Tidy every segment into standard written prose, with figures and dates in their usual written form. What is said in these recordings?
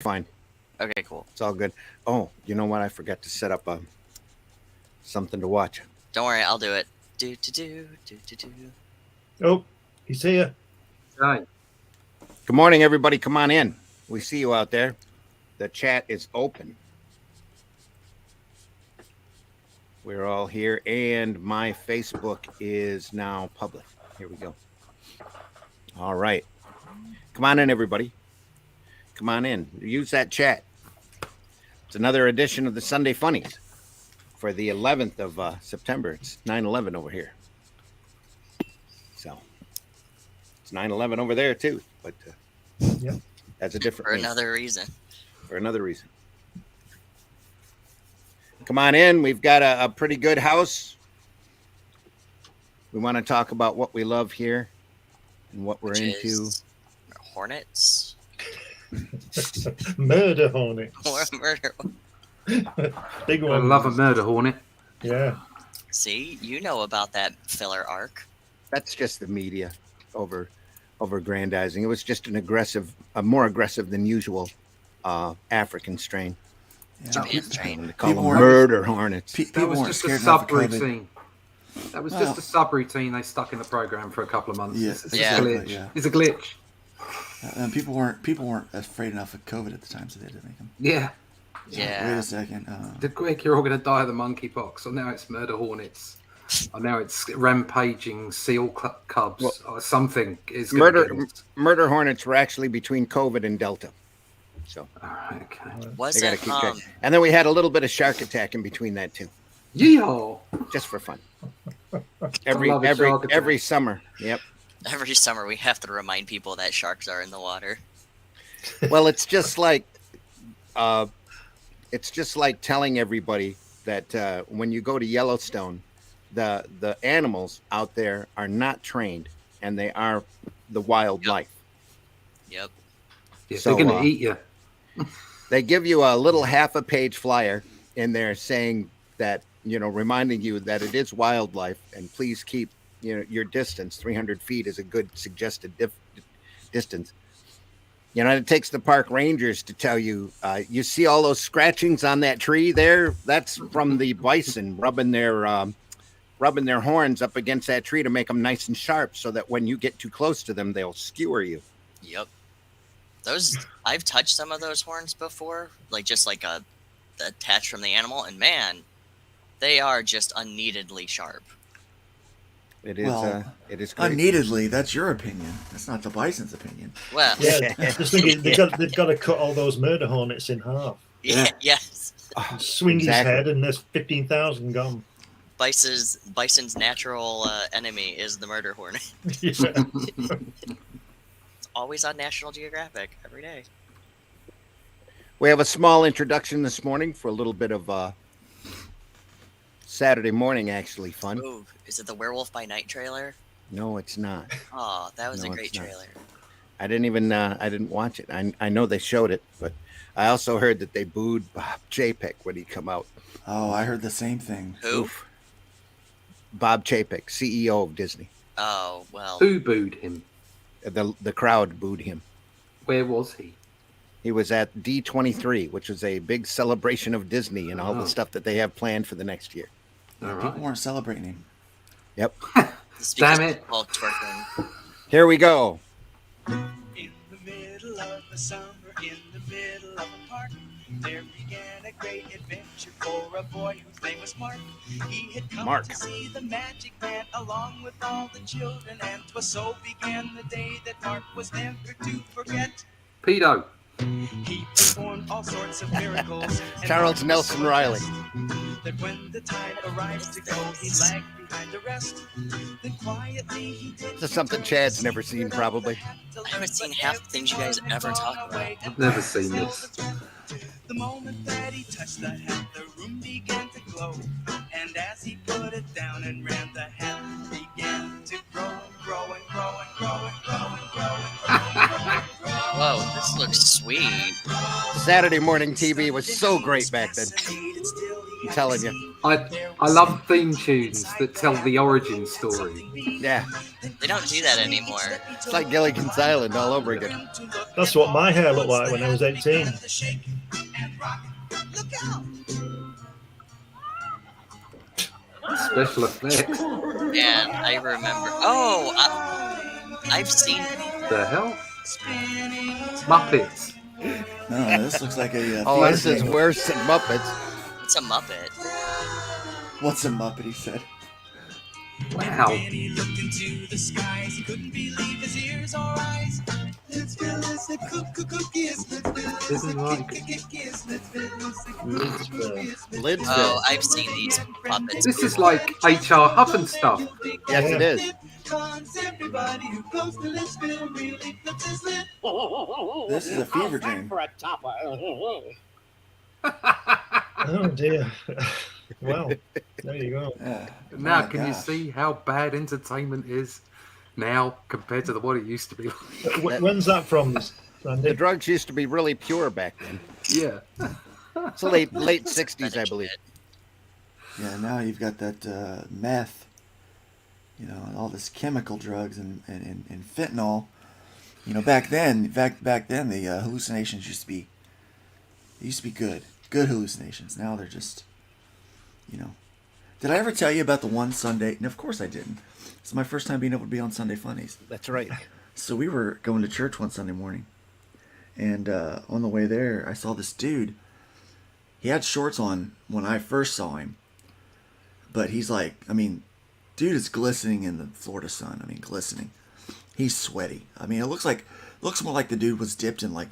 Fine. Okay, cool. It's all good. Oh, you know what? I forgot to set up something to watch. Don't worry, I'll do it. Do. Oh, he's here. Right. Good morning, everybody. Come on in. We see you out there. The chat is open. We're all here, and my Facebook is now public. Here we go. All right. Come on in, everybody. Come on in. Use that chat. It's another edition of the Sunday Funnies for the 11th of September. It's 9/11 over here. So it's 9/11 over there, too. But Yep. that's a different For name. another reason. For another reason. Come on in. We've got a pretty good house. We want to talk about what we love here and what we're Which into. is hornets. Murder hornet. Or murder. Big I one. love a murder hornet. Yeah. See, you know about that filler arc. That's just the media over-aggrandizing. It was just a more aggressive than usual African strain. Yeah, Japan strain. They call them People weren't- murder hornets. That People was weren't just a scared enough of COVID. subroutine. That was Well- just a subroutine they stuck in the program for a couple of months. Yeah, It's a exactly, glitch. yeah. It's a glitch. And people weren't afraid enough of COVID at the time, so they had to make them. Yeah. Yeah. Wait a second. The Greg, you're all going to die of the monkeypox. So now it's murder hornets. Or now it's rampaging seal cubs or something. Is Murder hornets were actually between COVID and Delta. So All right, okay. they got to Wasn't keep going. And then we had a little bit of shark attack in between that too, Yeehaw! just for fun. love a shark attack. Every summer. Yep. every summer we have to remind people that sharks are in the water. Well, it's just like telling everybody that when you go to Yellowstone, the animals out there are not trained, and they are the wildlife. Yep. Yeah, So, they're going to eat you. They give you a little half a page flyer in there saying that, reminding you that it is wildlife, and please keep your distance. 300 feet is a good suggested distance. It takes the park rangers to tell you, you see all those scratchings on that tree there? That's from the bison rubbing their horns up against that tree to make them nice and sharp, so that when you get too close to them, they'll skewer you. Yep. I've touched some of those horns before, just attached from the animal, and man, they are just unneededly sharp. It is. Well, it is great. unneededly, that's your opinion. That's not the bison's opinion. Well, Yeah. Just thinking they've got to cut all those murder hornets in half. yeah, yes. Swing Exactly. his head, and there's 15,000 gone. Bison's natural enemy is the murder hornet. Yeah. It's always on National Geographic every day. We have a small introduction this morning for a little bit of Saturday morning, actually fun. Ooh, is it the Werewolf by Night trailer? No, it's not. Oh, that was No, a great it's not. trailer. I didn't watch it. I know they showed it, but I also heard that they booed Bob Chapek when he come out. Oh, I heard the same thing. Who? Oof. Bob Chapek, CEO of Disney. Oh, well. Who booed him? The crowd booed him. Where was he? He was at D23, which is a big celebration of Disney and all the stuff that they have planned for the next year. All People right. weren't celebrating him. Yep. It's because Damn it. people twerking. Here we go. In the middle of the summer, in the middle of a park, there began a great adventure for a boy whose name was Mark. He had come Mark. to see the magic man along with all the children, and 'twas so began the day that Mark was never to forget. Pedo. He performed all sorts of miracles. and Charles Mark was Nelson so Riley. impressed That when the time arrived to go, he lagged behind the rest. Then quietly he did. This is something Chad's never seen, probably. I haven't seen half the things you guys ever talk about. I've never seen this. The moment that he touched the hat, the room began to glow. And as he put it down and ran, the hat began to grow and grow and grow and grow and grow and grow and grow and grow. Whoa, this looks sweet. Saturday morning TV was so great back then. I'm telling you. I love theme tunes that tell the origin story. Yeah, They don't do that anymore. it's like Gilligan's Island all over again. That's what my hair looked like when I was 18. Special effects. And I remember. Oh, I've seen. The hell? Muppets. No, this looks like a. Oh, theater this is thing. worse than Muppets. It's a Muppet. What's a Muppet? He said. Wow. He looked into the skies. He couldn't believe his ears or eyes. Let's go, let's cookies. Isn't like Lidsville. Oh, I've seen these puppets. this is like H.R. Huff and stuff. Yes, it is. This is a fever dream. Oh dear. Well, there you go. Yeah. Now, Oh my can you gosh. see how bad entertainment is now compared to what it used to be like? When's that from, The Randy? drugs used to be really pure back then. Yeah. It's the late 60s, I believe. Yeah, now you've got that meth, and all this chemical drugs and fentanyl. Back then the hallucinations used to be good hallucinations. Now they're just, Did I ever tell you about the one Sunday? And of course I didn't. It's my first time being able to be on Sunday Funnies. That's right. So we were going to church one Sunday morning, and on the way there, I saw this dude. He had shorts on when I first saw him, but he's like, dude is glistening in the Florida sun. Glistening. He's sweaty. It looks more like the dude was dipped in like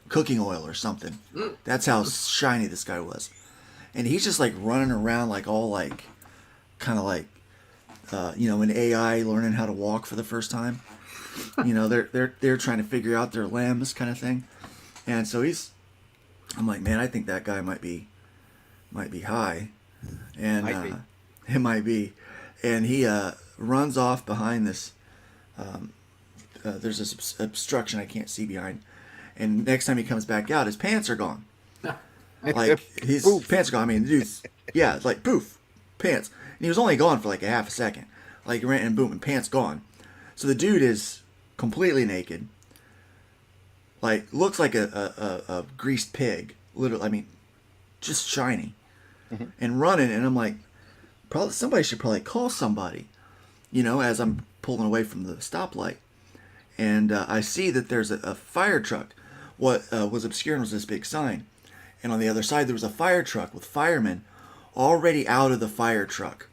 cooking oil or something. That's how shiny this guy was, and he's just like running around like all like, kind of like, an AI learning how to walk for the first time. They're trying to figure out their limbs, kind of thing. And so I'm like, man, I think that guy might be high, and it might be. And he runs off behind this. There's this obstruction I can't see behind, and next time he comes back out, his pants are gone. Like his pants are gone. The dude's like poof, pants. And he was only gone for like a half a second. Like ran and boom, and pants gone. So the dude is completely naked. Like looks like a greased pig. Literally, just shiny, and running. And I'm like, somebody should probably call somebody. As I'm pulling away from the stoplight, and I see that there's a fire truck. What was obscuring was this big sign, and on the other side there was a fire truck with firemen already out of the fire truck.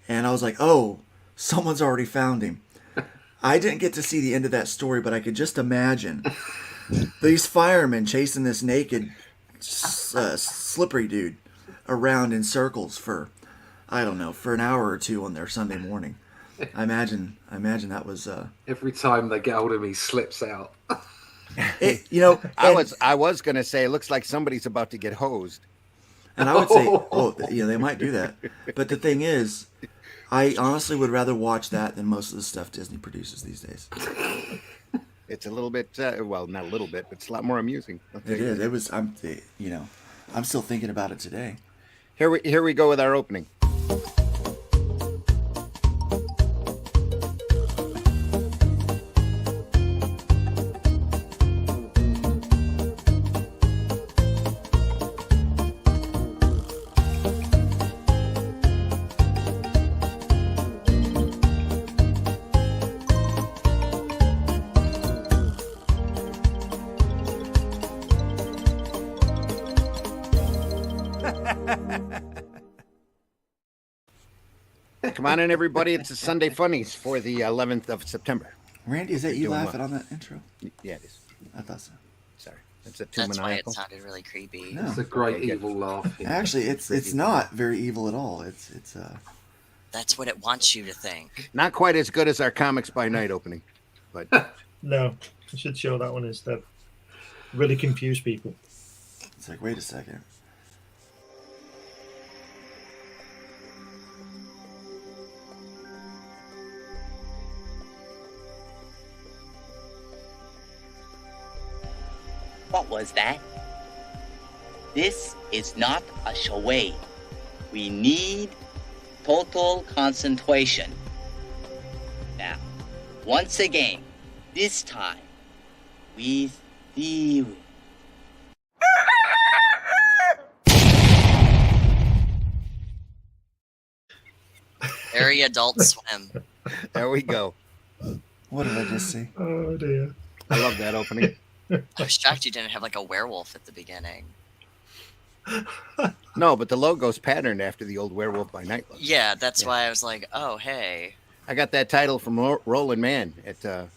And I was like, oh, someone's already found him. I didn't get to see the end of that story, but I could just imagine these firemen chasing this naked, slippery dude around in circles for, I don't know, for an hour or two on their Sunday morning. I imagine that was. Every time they get hold of him, he slips out. I was gonna say it looks like somebody's about to get hosed. And I would say, they might do that. But the thing is, I honestly would rather watch that than most of the stuff Disney produces these days. It's a little bit, not a little bit, but it's a lot more amusing. It is. It was. I'm still thinking about it today. Here we go with our opening. Come on in, everybody. It's the Sunday Funnies for the 11th of September. Randy, is that you Doing laughing on that intro? Yeah, it is. I thought so. Sorry. It's a too That's why it maniacal. sounded really creepy. No. It's a great Okay, good. evil laugh. Actually, it's not very evil at all. It's That's what it wants you to think. Not quite as good as our Comics by Night opening, but No, I should show that one instead. Really confuse people. It's like, wait a second. What was that? This is not a charade. We need total concentration. Now, once again, this time, with the wind. Very Adult Swim. There we go. What did I just see? Oh dear. I love that opening. I was shocked you didn't have like a werewolf at the beginning. No, but the logo's patterned after the old Werewolf by Night logo. Yeah, that's why I was like, oh, hey. I got that title from Roland Mann at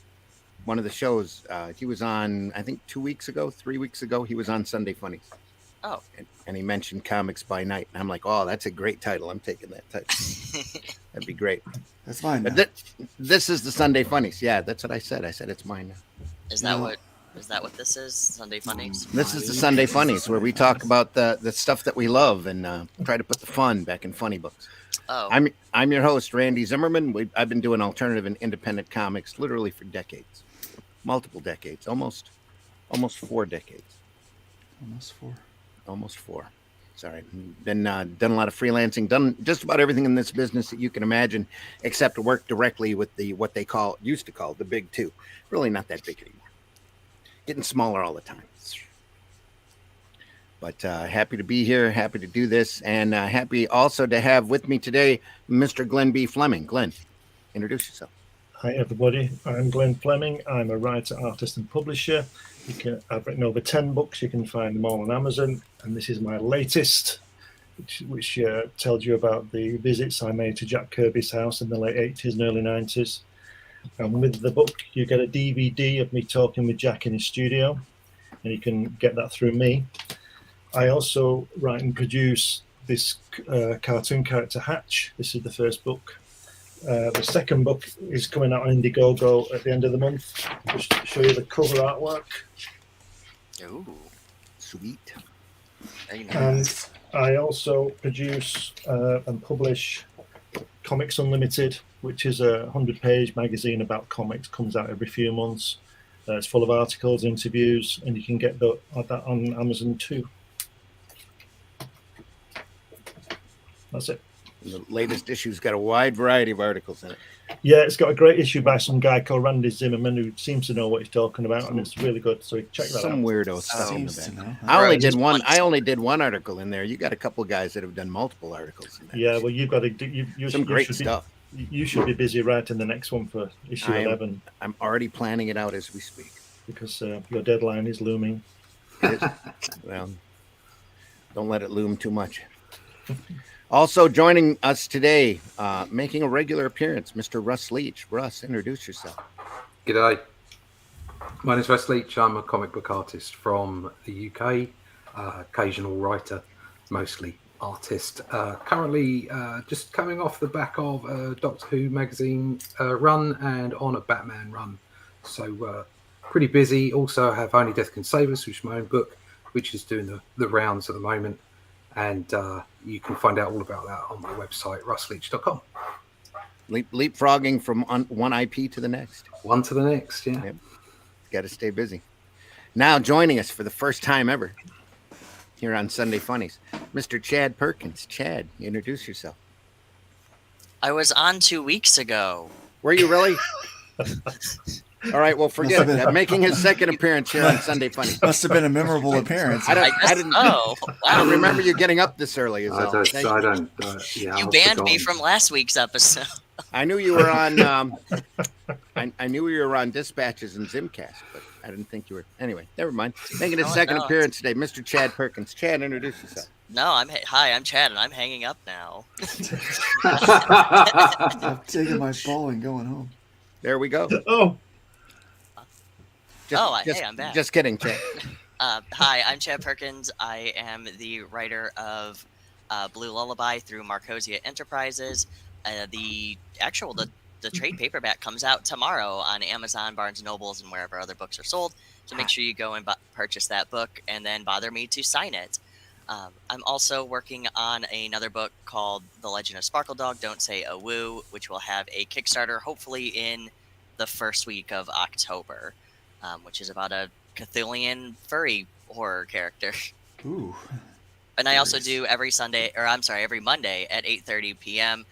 one of the shows. He was on, I think 3 weeks ago, he was on Sunday Funnies. Oh. And he mentioned Comics by Night. And I'm like, oh, that's a great title. I'm taking that title. That'd be great. That's fine. But this is the Sunday Funnies. Yeah, that's what I said. I said it's mine now. Is that what this is? Sunday Funnies? This is the Sunday Funnies, where we talk about the stuff that we love and try to put the fun back in funny books. Oh. I'm your host, Randy Zimmerman. I've been doing alternative and independent comics literally for decades, multiple decades, almost 4 decades. Almost four. Sorry, been done a lot of freelancing, done just about everything in this business that you can imagine, except work directly with what they used to call the big two. Really not that big anymore. Getting smaller all the time. But happy to be here, happy to do this, and happy also to have with me today Mr. Glenn B. Fleming. Glenn, introduce yourself. Hi everybody, I'm Glenn Fleming. I'm a writer, artist and publisher. I've written over 10 books. You can find them all on Amazon, and this is my latest, which tells you about the visits I made to Jack Kirby's house in the late 80s and early 90s. And with the book, you get a DVD of me talking with Jack in his studio, and you can get that through me. I also write and produce this cartoon character Hatch. This is the first book. The second book is coming out on Indiegogo at the end of the month. Just to show you the cover artwork. Ooh, Sweet. very nice. And I also produce and publish Comics Unlimited, which is a 100-page magazine about comics. Comes out every few months. It's full of articles, interviews, and you can get that on Amazon too. That's it. And the latest issue's got a wide variety of articles in it. Yeah, it's got a great issue by some guy called Randy Zimmerman who seems to know what he's talking about, and it's really good. So check that out. Some weirdo stuff in Seems the to back. know. I only Right. did one. I only did one article in there. You got a couple guys that have done multiple articles in there. Yeah, well, you've got to do Some great should stuff. You should be busy writing the next one for issue 11 I'm already planning it out as we speak. because your deadline is looming. Well, don't let it loom too much. Also joining us today, making a regular appearance, Mr. Russ Leach. Russ, introduce yourself. G'day. My name's Russ Leach. I'm a comic book artist from the UK, occasional writer, mostly artist. Currently just coming off the back of a Doctor Who magazine run and on a Batman run. So pretty busy. Also I have Only Death Can Save Us, which is my own book, which is doing the rounds at the moment. And you can find out all about that on my website, russleach.com. Leapfrogging from one IP to the next. One to the next, yeah. Yep. Got to stay busy. Now joining us for the first time ever here on Sunday Funnies, Mr. Chad Perkins. Chad, introduce yourself. I was on 2 weeks ago. Were you really? All right, well, forget Must have it. Making his second appearance here on Sunday Funnies. Must have been a memorable appearance. I I didn't wow. remember you getting up this early. Is I all. don't, Thank I you. don't yeah, You I've banned me forgotten. from last week's episode. I knew you were on. I knew you were on Dispatches and Zimcast, but I didn't think you were. Anyway, never mind. Making his second No. appearance today, Mr. Chad Perkins. Chad, introduce yourself. No, hi, I'm Chad, and I'm hanging up now. I'm taking my ball and going home. There we go. Oh, Hey, I'm back. Just kidding, Chad. Hi, I'm Chad Perkins. I am the writer of Blue Lullaby through Marcosia Enterprises. The trade paperback comes out tomorrow on Amazon, Barnes & Nobles, and wherever other books are sold. So make sure you go and purchase that book and then bother me to sign it. I'm also working on another book called The Legend of Sparkle Dog, Don't Say a Woo, which will have a Kickstarter hopefully in the first week of October, which is about a Cthulhian furry horror character. Ooh. And I also Hilarious. do every Monday at 8:30 p.m.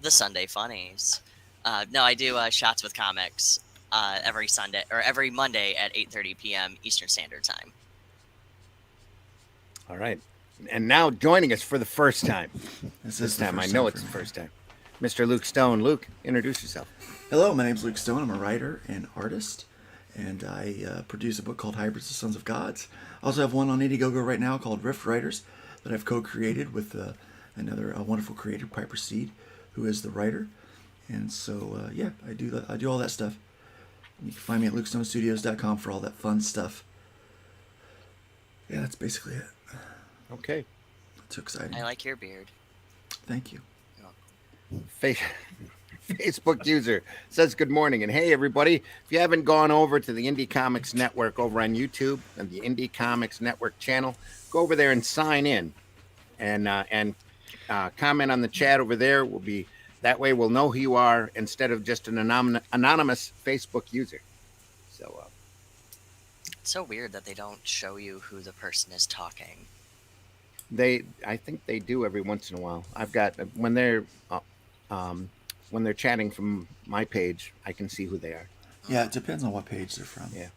the Sunday Funnies. No, I do shots with comics every Monday at 8:30 p.m. Eastern Standard Time. All right. And now joining us for the first time. This This is the time, I first know time it's for the me. first time. Mr. Luke Stone. Luke, introduce yourself. Hello, my name's Luke Stone. I'm a writer and artist, and I produce a book called Hybrids of Sons of Gods. I also have one on Indiegogo right now called Rift Writers that I've co-created with another wonderful creator, Piper Seed, who is the writer. And so, yeah, I do all that stuff. You can find me at lukestonestudios.com for all that fun stuff. Yeah, that's basically it. Okay. Too exciting. I like your beard. Thank you. Facebook user says good morning. And hey, everybody, if you haven't gone over to the Indie Comics Network over on YouTube and the Indie Comics Network channel, go over there and sign in and comment on the chat over there. That way we'll know who you are instead of just an anonymous Facebook user. So It's so weird that they don't show you who the person is talking. I think they do every once in a while. I've got when they're chatting from my page, I can see who they are. Yeah, it depends on what page they're from. Yeah.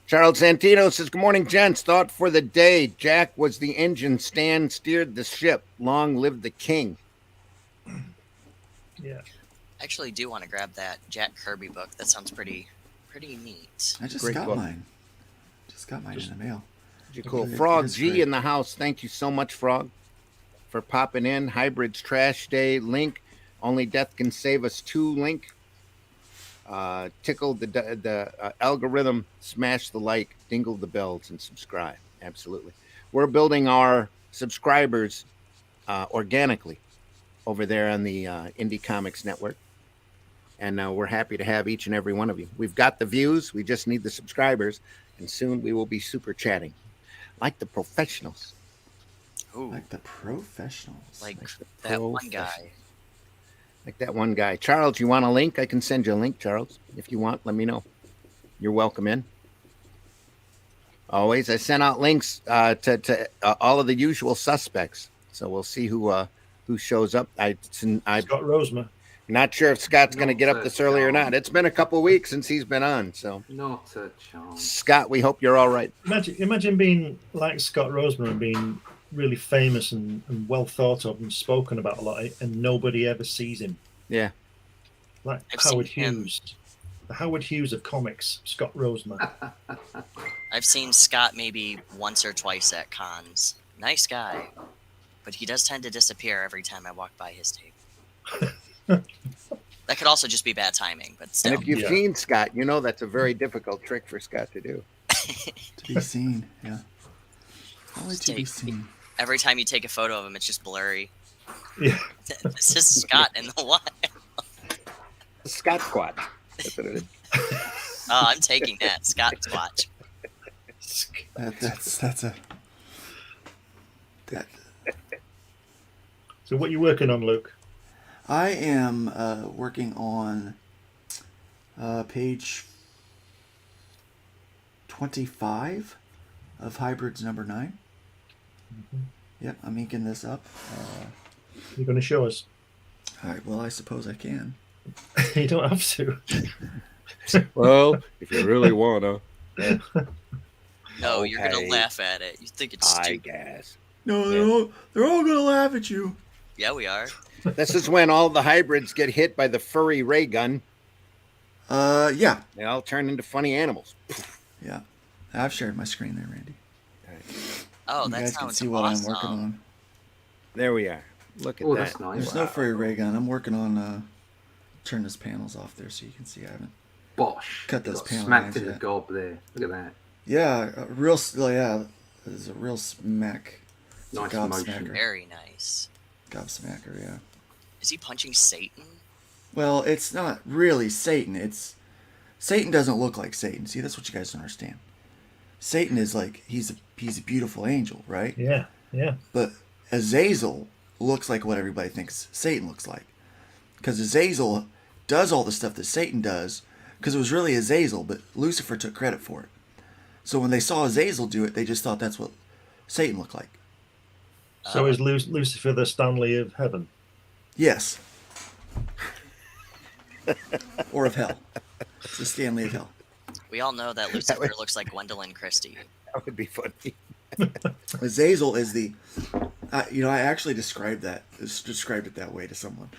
Charles Santino says, good morning, gents. Thought for the day. Jack was the engine. Stan steered the ship. Long live the king. Yeah. I actually do want to grab that Jack Kirby book. That sounds pretty neat. I just Great got book. mine. Just got mine in the mail. Cool. It Frog is G great. in the house. Thank you so much, Frog, for popping in. Hybrids Trash Day link. Only death can save us 2 link. Tickle the algorithm. Smash the like. Dingle the bells and subscribe. Absolutely. We're building our subscribers organically over there on the Indie Comics Network. And we're happy to have each and every one of you. We've got the views. We just need the subscribers. And soon we will be super chatting. Like the professionals. Ooh, Like the professionals. like the that one professionals. guy. Like that one guy. Charles, you want a link? I can send you a link, Charles. If you want, let me know. You're welcome in. Always. I sent out links to all of the usual suspects. So we'll see who shows up. I'm Scott Rosemer. not sure if Scott's going to Not get up a this early or not. chance. It's been a couple weeks since he's been on. So, Not a chance. Scott, we hope you're all right. Imagine being like Scott Rosemer and being really famous and well thought of and spoken about a lot, and nobody ever sees him. Yeah. Like I've Howard seen him. Hughes. The Howard Hughes of comics, Scott Rosemer. I've seen Scott maybe once or twice at cons. Nice guy, but he does tend to disappear every time I walk by his table. That could also just be bad timing, but still. And if you've Yeah. seen Scott, you know that's a very difficult trick for Scott to do. To be seen, yeah. Only to be Steak. seen. Every time you take a photo of him, it's just blurry. Yeah. This is Scott in the wild. Scott Squat. That's what it is. Oh, I'm taking that. Scott Squatch. That's a. That, So what are you working on, Luke? I am working on page 25 of Hybrids number 9. Yep, I'm inking this up. You're going to show us. All right, well, I suppose I can. You don't have to. Well, if you really want to. No, you're Okay. gonna laugh at it. You think it's I stupid. guess. No, they're all going to laugh at you. Yeah, we are. This is when all the hybrids get hit by the furry ray gun. Yeah. They all turn into funny animals. Yeah. I've shared my screen there, Randy. Oh, You that guys can sounds see what awesome. I'm working on. There we are. Look at Oh, that. that's nice. There's no furry ray gun. I'm working on turn those panels off there so you can see I haven't. Bosh. Cut You those got panel smacked lines in the yet. gob there. Look at that. Yeah, there's a real smack. It's a Nice gobsmacker. motion. Very nice. Gobsmacker, yeah. Is he punching Satan? Well, it's not really Satan. Satan doesn't look like Satan. See, that's what you guys don't understand. Satan is like he's a beautiful angel, right? Yeah, yeah. But Azazel looks like what everybody thinks Satan looks like. Because Azazel does all the stuff that Satan does, because it was really Azazel, but Lucifer took credit for it. So when they saw Azazel do it, they just thought that's what Satan looked like. So is Lucifer the Stanley of heaven? Yes. Or of hell. It's the Stanley of hell. We all know that Lucifer looks like Gwendolyn Christie. That would be funny. Azazel is the, I actually described it that way to someone.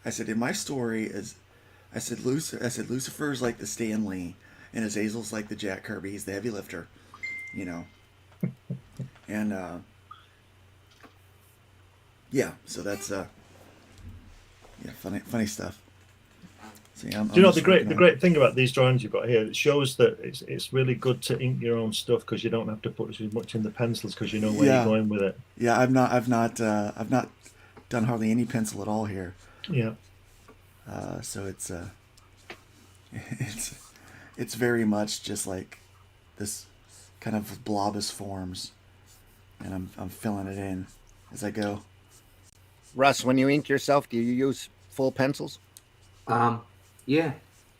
I said, in my story, I said Lucifer's like the Stan Lee, and Azazel's like the Jack Kirby. He's the heavy lifter, and yeah. So that's funny stuff. So, yeah, Do you know the great thing about these drawings you've got here? It shows that it's really good to ink your own stuff because you don't have to put as much in the pencils because you know where you're going with it. Yeah, I've not done hardly any pencil at all here. Yeah. So it's very much just like this kind of blobus forms, and I'm filling it in as I go. Russ, when you ink yourself, do you use full pencils? Yeah.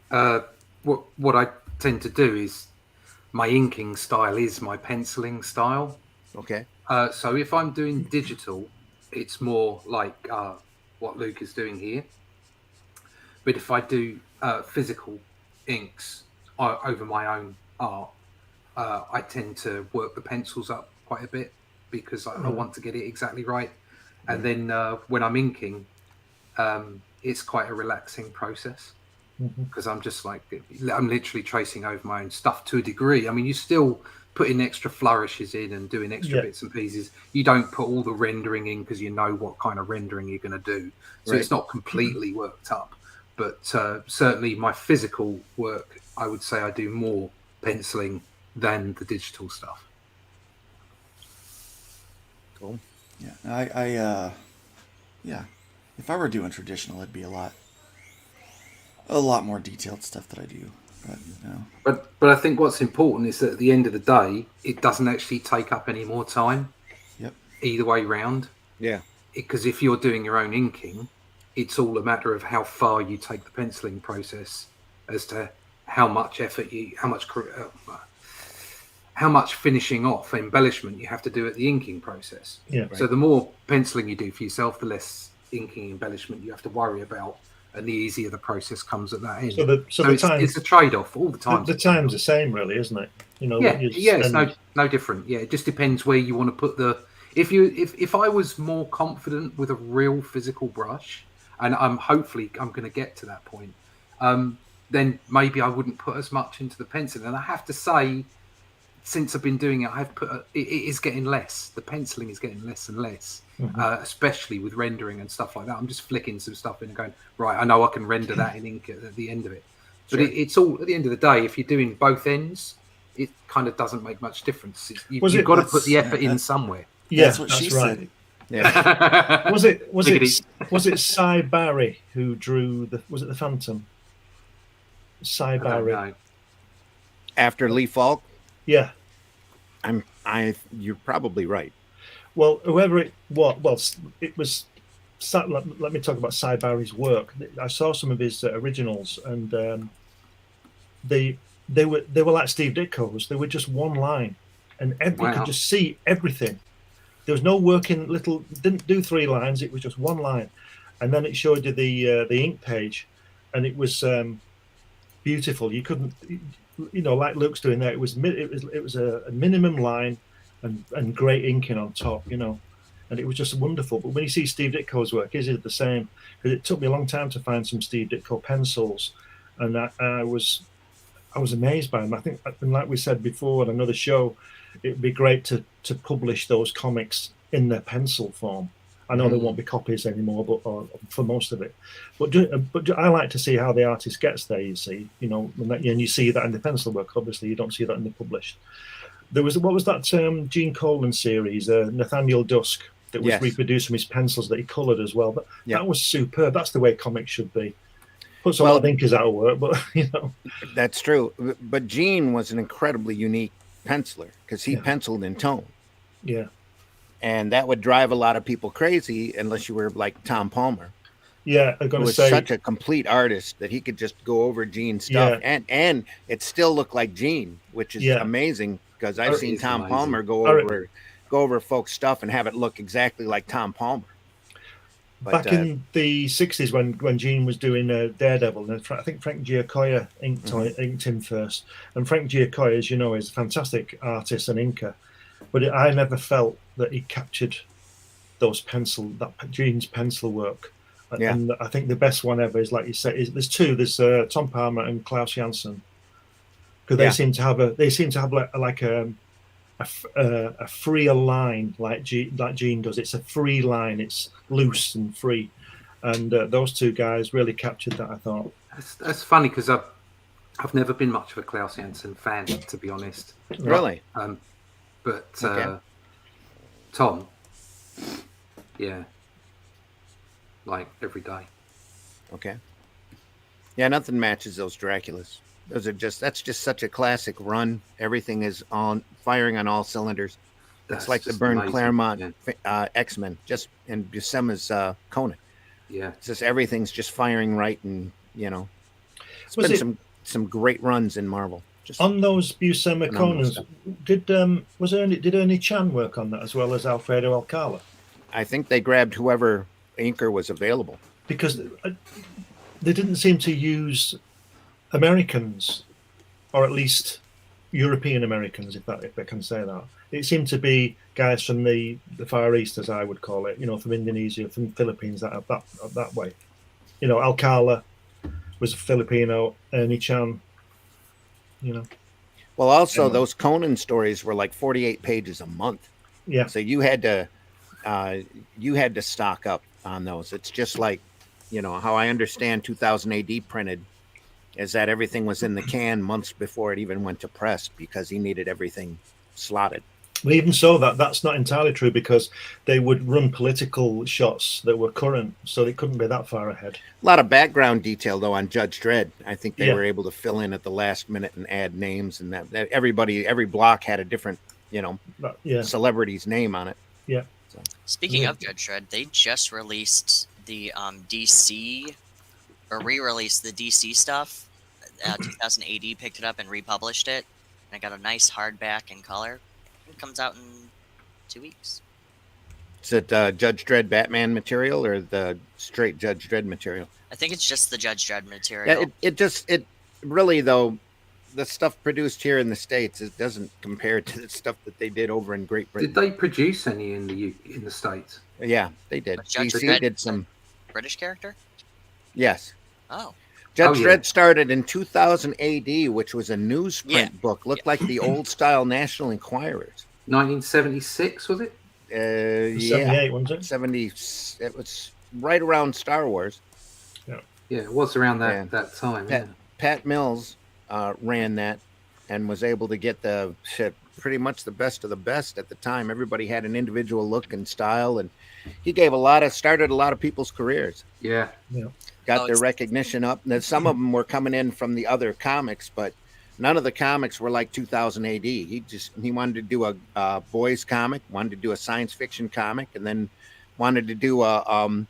What I tend to do is my inking style is my penciling style. Okay. So if I'm doing digital, it's more like what Luke is doing here. But if I do physical inks over my own art, I tend to work the pencils up quite a bit because I want to get it exactly right. And then when I'm inking, it's quite a relaxing process because I'm just like, I'm literally tracing over my own stuff to a degree. I mean, you still put in extra flourishes in and doing extra bits and pieces. You don't put all the rendering in because you know what kind of rendering you're going to do. So it's not completely worked up. But certainly my physical work, I would say I do more penciling than the digital stuff. Cool. Yeah, if I were doing traditional, it'd be a lot more detailed stuff that I do. But I think what's important is that at the end of the day, it doesn't actually take up any more time. Yep. Either way round. Yeah. Because if you're doing your own inking, it's all a matter of how far you take the penciling process as to how much effort how much finishing off embellishment you have to do at the inking process. Yeah. So the more penciling you do for yourself, the less inking embellishment you have to worry about, and the easier the process comes at that end. So it's a trade-off all the time. The time's the same, really, isn't it? It's no different. Yeah, it just depends where you want to put the. If I was more confident with a real physical brush, and hopefully I'm going to get to that point, then maybe I wouldn't put as much into the pencil. And I have to say, since I've been doing it, it is getting less. The penciling is getting less and less, especially with rendering and stuff like that. I'm just flicking some stuff in and going, right, I know I can render that in ink at the end of it. But it's all, at the end of the day, if you're doing both ends, it kind of doesn't make much difference. You've got to put the effort in somewhere. Yeah, that's what she said. Yeah. was it Cy Barry who drew was it the Phantom? Cy Barry. After Lee Falk? Yeah. You're probably right. Well, whoever it was, it was. Let me talk about Cy Barry's work. I saw some of his originals, and they were like Steve Ditko's. They were just one line, and you could just see everything. There was no working little. Didn't do 3 lines. It was just one line, and then it showed you the ink page, and it was beautiful. You couldn't, like Luke's doing there. It was a minimum line, and great inking on top. And it was just wonderful. But when you see Steve Ditko's work, is it the same? Because it took me a long time to find some Steve Ditko pencils, and I was amazed by them. I think, and like we said before on another show, it'd be great to publish those comics in their pencil form. I know there won't be copies anymore, but for most of it. But I like to see how the artist gets there. You see, and you see that in the pencil work. Obviously, you don't see that in the published. There was what was that Gene Colan series, Nathaniel Dusk, that was reproduced from his pencils that he coloured as well. But that was superb. That's the way comics should be. Puts a lot of inkers out of work, but That's true. But Gene was an incredibly unique penciler because he penciled in tone. Yeah. And that would drive a lot of people crazy unless you were like Tom Palmer. Yeah, I'm going who to was say such a complete artist that he could just go over Gene's stuff and it still looked like Gene, which is amazing because I've seen Tom Palmer go over go over folks' stuff and have it look exactly like Tom Palmer. But, Back in the 60s when Gene was doing Daredevil, and I think Frank Giacoia inked him first. And Frank Giacoia, as you know, is a fantastic artist and inker. But I never felt that he captured Gene's pencil work. Yeah. And I think the best one ever is, like you said, there's two. There's Tom Palmer and Klaus Janson, because they seem to have like a freer line like Gene does. It's a free line. It's loose and free, and those two guys really captured that, I thought. That's funny because I've never been much of a Klaus Janson fan, to be honest. Really? But Okay. Tom, yeah, like every day. Okay. Yeah, nothing matches those Draculas. That's just such a classic run. Everything is firing on all cylinders. It's like the Byrne Claremont X-Men, and Buscema's Conan. Yeah. It's just everything's just firing right, and it's been some great runs in Marvel. Just on those Buscema Conans, did Ernie Chan work on that as well as Alfredo Alcala? I think they grabbed whoever inker was available, because they didn't seem to use Americans, or at least European Americans, if I can say that. It seemed to be guys from the Far East, as I would call it, from Indonesia, from Philippines, that way. Alcala was Filipino, Ernie Chan, Well, also those Conan stories were like 48 pages a month. Yeah. So you had to stock up on those. It's just like, how I understand 2000 AD printed is that everything was in the can months before it even went to press because he needed everything slotted. But even so, that's not entirely true, because they would run political shots that were current, so they couldn't be that far ahead. A lot of background detail, though, on Judge Dredd. I think they were able to fill in at the last minute and add names, and that every block had a different, celebrity's name on it. Yeah. So. Speaking of Judge Dredd, they just released the DC, or re-released the DC stuff. 2000 AD picked it up and republished it, and I got a nice hardback in color. It comes out in 2 weeks. Is it Judge Dredd Batman material or the straight Judge Dredd material? I think it's just the Judge Dredd material. Yeah, it really, though, the stuff produced here in the States, it doesn't compare to the stuff that they did over in Great Britain. Did they produce any in the States? Yeah, they did. Judge DC Dredd, did some British character? Yes. Oh. Judge Dredd started in 2000 AD, which was a newsprint book. Looked like the old style National Enquirers. 1976, was it? 78, wasn't it? 70. It was right around Star Wars. Yeah, it was around that time. Pat Mills ran that and was able to get pretty much the best of the best at the time. Everybody had an individual look and style, and he started a lot of people's careers. Yeah. Got their recognition up. And then some of them were coming in from the other comics, but none of the comics were like 2000 AD. He wanted to do a boys comic, wanted to do a science fiction comic, and then wanted to do a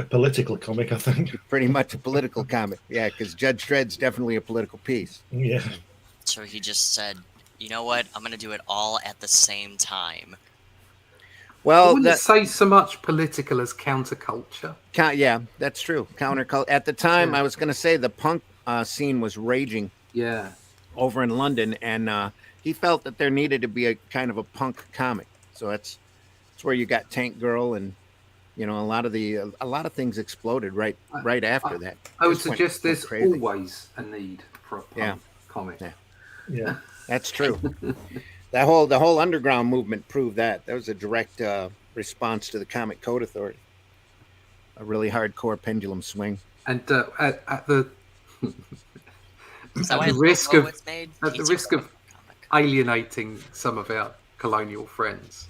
political comic, I think. Pretty much a political comic. Yeah, because Judge Dredd's definitely a political piece. Yeah. So he just said, you know what? I'm going to do it all at the same time. Well, I wouldn't say so much political as counterculture. Yeah, that's true. Counterculture. At the time, I was going to say the punk scene was raging. Yeah. Over in London, and he felt that there needed to be a kind of a punk comic. So that's where you got Tank Girl, and a lot of things exploded right after that. I would suggest there's always a need for a punk comic. Yeah. That's true. The whole underground movement proved that. That was a direct response to the Comic Code Authority. A really hardcore pendulum swing. And at the risk of alienating some of our colonial friends,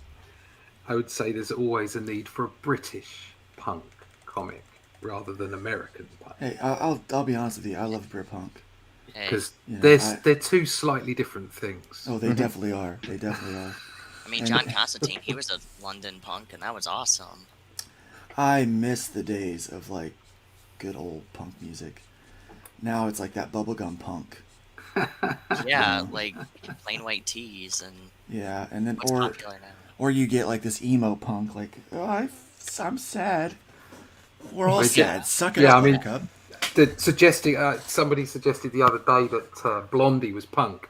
I would say there's always a need for a British punk comic rather than American punk. Hey, I'll be honest with you. I love Brit punk. Because they're two slightly different things. Oh, they definitely are. They definitely are. I mean, John Constantine, he was a London punk, and that was awesome. I miss the days of good old punk music. Now it's like that bubblegum punk. Yeah, like plain white tees and yeah, and then Or you get like this emo punk, like, oh, I'm sad. We're all Yeah. sad. Suck it Yeah, up, I mean- Buttercup. Somebody suggested the other day that Blondie was punk,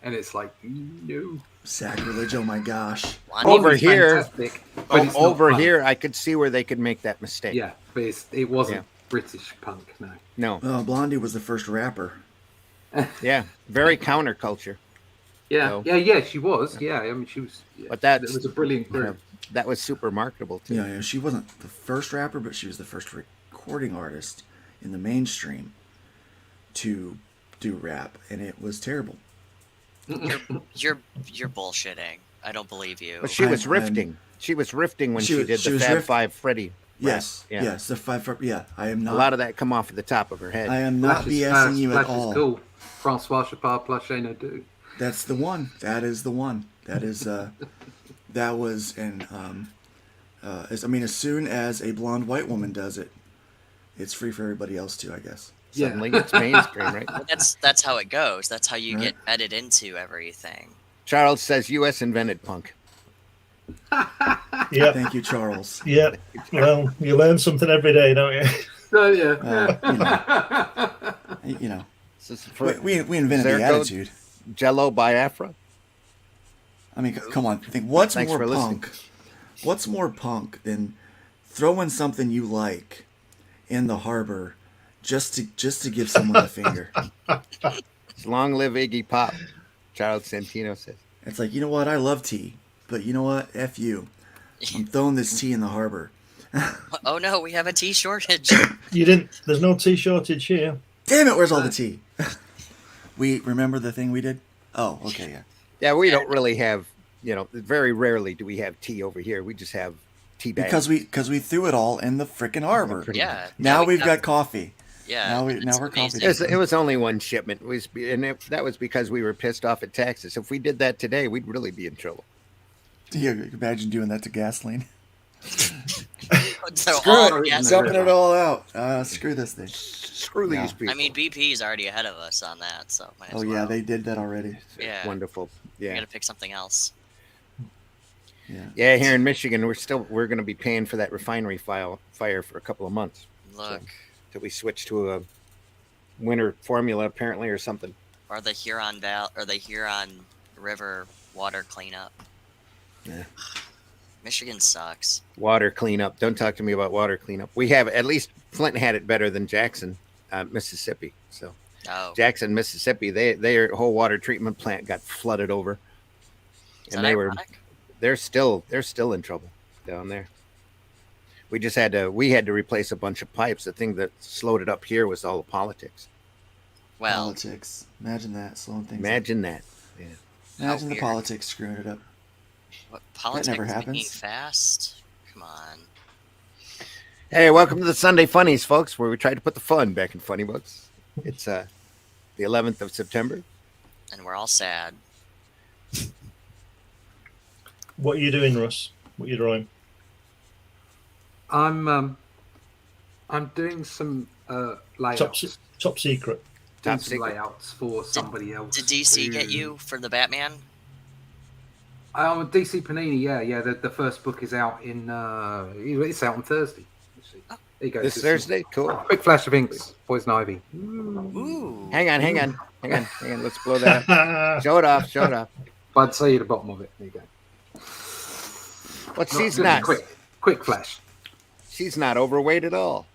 and it's like, no. Sacrilege, oh my gosh. Blondie Over Blondie's here- fantastic, but it's not Over punk. here, I could see where they could make that mistake. Yeah, but it wasn't Yeah. British punk. No. No. Oh, Blondie was the first rapper. Yeah. Very counterculture. Yeah, So- yeah, she was. Yeah, I mean, she was. Yeah, But that's- it was a brilliant group. That was super marketable too. Yeah, she wasn't the first rapper, but she was the first recording artist in the mainstream to do rap, and it was terrible. You're bullshitting. I don't believe you. But she was rifting. She was rifting when she did the Fab Five Freddy. Yes, rap. Yeah. yes, the five. Yeah, I am A not. lot of that come off of the top of her head. I am not BSing you at all. Is cool. François Chapard Plaché no do. That's the one. That is the one. That is. That was as soon as a blonde white woman does it, it's free for everybody else too, I guess. Suddenly it's mainstream, right? But that's how it goes. That's how you Right. get edited into everything. Charles says U.S. invented punk. Yeah, Thank you, Charles. yeah. Well, you learn something every day, don't you? So yeah. You know, This is for we invented the Zergo- attitude. Jello Biafra. I mean, come on. Think what's Thanks more for listening. punk? What's more punk than throwing something you like in the harbor just to give someone the finger? Long live Iggy Pop. Charles Santino says. It's like, you know what? I love tea, but you know what? F you. I'm throwing this tea in the harbor. Oh no, we have a tea shortage. You didn't. There's no tea shortage here. Damn it! Where's all the tea? We remember the thing we did? Oh, okay, yeah. Yeah, we don't really have, very rarely do we have tea over here. We just have tea bags. Because we threw it all in the frickin' harbor. Yeah. Now we we've got coffee. Yeah. Now it's we're amazing. confident. It was only one shipment. That was because we were pissed off at taxes. If we did that today, we'd really be in trouble. You imagine doing that to gasoline? So Screw all it. gas- Dumping it all out. Screw this thing. Screw Yeah. these people. I mean, BP is already ahead of us on that, so might as Oh, yeah, well. they did that already. Yeah. Wonderful. We Yeah. gotta pick something else. Yeah. Yeah, here in Michigan, we're going to be paying for that refinery fire for a couple of months Look, till we switch to a winter formula apparently or something. or the Huron River water cleanup. Yeah. Michigan sucks. Water cleanup. Don't talk to me about water cleanup. We have at least Flint had it better than Jackson, Mississippi. So Oh, Jackson, Mississippi, their whole water treatment plant got flooded over, is and that they ironic? they're still in trouble down there. We had to replace a bunch of pipes. The thing that slowed it up here was all the politics. Well, Politics. Imagine that, slowing things up. Imagine that. Yeah. Imagine the weird. politics screwing it up. what, politics never being happens. fast? Come on. Hey, welcome to the Sunday Funnies, folks, where we try to put the fun back in funny books. It's the 11th of September. And we're all sad. What are you doing, Russ? What are you drawing? I'm doing some layouts. Top secret. Doing Top some secret. layouts for somebody else. Did DC get you for the Batman? I'm a DC Panini. Yeah. The first book is out it's out on Thursday. Actually. There you go. This Just Thursday? Cool. some quick flash of inks. Poison Ivy. Ooh. Hang on. Let's blow that up. Show it off. But I'd say at the bottom of it. There you go. But she's Just not. quick flash. She's not overweight at all.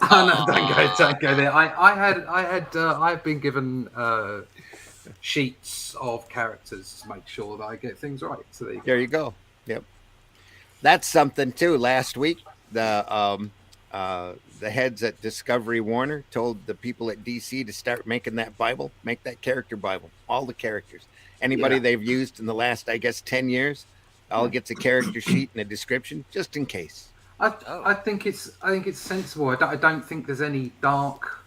Oh no! Don't go there. I've been given sheets of characters to make sure that I get things right. So There you go. Yep. That's something too. Last week, the heads at Discovery Warner told the people at DC to start making that Bible, make that character Bible, all the characters. Anybody Yeah. they've used in the last, I guess, 10 years, all gets a character sheet and a description, just in case. I think it's sensible. I don't think there's any dark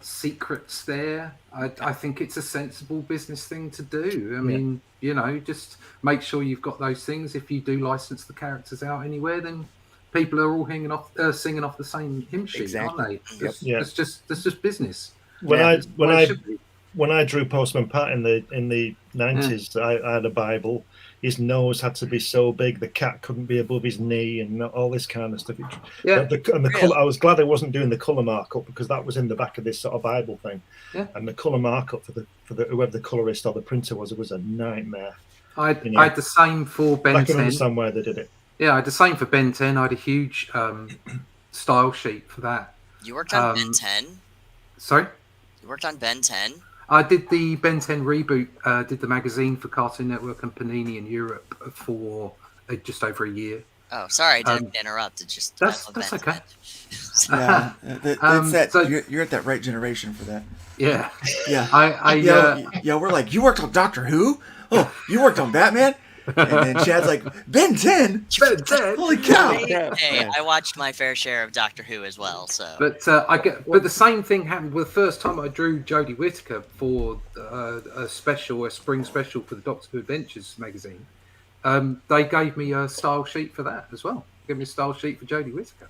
secrets there. I think it's a sensible business thing to do. I mean, just make sure you've got those things. If you do license the characters out anywhere, then people are all singing off the same hymn sheet, Exactly. aren't they? Yep. Yeah. That's just business. When Yeah. I Well, it should be. when I drew Postman Pat in the 90s, I had a Bible, his nose had to be so big the cat couldn't be above his knee, and all this kind of stuff. Yeah. I was glad I wasn't doing the colour markup, because that was in the back of this sort of Bible thing. Yeah. And the colour markup for the whoever the colorist or the printer was, it was a nightmare. I had the same for Ben 10. I can understand why they did it. Yeah, I had the same for Ben 10. I had a huge style sheet for that. You worked on Ben 10? Sorry? You worked on Ben 10? I did the Ben 10 reboot, did the magazine for Cartoon Network and Panini in Europe for just over a year. Oh, sorry, I didn't interrupt. It just That's Ben okay. 10. Yeah, that's that. So- you're at that right generation for that. Yeah. Yeah. We're like, you worked on Doctor Who? Oh, you worked on Batman? And then Chad's like, Ben 10? Ben 10? Holy cow! Hey, I watched my fair share of Doctor Who as well, so. But the same thing happened with the first time I drew Jodie Whittaker for a spring special for the Doctor Who Adventures magazine. They gave me a style sheet for that as well. Gave me a style sheet for Jodie Whittaker.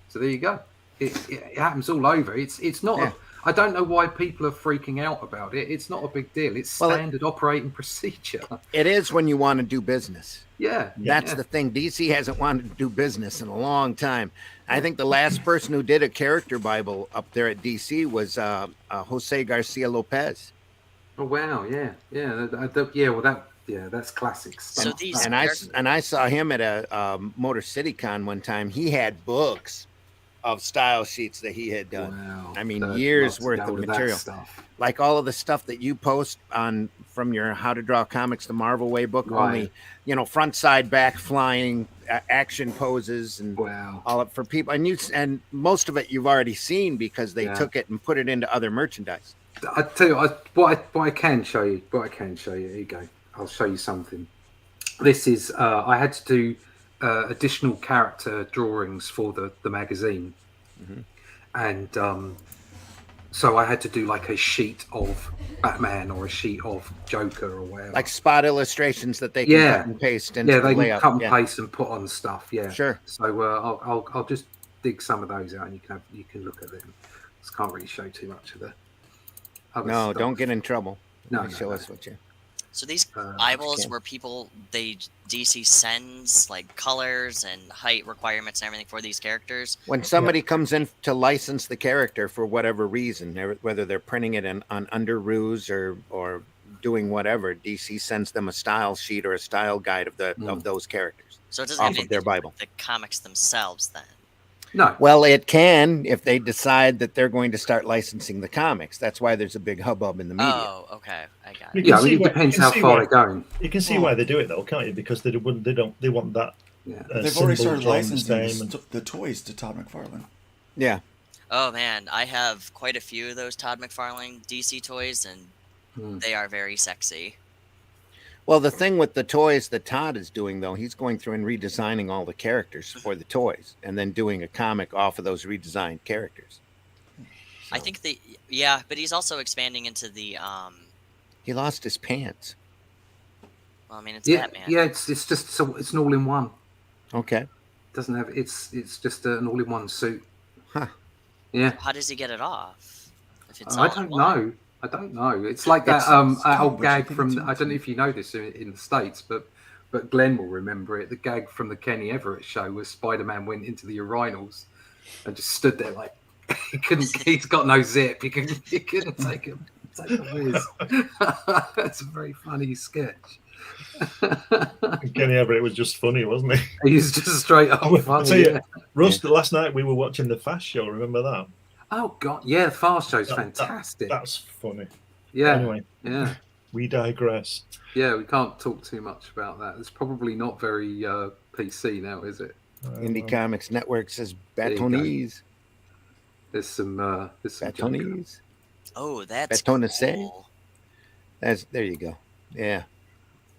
So there you go. It happens all over. It's not. I don't know why people are freaking out about it. It's not a big deal. It's standard operating procedure. It is when you want to do business. Yeah. That's the thing. DC hasn't wanted to do business in a long time. I think the last person who did a character Bible up there at DC was Jose Garcia Lopez. Oh wow! That's classics. So these And I saw him at a Motor City Con one time. He had books of style sheets that he had done. Wow. I mean, years worth of material. Like all of the stuff that you post on from your How to Draw Comics the Marvel Way book, Right. only front, side, back, flying, action poses, and all up for people. And most of it you've already seen because they took it and put it into other merchandise. I tell you what I can show you. Here you go. I'll show you something. This is I had to do additional character drawings for the magazine, and so I had to do like a sheet of Batman or a sheet of Joker or whatever, Like spot illustrations that they can cut and paste into they the layout. can cut and paste and put on stuff. Yeah, Sure. So I'll just dig some of those out, and you can look at them. Just can't really show too much of the other No, stuff. don't get in trouble. No, Show us what you. So these Bibles where DC sends like colors and height requirements and everything for these characters. When somebody comes in to license the character for whatever reason, whether they're printing it on under ruse or doing whatever, DC sends them a style sheet or a style guide of those characters. So it doesn't off have of their anything to do Bible. with the comics themselves then. No. Well, it can if they decide that they're going to start licensing the comics. That's why there's a big hubbub in the media. Oh, okay, I got You it. can see it why- depends you can how see far why- they're going. You can see why they do it though, can't you? Because they want that. Yeah. They've already symbol started drawn the licensing same and- the toys to Todd McFarlane. Yeah. Oh man, I have quite a few of those Todd McFarlane DC toys, and they are very sexy. Well, the thing with the toys that Todd is doing, though, he's going through and redesigning all the characters for the toys and then doing a comic off of those redesigned characters. I think but he's also expanding into the He lost his pants. well, I mean it's Yeah, Batman. yeah. It's just it's an all-in-one. Okay. Doesn't have it's just an all-in-one suit. Huh. Yeah. How does he get it off? If it's I all don't in one? know. I don't know. It's like that It's that old Tom, but you gag think from it's I don't know if you know this in the States, but Glenn will remember it. The gag from the Kenny Everett show where Spider-Man went into the urinals and just stood there like he's got no zip. He couldn't take a whiz. That's a very funny sketch. Kenny Everett was just funny, wasn't he? He's just straight up I'll funny. tell you, Yeah. Russ, last night we were watching the Fast Show. Remember that? Oh god, yeah, the Fast Show's That- fantastic. That's funny. Yeah, Anyway, yeah. we digress. Yeah, we can't talk too much about that. It's probably not very PC now, is it? Indie Comics Network says There you go. Batonese. There's some Joker. Batonese. Oh, that's Batonese? cool. There you go. Yeah.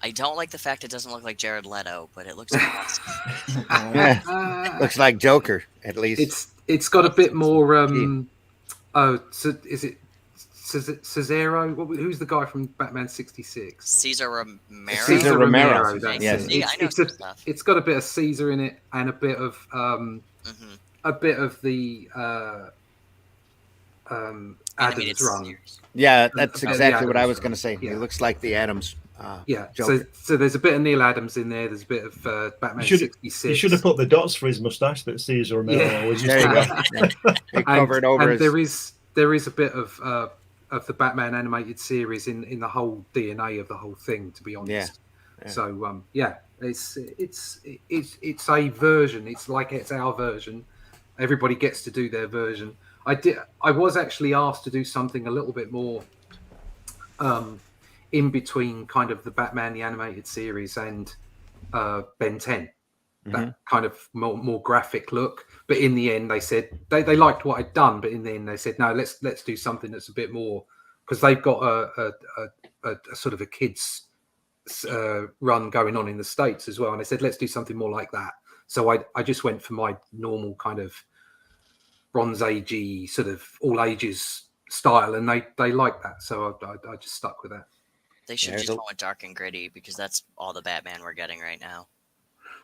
I don't like the fact it doesn't look like Jared Leto, but it looks awesome. Yeah. Looks like Joker, at least. It's got a bit more. Is it Cesaro? Who's the guy from Batman '66? Caesar Romero. Caesar Romero. That's Yes. it. See, I know some stuff. It's got a bit of Caesar in it and a bit of the Adams Animated run. series. Yeah, that's Yeah, exactly what I Adams was going to say. Yeah. It looks like the Adams Joker. So there's a bit of Neil Adams in there. There's a bit of Batman You 66. You should have put the dots for his mustache that Caesar Romero always used There you to go. wear. Yeah. They covered over and his... there is a bit of the Batman animated series in the whole DNA of the whole thing, to be honest. Yeah. So it's a version. It's like it's our version. Everybody gets to do their version. I was actually asked to do something a little bit more in between kind of the Batman the animated series and Ben 10. That kind of more graphic look. But in the end, they said they liked what I'd done. But in the end, they said, no, let's do something that's a bit more, because they've got a sort of a kids run going on in the States as well. And they said, let's do something more like that. So I just went for my normal kind of Bronze Agey sort of all ages style, and they liked that. So I just stuck with that. They should just go with dark and gritty, because that's all the Batman we're getting right now.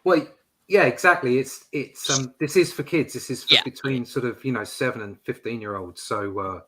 Well, yeah, exactly. It's this is for kids. This is for between sort of 7 and 15-year-olds. So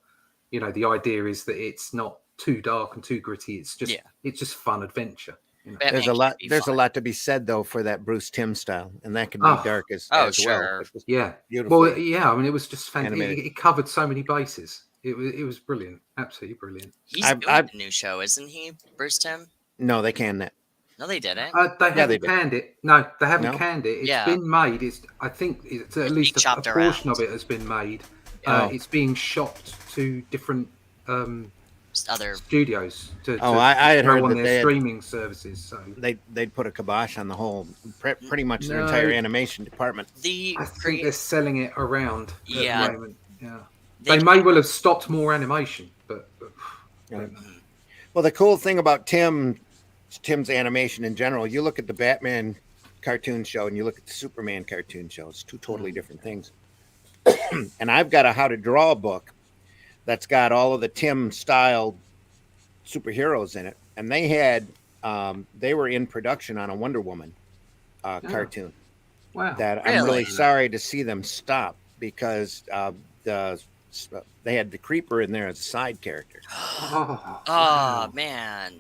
the idea is that it's not too dark and too gritty. It's just fun adventure. There's a lot to be said though for that Bruce Timm style, and that can be dark as sure. well. Yeah, beautiful. Well, yeah. I mean, it was just fantastic. It covered so many bases. It was brilliant, absolutely brilliant. He's doing a new show, isn't he, Bruce Timm? No, they canned that. No, they didn't. They haven't canned it. No, they haven't canned it. It's been made. I think it's at least a portion of it has been made. It's being shopped to different other studios. I had heard on that their streaming services. So they'd put a kibosh on the whole, pretty much the entire animation department. I think they're selling it around at the moment. Yeah, they may well have stopped more animation, but well, the cool thing about Timm's animation in general, you look at the Batman cartoon show and you look at the Superman cartoon show, it's two totally different things. And I've got a how to draw book that's got all of the Timm style superheroes in it, and they were in production on a Wonder Woman cartoon. Wow! That I'm really sorry to see them stop, because they had the Creeper in there as a side character. Oh man,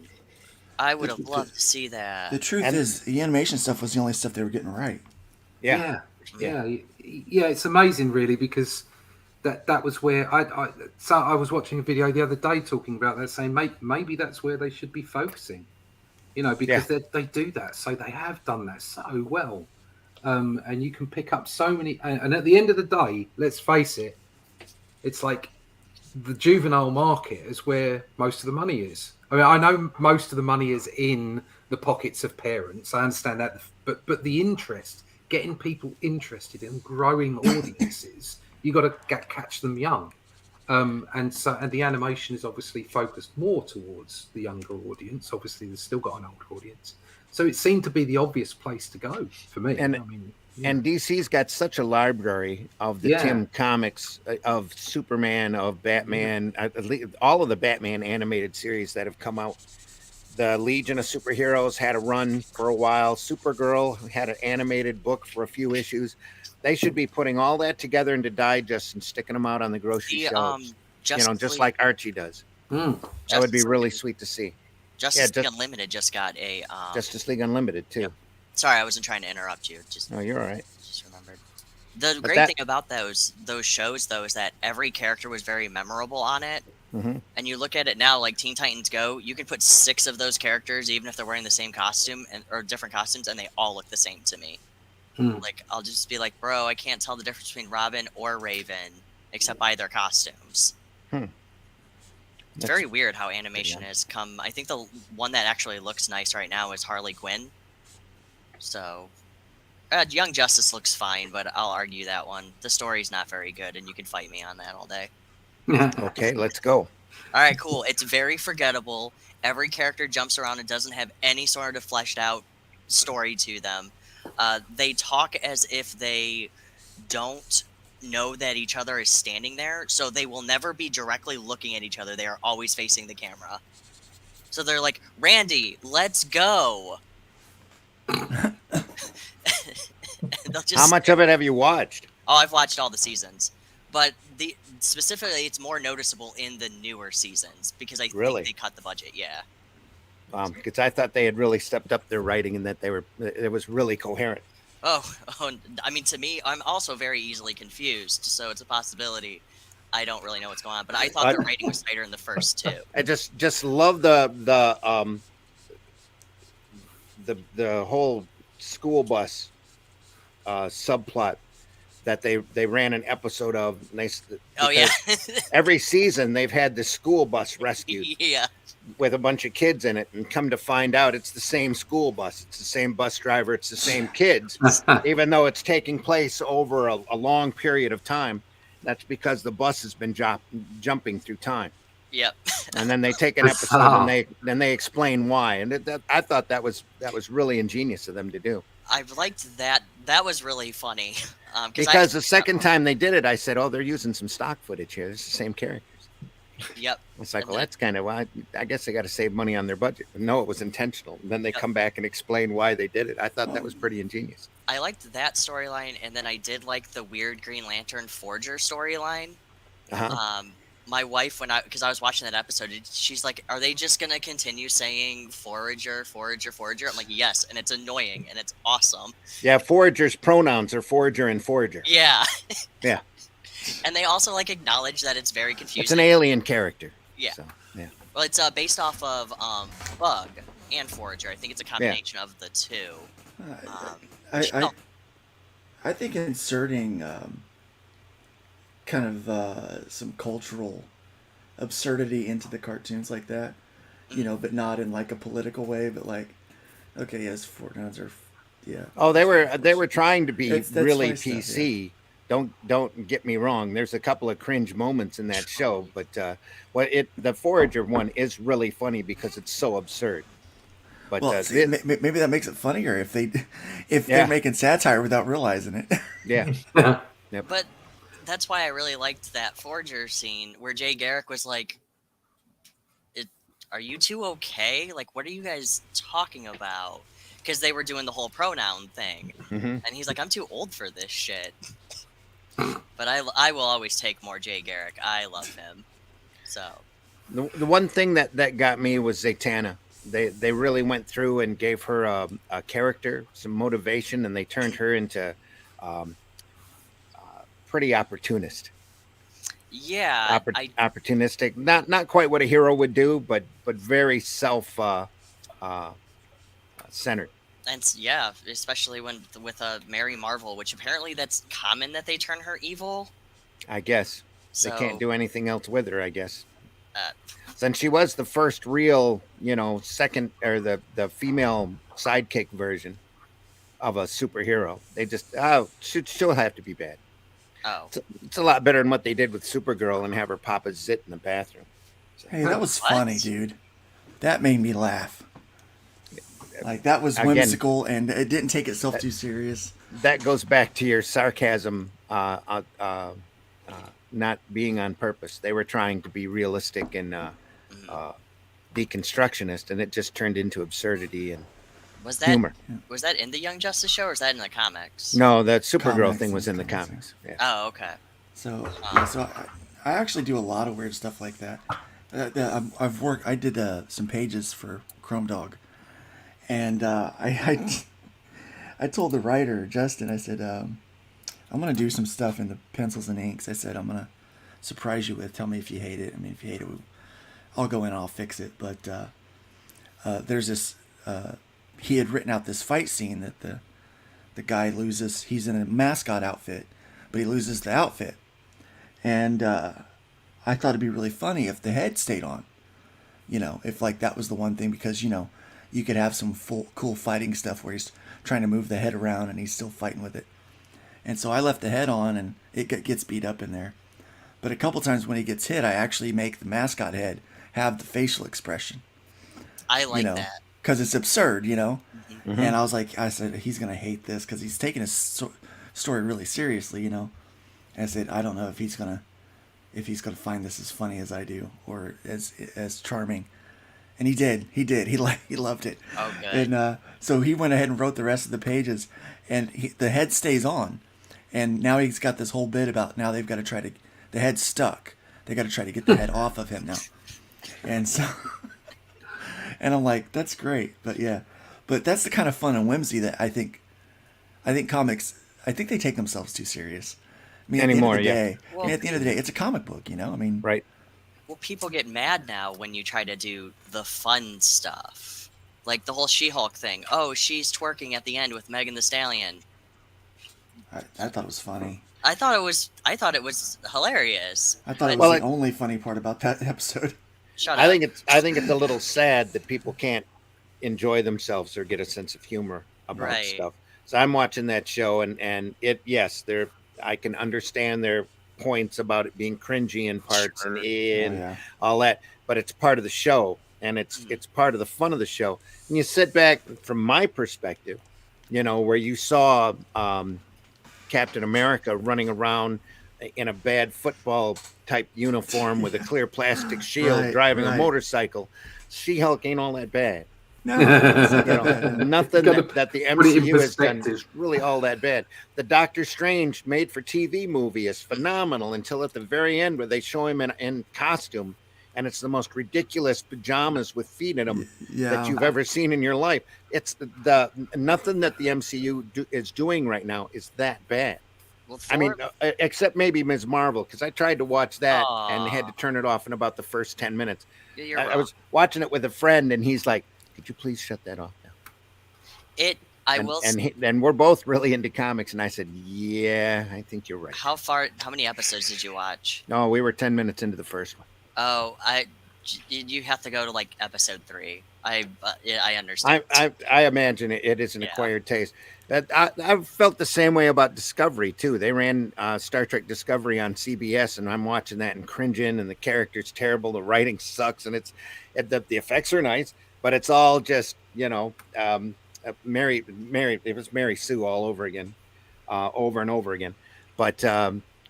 I would have loved to see that. The truth is, the animation stuff was the only stuff they were getting right. Yeah. It's amazing, really, because that was where I was watching a video the other day talking about that, saying maybe that's where they should be focusing, because they do that. So they have done that so well, and you can pick up so many. And at the end of the day, let's face it, it's like the juvenile market is where most of the money is. I mean, I know most of the money is in the pockets of parents. I understand that, but the interest, getting people interested in growing audiences, you got to catch them young, and the animation is obviously focused more towards the younger audience. Obviously, there's still got an older audience, so it seemed to be the obvious place to go for me. And DC's got such a library of the Timm comics, of Superman, of Batman, all of the Batman animated series that have come out. The Legion of Superheroes had a run for a while. Supergirl had an animated book for a few issues. They should be putting all that together into digests and sticking them out on the grocery shelves. Just like Archie does. That would be really sweet to see. Justice League Unlimited just got a Justice League Unlimited too. Yep. Sorry, I wasn't trying to interrupt you. No, you're all right. Just remembered. The great thing about those shows, though, is that every character was very memorable on it. Mm-hmm. And you look at it now, like Teen Titans Go, you can put 6 of those characters, even if they're wearing the same costume or different costumes, and they all look the same to me. Like, I'll just be like, bro, I can't tell the difference between Robin or Raven except by their costumes. It's very weird how animation has come. I think the one that actually looks nice right now is Harley Quinn. So, Young Justice looks fine, but I'll argue that one. The story's not very good, and you can fight me on that all day. Okay, let's go. All right, cool. It's very forgettable. Every character jumps around and doesn't have any sort of fleshed out story to them. They talk as if they don't know that each other is standing there, so they will never be directly looking at each other. They are always facing the camera. So they're like, Randy, let's go. How much of it have you watched? Oh, I've watched all the seasons. But specifically, it's more noticeable in the newer seasons because I think they cut the budget, because I thought they had really stepped up their writing and that it was really coherent. Oh, I mean, to me, I'm also very easily confused, so it's a possibility. I don't really know what's going on, but I thought the writing was tighter in the first two. I just love the whole school bus subplot that they ran an episode of. Oh yeah, every season they've had the school bus rescued. Yeah, with a bunch of kids in it, and come to find out it's the same school bus, it's the same bus driver, it's the same kids, even though it's taking place over a long period of time. That's because the bus has been jumping through time. Yep. And then they take an episode and they explain why, and I thought that was really ingenious of them to do. I liked that. That was really funny. Because the second time they did it, I said, "Oh, they're using some stock footage here. It's the same characters." Yep. It's like, well, that's kind of why. I guess they got to save money on their budget. But no, it was intentional. And then they come back and explain why they did it. I thought that was pretty ingenious. I liked that storyline, and then I did like the weird Green Lantern Forger storyline. Uh-huh. My wife, because I was watching that episode, she's like, "Are they just gonna continue saying Forager, Forager, Forager?" I'm like, "Yes," and it's annoying and it's awesome. Yeah, Forager's pronouns are Forager and Forager. Yeah. Yeah. And they also acknowledge that it's very confusing. It's an alien character. Yeah. So, yeah. Well, it's based off of Bug and Forager. I think it's a combination of the two. I think inserting kind of some cultural absurdity into the cartoons like that, but not in a political way, but okay, yes, Fortnite or yeah. Oh, they were trying to be that's really funny PC. stuff, yeah. Don't get me wrong. There's a couple of cringe moments in that show, but the Forager one is really funny because it's so absurd. But maybe that makes it funnier if they're making satire without realizing it. Yeah. Yep. But that's why I really liked that Forager scene where Jay Garrick was like, "Are you two okay? What are you guys talking about?" Because they were doing the whole pronoun thing, and he's like, "I'm too old for this shit." But I will always take more Jay Garrick. I love him. So the one thing that got me was Zatanna. They really went through and gave her a character, some motivation, and they turned her into pretty opportunist. Yeah, opportunistic. Not quite what a hero would do, but very self centered. And yeah, especially with Mary Marvel, which apparently that's common that they turn her evil. I guess So, they can't do anything else with her. I guess. Since she was the first real, second or the female sidekick version of a superhero, they just she'll have to be bad. Oh, It's a lot better than what they did with Supergirl and have her pop a zit in the bathroom. Hey, that was What? funny, dude. That made me laugh. That was whimsical, and it didn't take itself too serious. That goes back to your sarcasm, not being on purpose. They were trying to be realistic and deconstructionist, and it just turned into absurdity and humor. Was that in the Young Justice show, or is that in the comics? No, that Supergirl Comics, thing was in the comics, comics. Yeah. Oh, okay. So I actually do a lot of weird stuff like that. I did some pages for Chrome Dog, and I told the writer Justin, I said, I'm gonna do some stuff in the pencils and inks. I said I'm gonna surprise you with. Tell me if you hate it. I mean, if you hate it, I'll go in and I'll fix it. But there's this. He had written out this fight scene that the guy loses. He's in a mascot outfit, but he loses the outfit, and I thought it'd be really funny if the head stayed on. If that was the one thing, because you could have some cool fighting stuff where he's trying to move the head around and he's still fighting with it. And so I left the head on, and it gets beat up in there. But a couple times when he gets hit, I actually make the mascot head have the facial expression. I like that. Because it's absurd, Mm-hmm. And I said, he's going to hate this because he's taking his story really seriously, And I said, I don't know if he's going to find this as funny as I do or as charming. And he did. He loved it. Oh, good. And so he went ahead and wrote the rest of the pages, and the head stays on. And now he's got this whole bit about now they've got to try to, the head's stuck. They got to try to get the head off of him now. And so And I'm like, that's great. But yeah, but that's the kind of fun and whimsy that I think comics, I think they take themselves too serious. I mean, Anymore, at the end of the day, Well, I mean, at the end of the day, it's a comic book, you know? I mean, Right. Well, people get mad now when you try to do the fun stuff. Like the whole She-Hulk thing. Oh, she's twerking at the end with Megan Thee Stallion. I thought it was funny. I thought it was hilarious. I thought it But- was the only funny part about that episode. Shut I up. think it's a little sad that people can't enjoy themselves or get a sense of humor about Right. stuff. So I'm watching that show, and I can understand their points about it being cringy in parts Sure. and Oh, yeah. all that, but it's part of the show, and it's part of the fun of the show. And you sit back from my perspective, you know, where you saw Captain America running around in a bad football type uniform with a clear plastic shield, Right, driving a right. motorcycle. She-Hulk ain't all that bad. No, You know, nothing Gotta that the put it in MCU has done perspective. is really all that bad. The Doctor Strange made for TV movie is phenomenal until at the very end where they show him in costume, and it's the most ridiculous pajamas with feet in them yeah. that you've ever seen in your life. It's the nothing that the MCU is doing right now is that bad. Well, I mean, Thor- except maybe Ms. Marvel, because I tried to watch that and had to Aw. turn it off in about the first 10 minutes. you're I wrong. was watching it with a friend, and he's like, "Could you please shut that off now?" I and, will. and we're both really into comics, and I said, "Yeah, I think you're right." How many episodes did you watch? No, we were 10 minutes into the first one. Oh, you have to go to like episode 3. I understand. I imagine it is an Yeah. acquired taste. I've felt the same way about Discovery too. They ran Star Trek Discovery on CBS, and I'm watching that and cringing. And the character's terrible, the writing sucks, and the effects are nice, but it's all just Mary. It was Mary Sue all over again, over and over again. But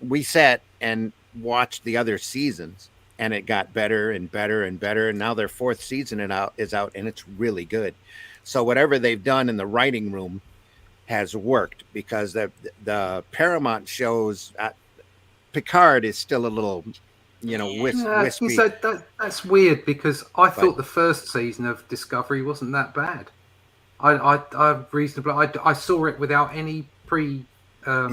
we sat and watched the other seasons, and it got better and better and better. And now their 4th season is out, and it's really good. So whatever they've done in the writing room has worked, because the Paramount shows Picard is still a little, wispy. So that's weird, because I thought the first season of Discovery wasn't that bad. I reasonably I saw it without any pre thoughts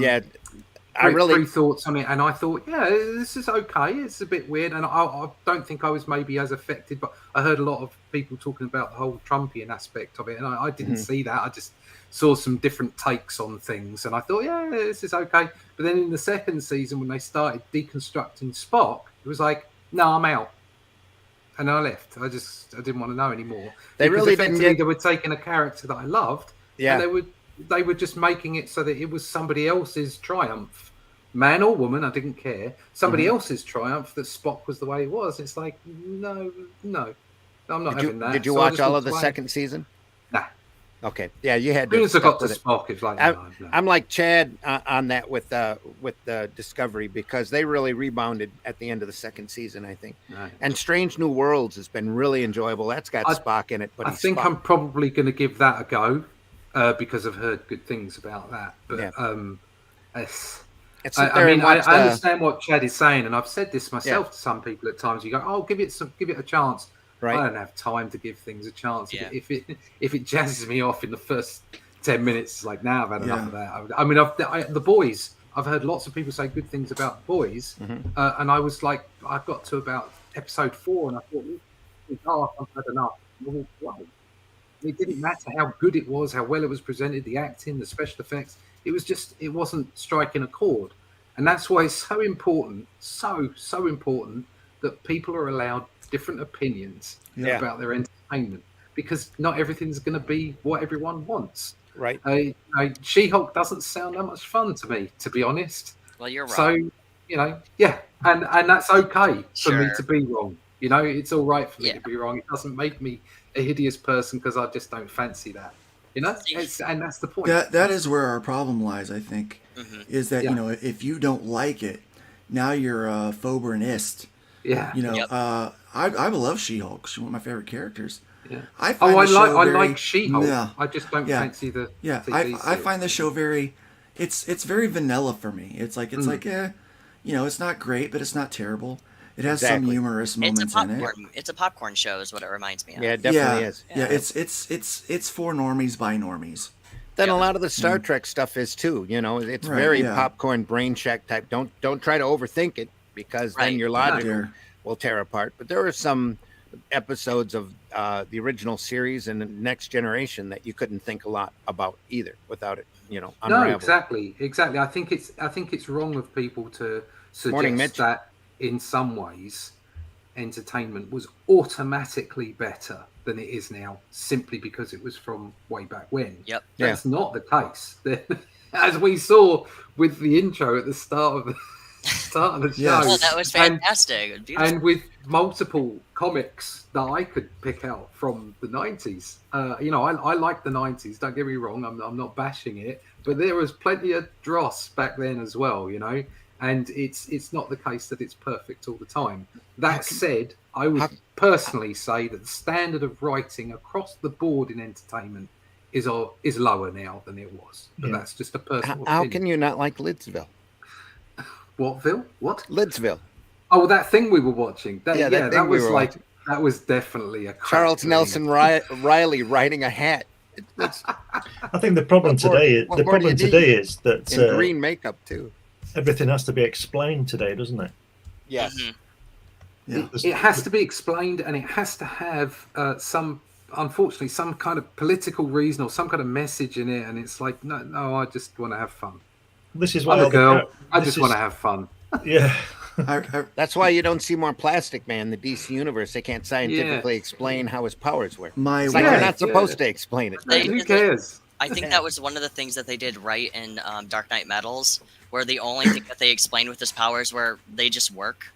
on it, and I thought, yeah, this is okay. It's a bit weird, and I don't think I was maybe as affected, but I heard a lot of people talking about the whole Trumpian aspect of it, and I didn't see that. I just saw some different takes on things, and I thought, yeah, this is okay. But then in the second season, when they started deconstructing Spock, it was like, no, I'm out. And I left. I didn't want to know anymore. They Because really didn't effectively get... they were taking a character that I loved, Yeah. and they were just making it so that it was somebody else's triumph, man or woman, I didn't care. Somebody else's triumph that Spock was the way it was. It's like, no, I'm not having that. Did you So I watch just all walked of the away. second season? Nah. Okay. Yeah, you had As soon to. as I got to stick with it. Spock, it's like, no. I'm like Chad on that with the Discovery, because they really rebounded at the end of the second season, I think. No. And Strange New Worlds has been really enjoyable. That's got Spock in it, but I he's think Spock. I'm probably going to give that a go because I've heard good things about that. But Yeah. It's sit I there mean, and I watch the- understand what Chad is saying, and I've said this myself to some people at times. You go, "Oh, give it a chance." Right. I don't have time to give things a chance. Yeah. If it jazzes me off in the first 10 minutes, it's like, now I've had enough Yeah. of that. I mean, the Boys. I've heard lots of people say good things about The Boys, and I was like, I got to about episode 4, and I thought, I've had enough. And I walked away. It didn't matter how good it was, how well it was presented, the acting, the special effects. It wasn't striking a chord. And that's why it's so important, so important, that people are allowed different opinions Yeah. about their entertainment, because not everything's going to be what everyone wants. Right. She-Hulk doesn't sound that much fun to me, to be honest. well, you're wrong. So, and that's okay for me Sure. to be wrong. It's all right for me Yeah. to be wrong. It doesn't make me a hideous person because I just don't fancy that. And that's the point. That is where our problem lies, I think, is that, Yeah. if you don't like it, now you're a phobe or an ist. Yeah. Yep. I love She-Hulk. She's one of my favorite characters. Yeah. I find I the show like She-Hulk. Yeah. I just don't Yeah. fancy the Yeah, TV I series. find the show very, it's very vanilla for me. It's like, it's not great, but it's not terrible. It has some Exactly. humorous It's a moments in it. popcorn. It's a popcorn show, is what it reminds me of. Yeah, it definitely Yeah, is. yeah. It's for normies by normies. Then Yeah. a lot of the Star Trek stuff is too. You know, it's Right, very yeah. popcorn brain check type. Don't try to overthink it because then Right. your Don't logic dare. will tear apart. But there are some episodes of the original series and the Next Generation that you couldn't think a lot about either without it, you know, No, unraveling. exactly. I think it's wrong of people to Morning, suggest Mitch. that in some ways entertainment was automatically better than it is now simply because it was from way back when. Yep. That's not the case. As we saw with the intro at the start of the show. Yes. Well, that was fantastic. Beautiful. And with multiple comics that I could pick out from the 90s. You know, I like the 90s, don't get me wrong, I'm not bashing it, but there was plenty of dross back then as well, you know, and it's not the case that it's perfect all the time. That said, I would personally say that the standard of writing across the board in entertainment is lower now than it was. But that's just a personal How opinion. can you not like Lidsville? What, Phil? What? Lidsville. Oh, that thing we were watching. That, Yeah, that thing we was were like watching. that was definitely a crap Charles dream. Nelson Riley riding a hat. It's I think the problem What more- today, what the more do you problem need? today is that in green makeup too. everything has to be explained today, doesn't it? Yes. Mhm. Yeah. It has to be explained, and it has to have unfortunately, some kind of political reason or some kind of message in it. And it's like, no, I just want to have fun. This is why I'm a all the girl. I this just is- want to have fun. Yeah. That's why you don't see more Plastic Man in the DC universe. They can't scientifically explain how his powers work. My It's like wife, they're not supposed to explain it. They- Who cares? I think that was one of the things that they did right in Dark Knight Metals, where the only thing that they explained with his powers were they just work.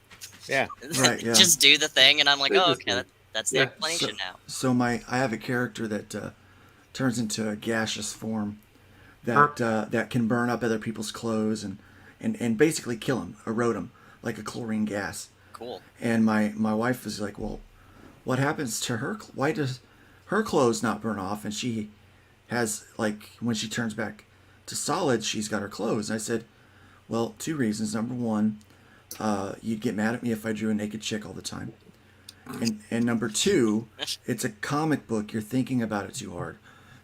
Yeah. Right, yeah. Just do the thing, and I'm like, They oh, just okay, do. that's the Yeah. explanation now. So I have a character that turns into a gaseous form that can burn up other people's clothes and basically kill them, erode them like a chlorine gas. Cool. And my wife was like, well, what happens to her? Why does her clothes not burn off? And she has, like, when she turns back to solid, she's got her clothes. And I said, well, two reasons. Number one, you'd get mad at me if I drew a naked chick all the time. And number two, it's a comic book. You're thinking about it too hard.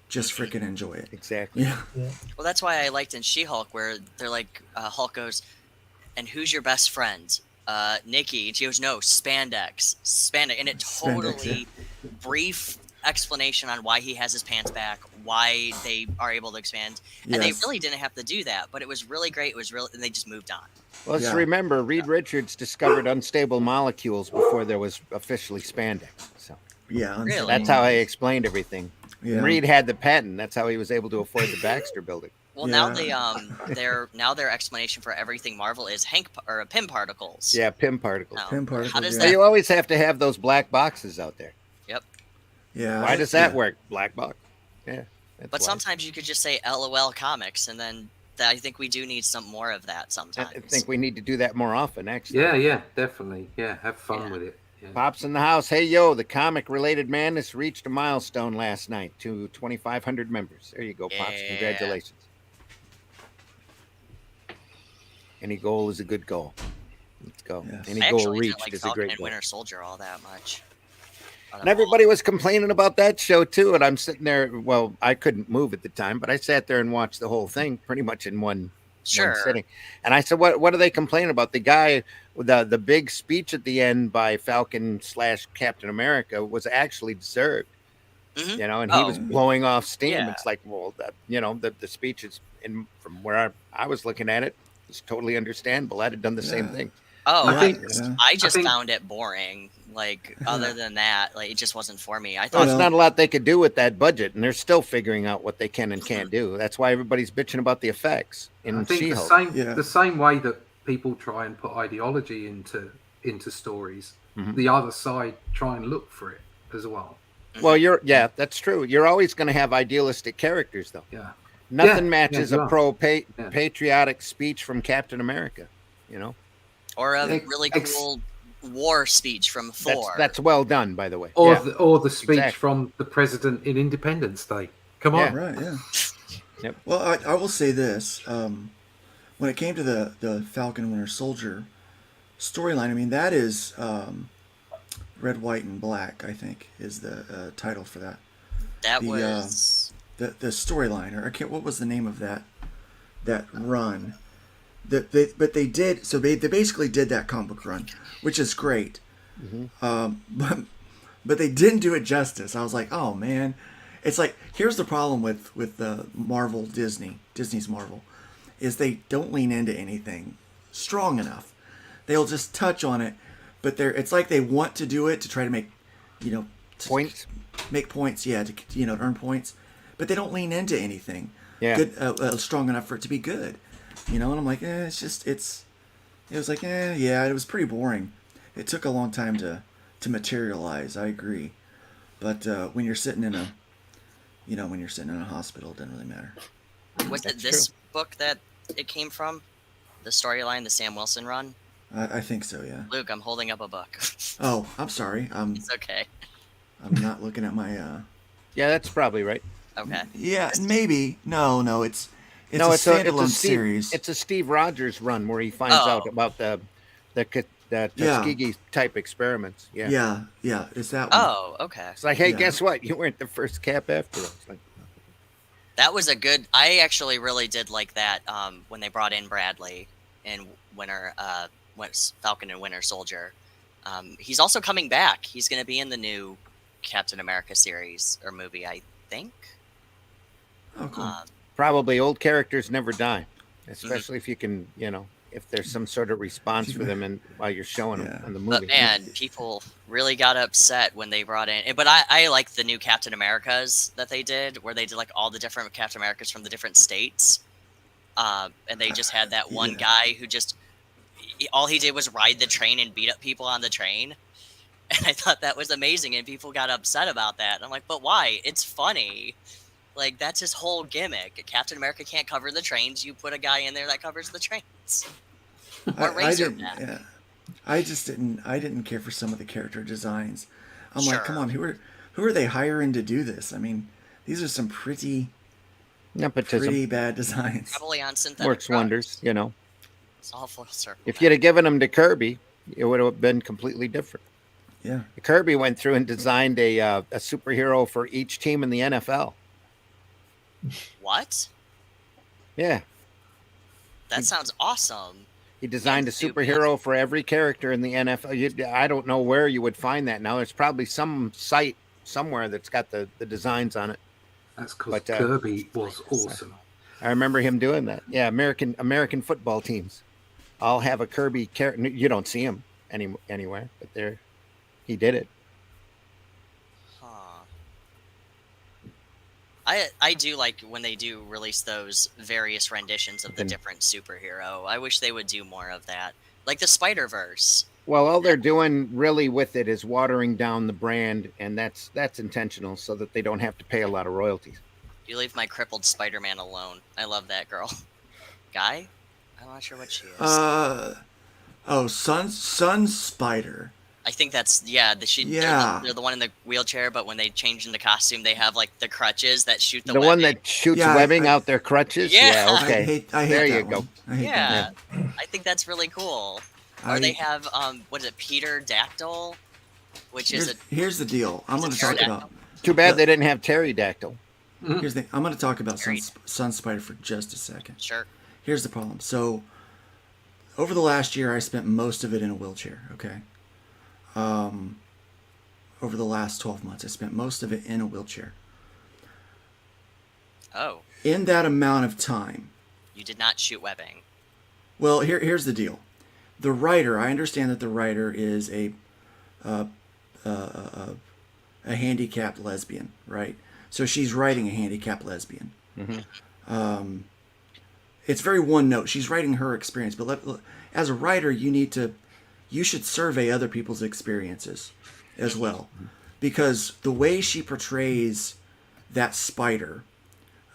Just freaking enjoy it. Exactly. Yeah. Well, that's why I liked in She-Hulk, where they're like, Hulk goes, and who's your best friend? Nikki. And she goes, no, spandex. And it totally brief explanation on why he has his pants back, why they are able to expand. And they Yes. really didn't have to do that, but it was really great. It was real, and they just moved on. Well, let's Yeah. remember, Reed Richards discovered unstable molecules before there was officially spandex. So Yeah. Really? that's how I explained everything. Yeah. Reed had the patent. That's how he was able to afford the Baxter building. Well, now Yeah. they their explanation for everything Marvel is Pym particles. Yeah, Pym particles. Now, Pym particles, How does yeah. So you that? always have to have those black boxes out there. Yeah. Why does that work? Black box. Yeah. That's But why. sometimes you could just say LOL comics, and then I think we do need some more of that I sometimes. think we need to do that more often, actually. Yeah, definitely. Yeah, have fun Yeah. with it. Yeah. Pops in the house. Hey, yo, the comic-related madness reached a milestone last night to 2,500 members. There you go, Pops. Yeah. Congratulations. Any goal is a good goal. Let's go. Yes. Any I goal actually reached didn't like is a Falcon great and goal. Winter Soldier all that much. And everybody was complaining about that show too, and I'm sitting there. Well, I couldn't move at the time, but I sat there and watched the whole thing pretty much in one Sure. sitting. And I said, "What are they complaining about?" The guy with the big speech at the end by Falcon / Captain America was actually deserved. Mhm. You know, and he was Oh. blowing off steam. Yeah. It's like, well, the speech is from where I was looking at it, it's totally understandable. I'd have done the same Yeah. thing. Oh, I think- I just think- found it boring. Like, other than that, like, it just wasn't for me. I Well, thought, it's not a lot they could do with that budget, and they're still figuring out what they can and can't do. That's why everybody's bitching about the effects I in think She-Hulk. the same way that people try and put ideology into stories, Mhm. the other side try and look for it as well. Well, that's true. You're always going to have idealistic characters, though. Yeah. Nothing Yeah, matches you a are. patriotic speech from Captain America. You know, or a Ex- really ex- cool war speech from Thor. that's well done, by the way. Or Yeah. the speech exactly. from the president in Independence Day. Come on. Right, yeah. Yep. Well, I will say this. When it came to the Falcon Winter Soldier storyline. I mean, that is Red, White, and Black. I think is the title for that. That The was the storyline, or I can't. What was the name of that run? But they did. So they basically did that comic book run, which is great. But they didn't do it justice. I was like, oh man, it's like, here's the problem with the Marvel Disney's Marvel, is they don't lean into anything strong enough. They'll just touch on it, but it's like they want to do it to try to make, Points. make points, yeah, to earn points, but they don't lean into anything good, strong enough for it to be good, and I'm like, it was like, yeah, it was pretty boring. It took a long time to materialize. I agree, but when you're sitting in a hospital, it doesn't really matter. Was it this book that it came from? The storyline, the Sam Wilson run? I think so, yeah. Luke, I'm holding up a book. Oh, I'm sorry. It's okay. I'm not looking at my. Yeah, that's probably right. Okay. Yeah, maybe. No, it's No, a it's a standalone Steve, series. It's a Steve Rogers run where he finds out about the Tuskegee type experiments. Yeah. Yeah. It's that one. Oh, okay. It's like, hey, Yeah. guess what? You weren't the first cap after us. Like, That was a good. I actually really did like that when they brought in Bradley in Falcon and Winter Soldier. He's also coming back. He's going to be in the new Captain America series or movie, I think. Oh, cool. probably old characters never die, especially if you can, if there's some sort of response for them while you're showing them in the movie. But man, people really got upset when they brought in. But I like the new Captain Americas that they did, where they did like all the different Captain Americas from the different states, and they just had that one guy who just all he did was ride the train and beat up people on the train. And I thought that was amazing, and people got upset about that. And I'm like, but why? It's funny. Like, that's his whole gimmick. Captain America can't cover the trains. You put a guy in there that covers the trains. Or Razorback. I didn't care for some of the character designs. I'm like, come on, who are they hiring to do this? I mean, these are some pretty bad designs. Probably on synthetic Works drugs. wonders, It's all full circle. If you'd have given them to Kirby, it would have been completely different. Yeah. Kirby went through and designed a superhero for each team in the NFL. What? Yeah. That sounds awesome. He designed a superhero for every character in the NFL. I don't know where you would find that now. There's probably some site somewhere that's got the designs on it. That's because Kirby was awesome. I remember him doing that. Yeah, American football teams all have a Kirby character. You don't see him anywhere, but he did it. Huh. I do like when they do release those various renditions of the different superhero. I wish they would do more of that. Like the Spider-Verse. Well, all they're doing really with it is watering down the brand, and that's intentional so that they don't have to pay a lot of royalties. You leave my crippled Spider-Man alone. I love that girl. Guy? I'm not sure what she is. Sun Spider. I think that's they're the one in the wheelchair, but when they change into costume, they have like the crutches that shoot the one webbing. that shoots webbing out their crutches. Yeah. Okay. I hate there that you go. Yeah, I think that's really cool. Or they have what is it, Peter Dactyl, which here's the deal. I'm going to talk about. Too bad they didn't have pterodactyl. Here's the thing. I'm going to talk about Sun Spider for just a second. Sure. Here's the problem. So, over the last year, I spent most of it in a wheelchair. Okay. Over the last 12 months, I spent most of it in a wheelchair. Oh. In that amount of time. You did not shoot webbing. Well, here's the deal. The writer, I understand that the writer is a handicapped lesbian, right? So she's writing a handicapped lesbian. Mm-hmm. It's very one note. She's writing her experience, but as a writer, you should survey other people's experiences as well, because the way she portrays that spider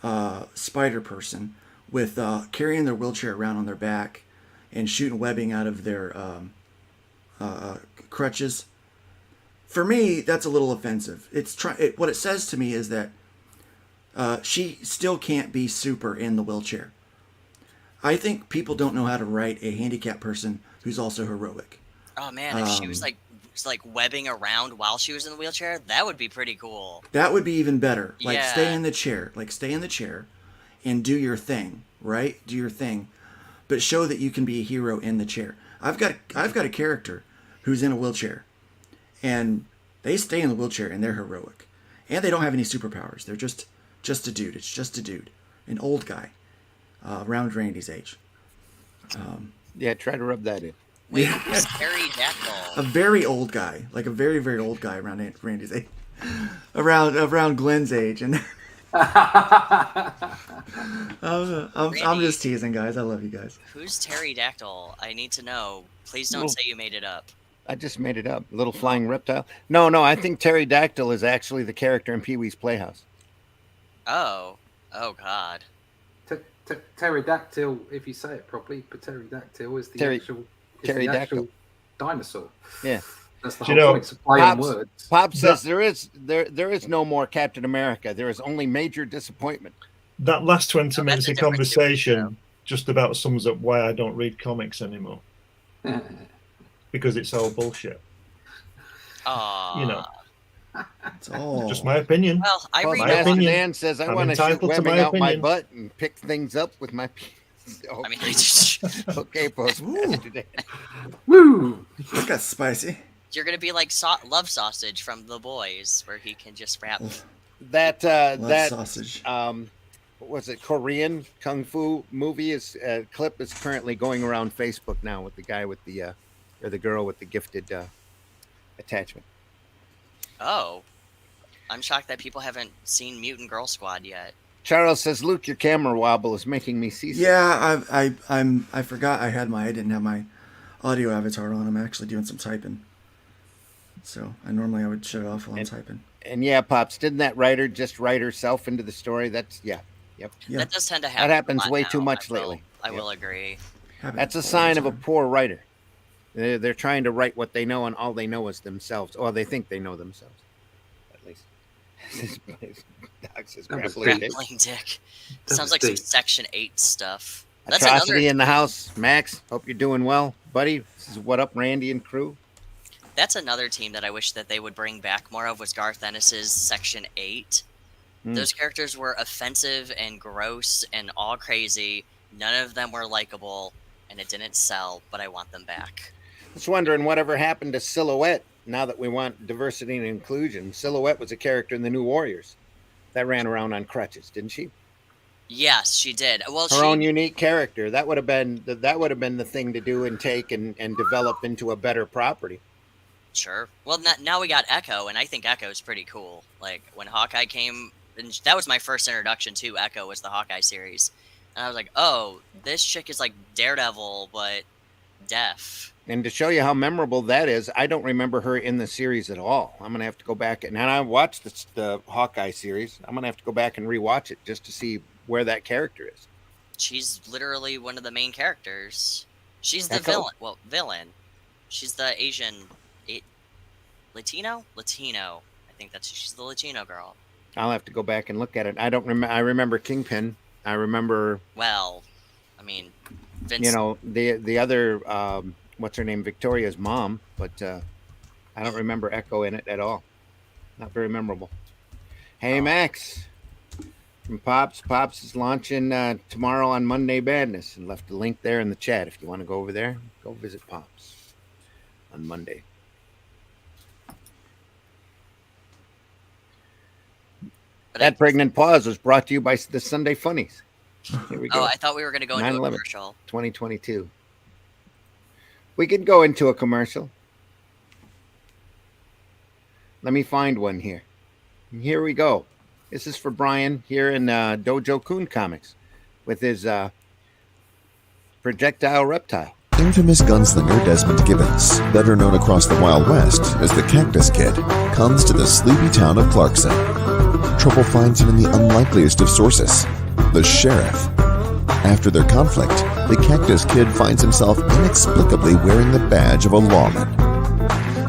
person with carrying their wheelchair around on their back and shooting webbing out of their crutches, for me, that's a little offensive. What it says to me is that she still can't be super in the wheelchair. I think people don't know how to write a handicapped person who's also heroic. Oh man, if she was like webbing around while she was in the wheelchair, that would be pretty cool. That would be even better. Like, Yeah. stay in the chair. Like, stay in the chair and do your thing, right? Do your thing. But show that you can be a hero in the chair. I've got a character who's in a wheelchair. And they stay in the wheelchair and they're heroic. And they don't have any superpowers. They're just a dude. It's just a dude. An old guy. Around Randy's age. Yeah, try to rub that in. Wait, who's pterodactyl? A very old guy. Like a very, very old guy around Randy's age. Around Glenn's age. And I'm just teasing, guys. I love you guys. Who's pterodactyl? I need to know. Please don't say you made it up. I just made it up. Little flying reptile. No, I think pterodactyl is actually the character in Pee-wee's Playhouse. Oh God. Pterodactyl, if you say it properly, but pterodactyl is the actual dinosaur. Yeah. That's the Do you whole know, point. It's a play on words. Pop says there is no more Captain America. There is only major disappointment. That last 20 Oh, minutes that's of a different conversation just about sums up why I don't read comics anymore. Because it's all bullshit. Aww. You know. It's all Just my opinion. Well, I read my Master opinion. Dan says I I'm want to shoot entitled to webbing my out my opinion. butt and pick things up with my. I mean, Okay, post. Woo! That got spicy. you're gonna be like Love Sausage from The Boys, where he can just rap. That Love sausage. what was it, Korean kung fu movie is clip is currently going around Facebook now with the guy with the or the girl with the gifted attachment. Oh, I'm shocked that people haven't seen Mutant Girl Squad yet. Charles says, "Luke, your camera wobble is making me seasick." Yeah, I forgot I didn't have my audio avatar on. I'm actually doing some typing. So I would shut it off while I'm typing. And yeah, Pops, didn't that writer just write herself into the story? That's yep. Yeah. That does tend to happen. That happens a lot way now. too much I will- lately. I will agree. That's a sign of a poor writer. They're trying to write what they know, and all they know is themselves, or they think they know themselves. At least. Doc says, grappling dick. Grappling dick. That Sounds was like some deep. Section 8 stuff. That's Atrocity another. in the house. Max, hope you're doing well, buddy. This is what up, Randy and crew. That's another team that I wish that they would bring back more of was Garth Ennis's Section 8. Those characters were offensive and gross and all crazy. None of them were likable, and it didn't sell, but I want them back. Just wondering whatever happened to Silhouette now that we want diversity and inclusion. Silhouette was a character in the New Warriors that ran around on crutches, didn't she? Yes, she did. Well, Her own unique character. That would have been the thing to do and take and develop into a better property. Sure. Well, now we got Echo, and I think Echo is pretty cool. Like, when Hawkeye came, and that was my first introduction to Echo, was the Hawkeye series. And I was like, oh, this chick is like Daredevil, but deaf. And to show you how memorable that is, I don't remember her in the series at all. I'm going to have to go back. And I watched the Hawkeye series. I'm going to have to go back and rewatch it just to see where that character is. She's literally one of the main characters. She's the Echo? villain. Well, villain. She's the Asian... Latino? Latino. I think she's the Latino girl. I'll have to go back and look at it. I don't remember. I remember Kingpin. I remember... Well, I mean... Vince... You know, the other... what's her name? Victoria's mom. But I don't remember Echo in it at all. Not very memorable. Hey, Max. From Pops. Pops is launching tomorrow on Monday Madness, and left a link there in the chat. If you want to go over there, go visit Pops on Monday. That pregnant pause was brought to you by the Sunday Funnies. Here we go. Oh, I thought we were going to go into a 9/11, commercial. 2022. We could go into a commercial. Let me find one here. Here we go. This is for Brian here in Dojo Kun Comics with his projectile reptile. Infamous gunslinger Desmond Gibbons, better known across the Wild West as the Cactus Kid, comes to the sleepy town of Clarkson. Trouble finds him in the unlikeliest of sources, the sheriff. After their conflict, the Cactus Kid finds himself inexplicably wearing the badge of a lawman.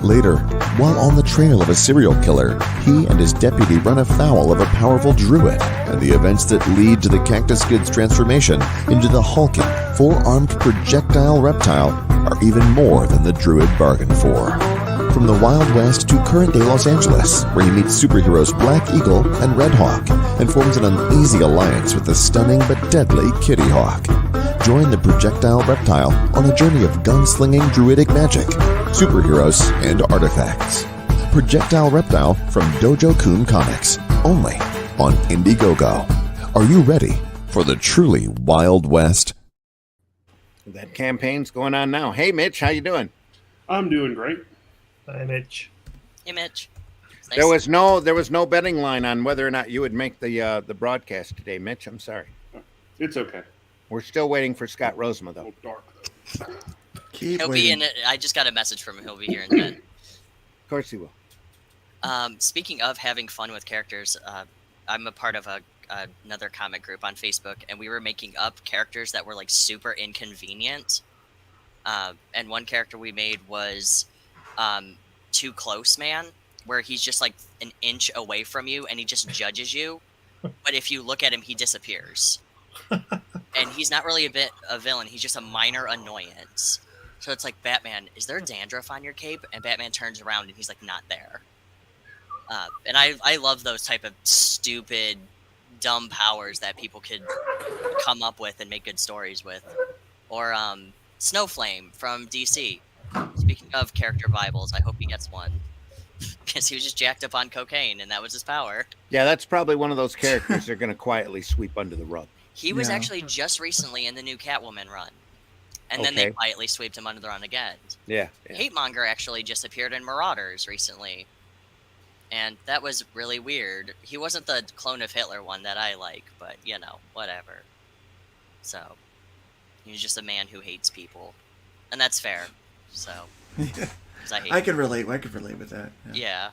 Later, while on the trail of a serial killer, he and his deputy run afoul of a powerful druid, and the events that lead to the Cactus Kid's transformation into the hulking, four-armed projectile reptile are are even more than the druid bargained for. From the Wild West to current-day Los Angeles, where he meets superheroes Black Eagle and Red Hawk and forms an uneasy alliance with the stunning but deadly Kitty Hawk. Join the projectile reptile on a journey of gunslinging druidic magic, superheroes, and artifacts. Projectile Reptile from Dojo Kun Comics, only on Indiegogo. Are you ready for the truly Wild West? That campaign's going on now. Hey, Mitch, how you doing? I'm doing great. Hi, Mitch. Hey, Mitch. It's nice There was no betting line on whether or not you would make the broadcast today, Mitch. I'm sorry. It's okay. We're still waiting for Scott Rosema, A though. little dark though. Keep He'll waiting. be in it. I just got a message from him. He'll be here in a bit. Of course he will. Speaking of having fun with characters, I'm a part of another comic group on Facebook, and we were making up characters that were like super inconvenient. And one character we made was Too Close Man, where he's just like an inch away from you and he just judges you. But if you look at him, he disappears. And he's not really a villain. He's just a minor annoyance. So it's like, Batman, is there dandruff on your cape? And Batman turns around and he's like, not there. And I love those type of stupid, dumb powers that people could come up with and make good stories with. Or Snowflame from DC. Speaking of character Bibles, I hope he gets one. Because he was just jacked up on cocaine and that was his power. Yeah, that's probably one of those characters they're going to quietly sweep under the rug. He was Yeah. actually just recently in the new Catwoman run. And then they Okay. quietly swept him under the run again. Yeah. Hatemonger actually just appeared in Marauders recently. And that was really weird. He wasn't the clone of Hitler one that I like, but, you know, whatever. So, he was just a man who hates people. And that's fair. So, 'cause I hate I can relate. I can relate with that. Yeah.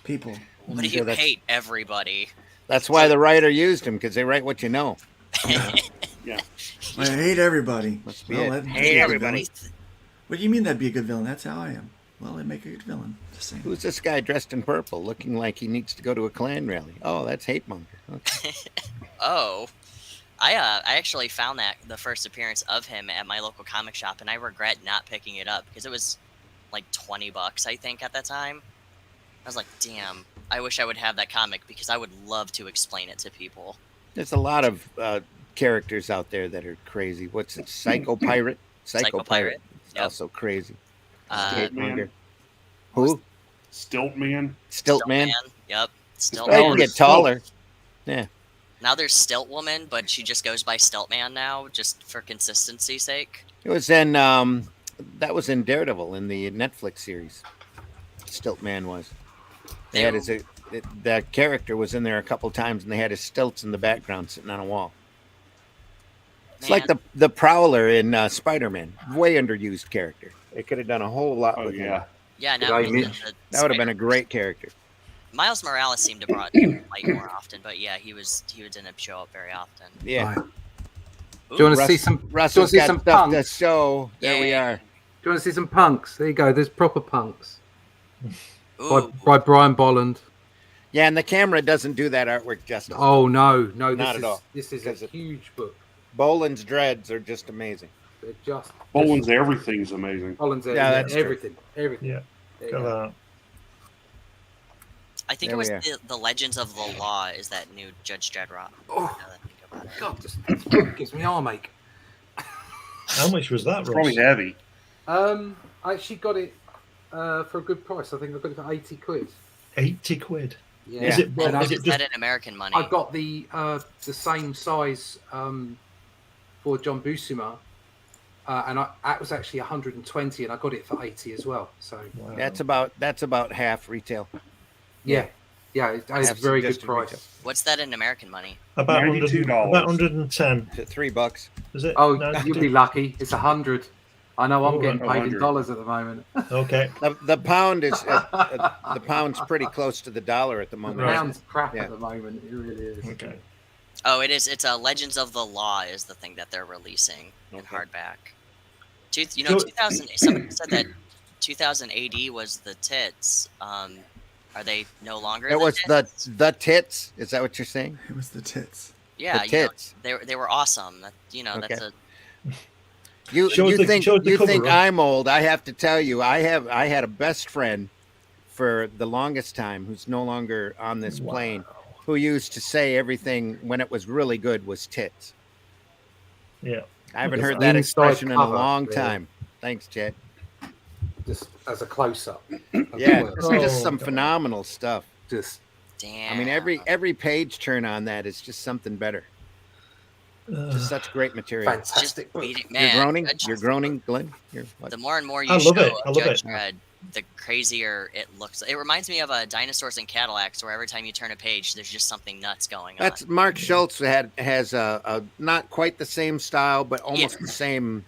People. But Yeah, you that's- hate everybody. That's why the writer used him, because they write what you know. Yeah. I hate everybody. Must be Well, it. that'd be Hate a good everybody. villain. What do you mean that'd be a good villain? That's how I am. Well, they make a good villain. Just saying. Who's this guy dressed in purple, looking like he needs to go to a Klan rally? Oh, that's Hatemonger. Okay. Oh. I actually found that the first appearance of him at my local comic shop, and I regret not picking it up because it was like $20, I think, at that time. I was like, damn, I wish I would have that comic because I would love to explain it to people. There's a lot of characters out there that are crazy. What's it? Psycho Pirate? Psycho Pirate, It's yep. also crazy. Uh, Hatemonger. Who? Stilt Man. Stilt Man? Yep. Stilt Oh, you Man. can get taller. Yeah. Now there's Stilt Woman, but she just goes by Stilt Man now, just for consistency's sake. It was in that was in Daredevil in the Netflix series. Stilt Man was. They had that character was in there a couple times, and they had his stilts in the background sitting on a wall. It's like the Prowler in Spider-Man. Way underused character. They could have done a whole lot Oh with him. yeah. Yeah, now Did I he's miss- the That would have been a great character. Miles Morales seemed to brought him light more often, but yeah, he didn't show up very often. Yeah. Right. Ooh, Do you want to Russ- see some? Do you want Russell's to see got some stuff to punks? show. There we Yay. are. Do you want to see some punks? There you go. There's proper punks Ooh, by Brian Boland. Yeah, and the camera doesn't do that artwork justice. Oh no, this Not is at all. this is Because a it- huge book. Boland's dreads are just amazing. They're just Boland's everything's amazing. Boland's Yeah, that's true. everything. Yeah. There you Got go. that. I think there it was we are. the Legends of the Law is that new Judge Dredd rock. Oh Now that I think about it. God, this gives me armache. How much was that, It's Ross? probably heavy. I actually got it for a good price. I think I got it for 80 quid. 80 quid. Yeah. Is it, Well, is is it just that in American money? I got the same size for John Buscema, and that was actually 120, and I got it for 80 as well. So wow. That's about half retail. yeah, it's a Half very good suggested price. retail. What's that in American money? about $92. about 110? To $3. Is it? Oh, No, you'll be lucky. It's 100. I know I'm Oh, getting paid in 100. dollars at the moment. Okay. The pound is the pound's pretty close to the dollar at the The moment. pound's crap Yeah. at the moment. It really is. Okay. Oh, it is. It's a Legends of the Law is the thing that they're releasing in Okay. hardback. So- 2000. Somebody said that 2000 AD was the tits. Are they no longer? It was tits? the tits. Is that what you're saying? It was the tits. Yeah, the tits. they were awesome. That, that's Okay. a. You Shows think the cover up. I'm old? I have to tell you, I had a best friend for the longest time who's no longer on this plane, who used to say everything when it was really good was tits. Yeah. I haven't Look at heard that. that Inside expression in a cover, long really. time. Thanks, Chet. Just as a close-up. Yeah, Oh, just some God. phenomenal stuff. Just Damn. I mean, every page turn on that is just something better. Just such great material. fantastic book. Beating, You're man, groaning. I just- You're groaning, Glenn. You're what? The more and more I you show love it. I of love Judge it. Dredd, the crazier it looks. It reminds me of Dinosaurs and Cadillacs, where every time you turn a page, there's just something nuts going on. That's Mark Schultz has a not quite the same style, but almost the same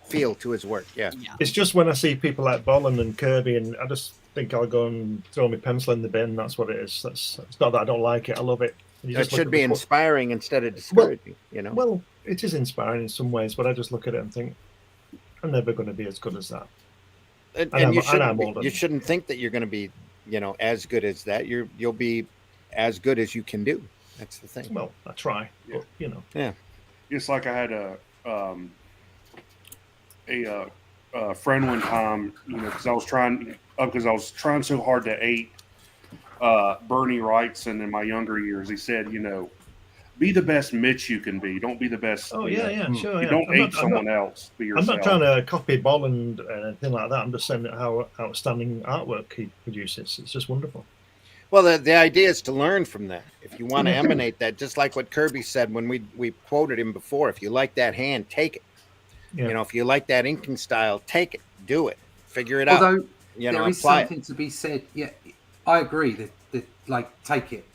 feel to his work. Yeah. It's just when I see people like Boland and Kirby, and I just think I'll go and throw my pencil in the bin. That's what it is. It's not that I don't like it. I love it. You That just look should at be the book. inspiring instead of discouraging. You know. Well, it is inspiring in some ways, but I just look at it and think, I'm never going to be as good as that. And I'm you older. you shouldn't think that you're going to be, as good as that. You'll be as good as you can do. That's the thing. Well, I try, Yeah. but Yeah. It's like I had a friend one time, because I was trying so hard to aid Bernie Wrightson in my younger years. He said, be the best Mitch you can be. Don't be the best. Oh yeah, sure. You Yeah. don't I'm hate not- someone else. Be I'm yourself. not trying to copy Boland and anything like that. I'm just saying how outstanding artwork he produces. It's just wonderful. Well, the idea is to learn from that. If you want to emanate that, just like what Kirby said when we quoted him before, if you like that hand, take it. Yeah. If you like that inking style, take it, do it, figure it Although out. there is apply something to be said. Yeah, I agree that like take it.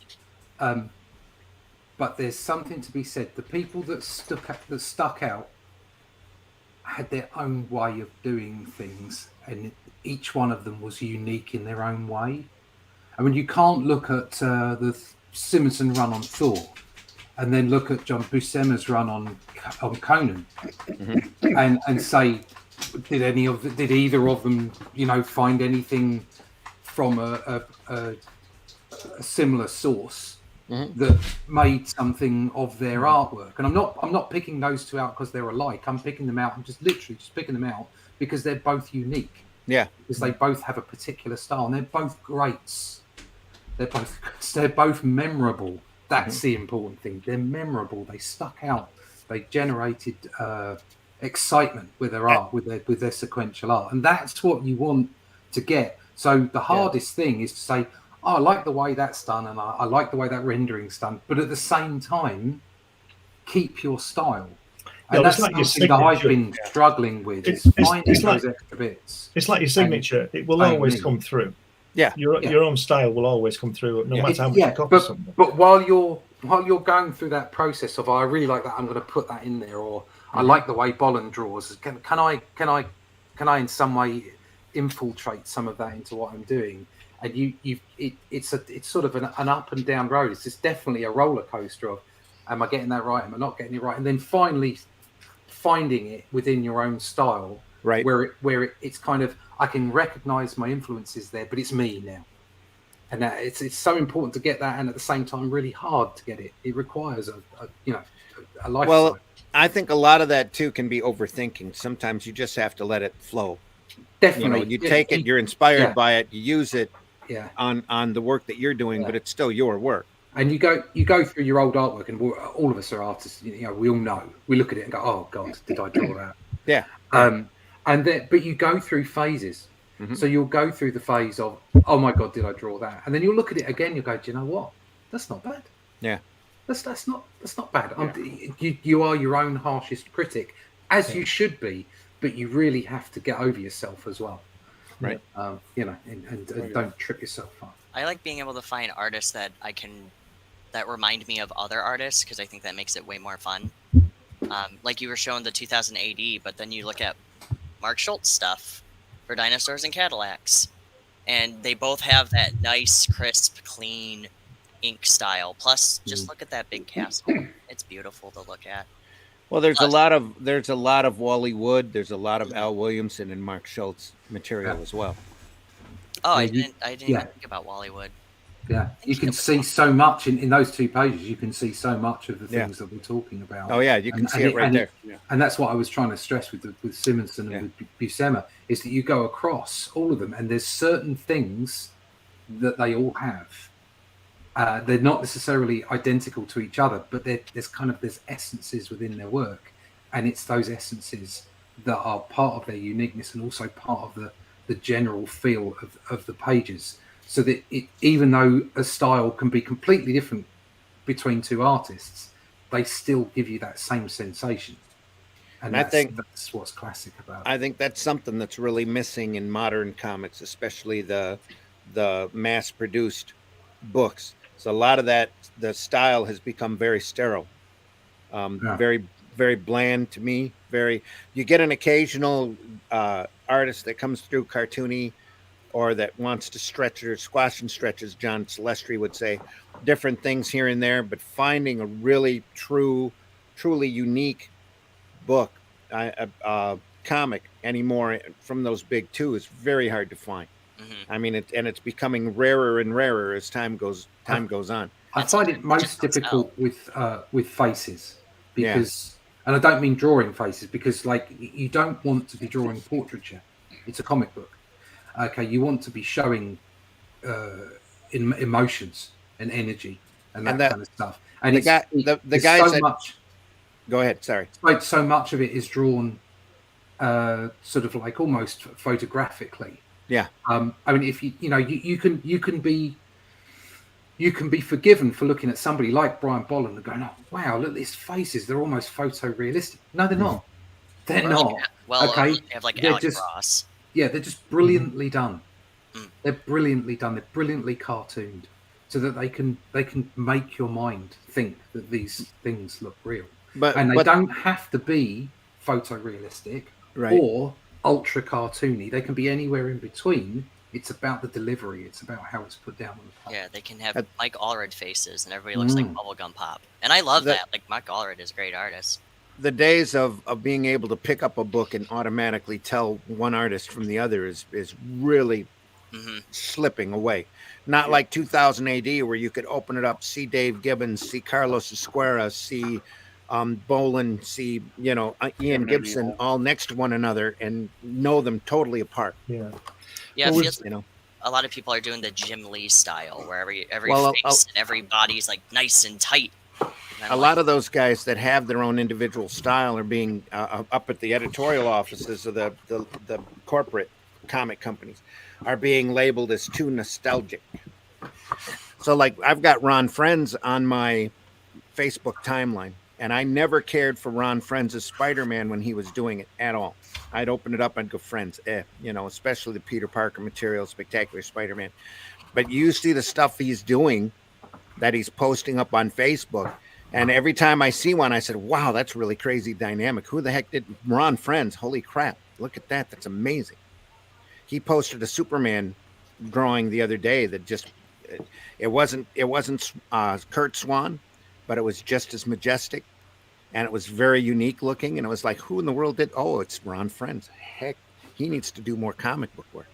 But there's something to be said. The people that stuck out had their own way of doing things, and each one of them was unique in their own way. I mean, you can't look at the Simonson run on Thor, and then look at John Buscema's run on Conan, and say, did either of them, find anything from a similar source that made something of their artwork? And I'm not picking those two out because they're alike. I'm picking them out. I'm just literally picking them out because they're both unique. Yeah, because they both have a particular style, and they're both greats. They're both memorable. That's the important thing. They're memorable. They stuck out. They generated excitement with their art, with their sequential art, and that's what you want to get. So the hardest thing is to say, I like the way that's done, and I like the way that rendering's done, but at the same time, keep your style. And that's like your something that I've been signature. struggling with, is finding those extra bits. It's like your signature. It will I always agree. come through. Yeah. Your own style will always come through, no matter how much you copy something. But while you're going through that process of, I really like that, I'm going to put that in there, or I like the way Boland draws. Can I in some way infiltrate some of that into what I'm doing? And it's sort of an up and down road. It's definitely a roller coaster of, am I getting that right? Am I not getting it right? And then finally finding it within your own style, right? Where it's kind of, I can recognize my influences there, but it's me now. And that it's so important to get that, and at the same time, really hard to get it. It requires a lifestyle. Well, I think a lot of that too can be overthinking. Sometimes you just have to let it flow. Definitely, you take it. You're inspired by it. You use it. Yeah. On the work that you're doing, but it's still your work. And you go through your old artwork, and all of us are artists. We all know. We look at it and go, "Oh God, did I draw that?" Yeah. But you go through phases. So you'll go through the phase of, "Oh my God, did I draw that?" And then you'll look at it again. You go, "Do you know what? That's not bad. Yeah. That's not bad." Yeah. You are your own harshest critic, as you should be. But you really have to get over yourself as well. Right. And don't trip yourself up. I like being able to find artists that remind me of other artists, because I think that makes it way more fun. Like you were showing the 2000 AD, but then you look at Mark Schultz stuff for Dinosaurs and Cadillacs, and they both have that nice, crisp, clean ink style. Plus, just look at that big castle. It's beautiful to look at. Well, there's a lot of Wally Wood. There's a lot of Al Williamson and Mark Schultz material as well. Oh, I didn't even think about Wally Wood. Yeah, you can see so much in those 2 pages. You can see so much of the things that we're talking about. Oh yeah, you can see it right there. And that's what I was trying to stress with Simonson and with Buscema, is that you go across all of them, and there's certain things that they all have. They're not necessarily identical to each other, but there's essences within their work, and it's those essences that are part of their uniqueness and also part of the general feel of the pages. So that even though a style can be completely different between 2 artists, they still give you that same sensation. And I think that's what's classic about it. I think that's something that's really missing in modern comics, especially the mass-produced books. So a lot of that, the style has become very sterile, very, very bland to me. You get an occasional artist that comes through cartoony, or that wants to stretch or squash and stretch, as John Celestri would say, different things here and there. But finding a really truly unique book, comic anymore from those big 2 is very hard to find. I mean, it's becoming rarer and rarer as time goes on. I find it most difficult with faces, because, and I don't mean drawing faces, because like you don't want to be drawing portraiture. It's a comic book. Okay, you want to be showing emotions and energy and that kind of stuff. And the guys that, much. Go ahead. Sorry. So much of it is drawn sort of like almost photographically. Yeah. I mean, if you can be forgiven for looking at somebody like Brian Boland and going, "Oh wow, look at these faces; they're almost photorealistic." No, they're not. They're not. Well, okay. They have like Alex Ross. Yeah, they're just brilliantly done. They're brilliantly done. They're brilliantly cartooned, so that they can make your mind think that these things look real. But they don't have to be photorealistic or ultra cartoony. They can be anywhere in between. It's about the delivery. It's about how it's put down on the page. Yeah, they can have Mike Allred faces, and everybody looks like Bubblegum Pop. And I love that. Like, Mike Allred is a great artist. The days of being able to pick up a book and automatically tell one artist from the other is really slipping away. Not like 2000 AD, where you could open it up, see Dave Gibbons, see Carlos Esquera, see Boland, see Ian Gibson, all next to one another, and know them totally apart. Yeah, it feels a lot of people are doing the Jim Lee style, where every face and every body's like nice and tight. A lot of those guys that have their own individual style are being up at the editorial offices of the corporate comic companies are being labeled as too nostalgic. So like I've got Ron Friends on my Facebook timeline, and I never cared for Ron Friends' Spider-Man when he was doing it at all. I'd open it up and go, Friends, especially the Peter Parker material, Spectacular Spider-Man. But you see the stuff he's doing that he's posting up on Facebook. And every time I see one, I said, wow, that's really crazy dynamic. Who the heck did Ron Friends? Holy crap. Look at that. That's amazing. He posted a Superman drawing the other day that just, it wasn't Kurt Swan, but it was just as majestic. And it was very unique looking. And it was like, who in the world did? Oh, it's Ron Friends. Heck, he needs to do more comic book work.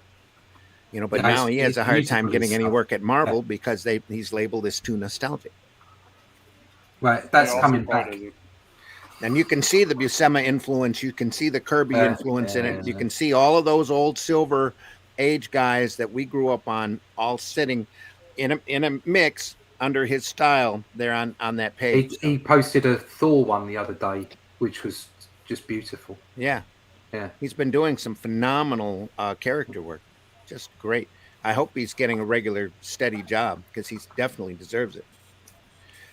But now he has a hard time getting any work at Marvel because he's labeled as too nostalgic. Right, that's coming back. And you can see the Buscema influence. You can see the Kirby influence in it. You can see all of those old Silver Age guys that we grew up on, all sitting in a mix under his style there on that page. He posted a Thor one the other day, which was just beautiful. Yeah. He's been doing some phenomenal character work. Just great. I hope he's getting a regular, steady job because he definitely deserves it.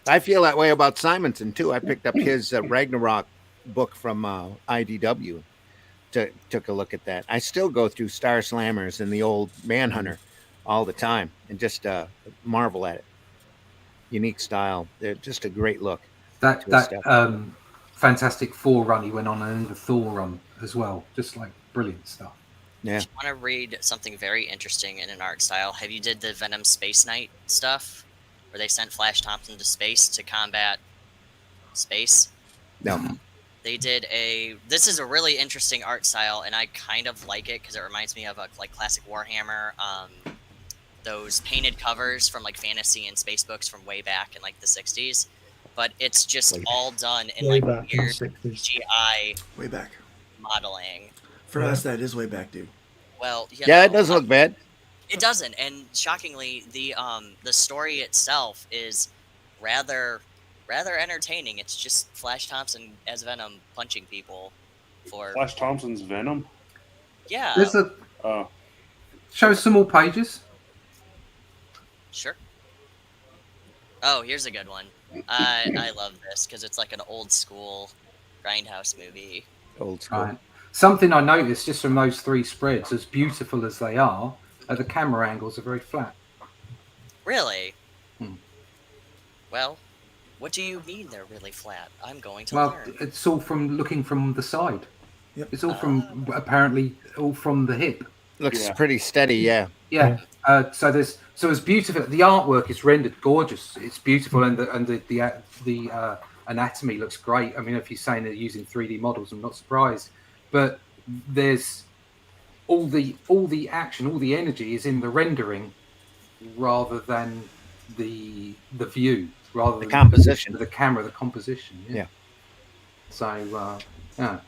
I feel that way about Simonson too. I picked up his Ragnarok book from IDW. Took a look at that. I still go through Star Slammers and the old Manhunter all the time and just marvel at it. Unique style. They're just a great look. That Fantastic Four run he went on, and the Thor run as well. Just like brilliant stuff. Yeah. If you want to read something very interesting in an art style, have you did the Venom Space Knight stuff? Where they sent Flash Thompson to space to combat space. No. They did this is a really interesting art style, and I kind of like it because it reminds me of a classic Warhammer those painted covers from like fantasy and space books from way back in like the 60s, but it's just all done in Way like back in the weird 60s. CGI Way back. modeling. For us, that is way back, dude. Well, Yeah, it doesn't look bad. It doesn't, and shockingly, the story itself is rather entertaining. It's just Flash Thompson as Venom punching people for Flash Thompson's Venom. yeah. There's a show some more pages. Sure. Oh, here's a good one. I love this because it's like an old school grindhouse movie. Old school. Right. Something I noticed just from those 3 spreads, as beautiful as they are, the camera angles are very flat. Really? Hmm. Well, what do you mean they're really flat? I'm going to Well, learn. it's all from looking from the side. Yep. It's all from apparently all from the hip. Looks pretty steady, yeah. Yeah. So it's beautiful. The artwork is rendered gorgeous. It's beautiful, and the anatomy looks great. I mean, if you're saying they're using 3D models, I'm not surprised. But there's all the action, all the energy is in the rendering, rather than the view, rather than composition, the camera, the composition. Yeah. So yeah,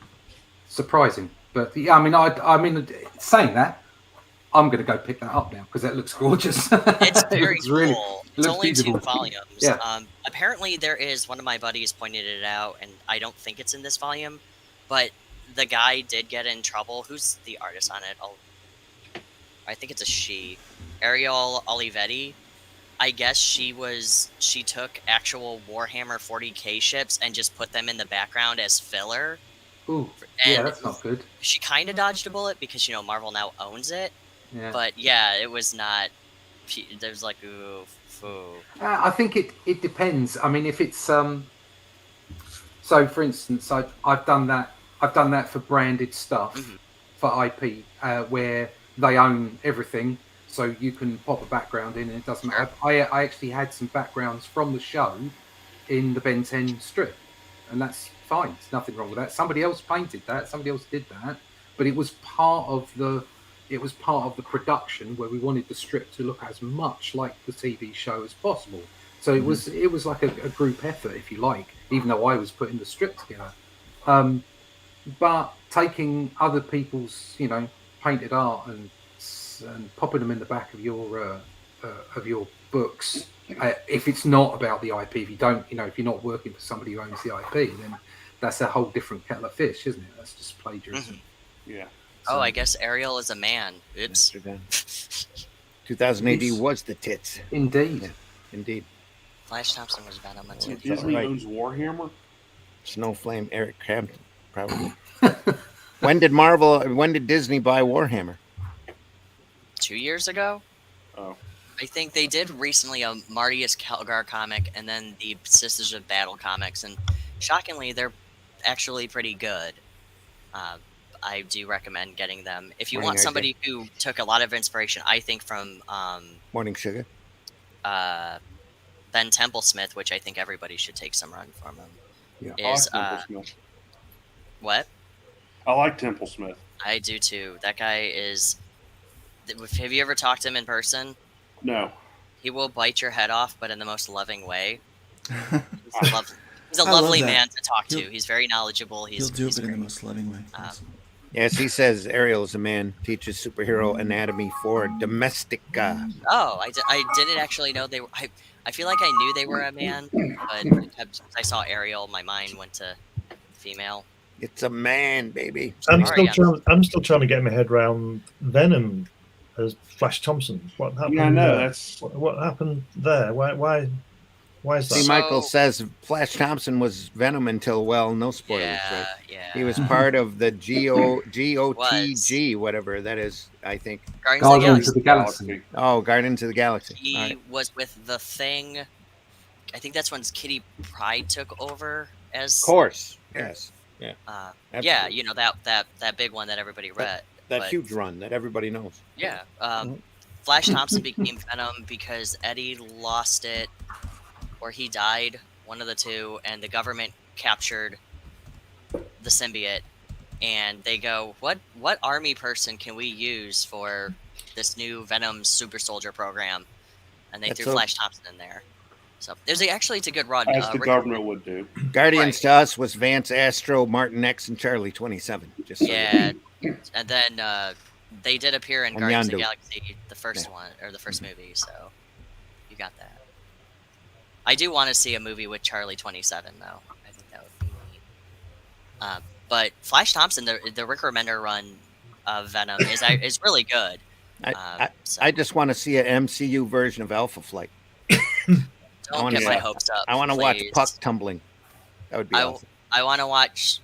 surprising. But yeah, I mean, saying that, I'm going to go pick that up now because that looks gorgeous. It's very cool. Really, it's only beautiful. 2 volumes. Yeah. Apparently, there is one of my buddies pointed it out, and I don't think it's in this volume, but the guy did get in trouble. Who's the artist on it? I think it's a she. Ariel Olivetti. I guess she took actual Warhammer 40K ships and just put them in the background as filler. Ooh, and yeah, that's not good. She kind of dodged a bullet because Marvel now owns it. Yeah. But yeah, it was not. There's like ooh. I think it depends. I mean, if it's so, for instance, I've done that for branded stuff for IP where they own everything, so you can pop a background in and it doesn't matter. I actually had some backgrounds from the show in the Ben 10 strip, and that's fine. There's nothing wrong with that. Somebody else painted that. Somebody else did that, but it was part of the production where we wanted the strip to look as much like the TV show as possible. So it was like a group effort, if you like, even though I was putting the strip together. But taking other people's, painted art and popping them in the back of your books, if it's not about the IP, if you don't, if you're not working for somebody who owns the IP, then that's a whole different kettle of fish, isn't it? That's just plagiarism. Yeah. Oh, I guess Ariel is a man. Oops. 2000 AD was the tits. Indeed. Yeah, indeed. Flash Thompson was Venom on TV. Disney owns Warhammer? Snowflame, Eric Crampton, probably. When did Disney buy Warhammer? 2 years ago? Oh. I think they did recently a Martius Calgar comic and then the Sisters of Battle comics, and shockingly, they're actually pretty good. I do recommend getting them. If you want somebody who took a lot of inspiration, I think, from Morning Sugar, Ben Templesmith, which I think everybody should take some run from him. Yeah. Is I like Templesmith. What? I like Templesmith. I do too. That guy is. Have you ever talked to him in person? No. He will bite your head off, but in the most loving way. He's a lovely man to talk to. He's very knowledgeable. He'll do it in the most loving way. Yes, he says Ariel is a man, teaches superhero anatomy for Domestica. Oh, I didn't actually know they were. I feel like I knew they were a man, but I saw Ariel, my mind went to female. It's a man, baby. I'm still trying to get my head around Venom as Flash Thompson. What happened? Yeah, I know. That's what happened there. Why is that? See, Michael says Flash Thompson was Venom until, no spoilers, right? Yeah. He was part of the GOTG, whatever that is, I think. Guardians of the Galaxy. Oh, Guardians of the Galaxy. He was with the Thing. I think that's when Kitty Pryde took over as. Of course, yes. Yeah. Yeah, that big one that everybody read. That huge run that everybody knows. Yeah. Flash Thompson became Venom because Eddie lost it, or he died, one of the two, and the government captured the symbiote, and they go, what army person can we use for this new Venom super soldier program, and they That's threw so- Flash Thompson in there. So it's a good run. As the Rick- government would do. Guardians Right. to us was Vance, Astro, Martin X, and Charlie 27. Just so you know. Yeah, and then they did appear in And Guardians of the Yondu. Galaxy, the first one or the first movie. So you got that. I do want to see a movie with Charlie 27 though. I think that would be neat. But Flash Thompson, the Rick Remender run of Venom is really good. So I just want to see an MCU version of Alpha Flight. don't wanna get my see- hopes up. I want to watch please. Puck tumbling. That would be awesome. I want to watch.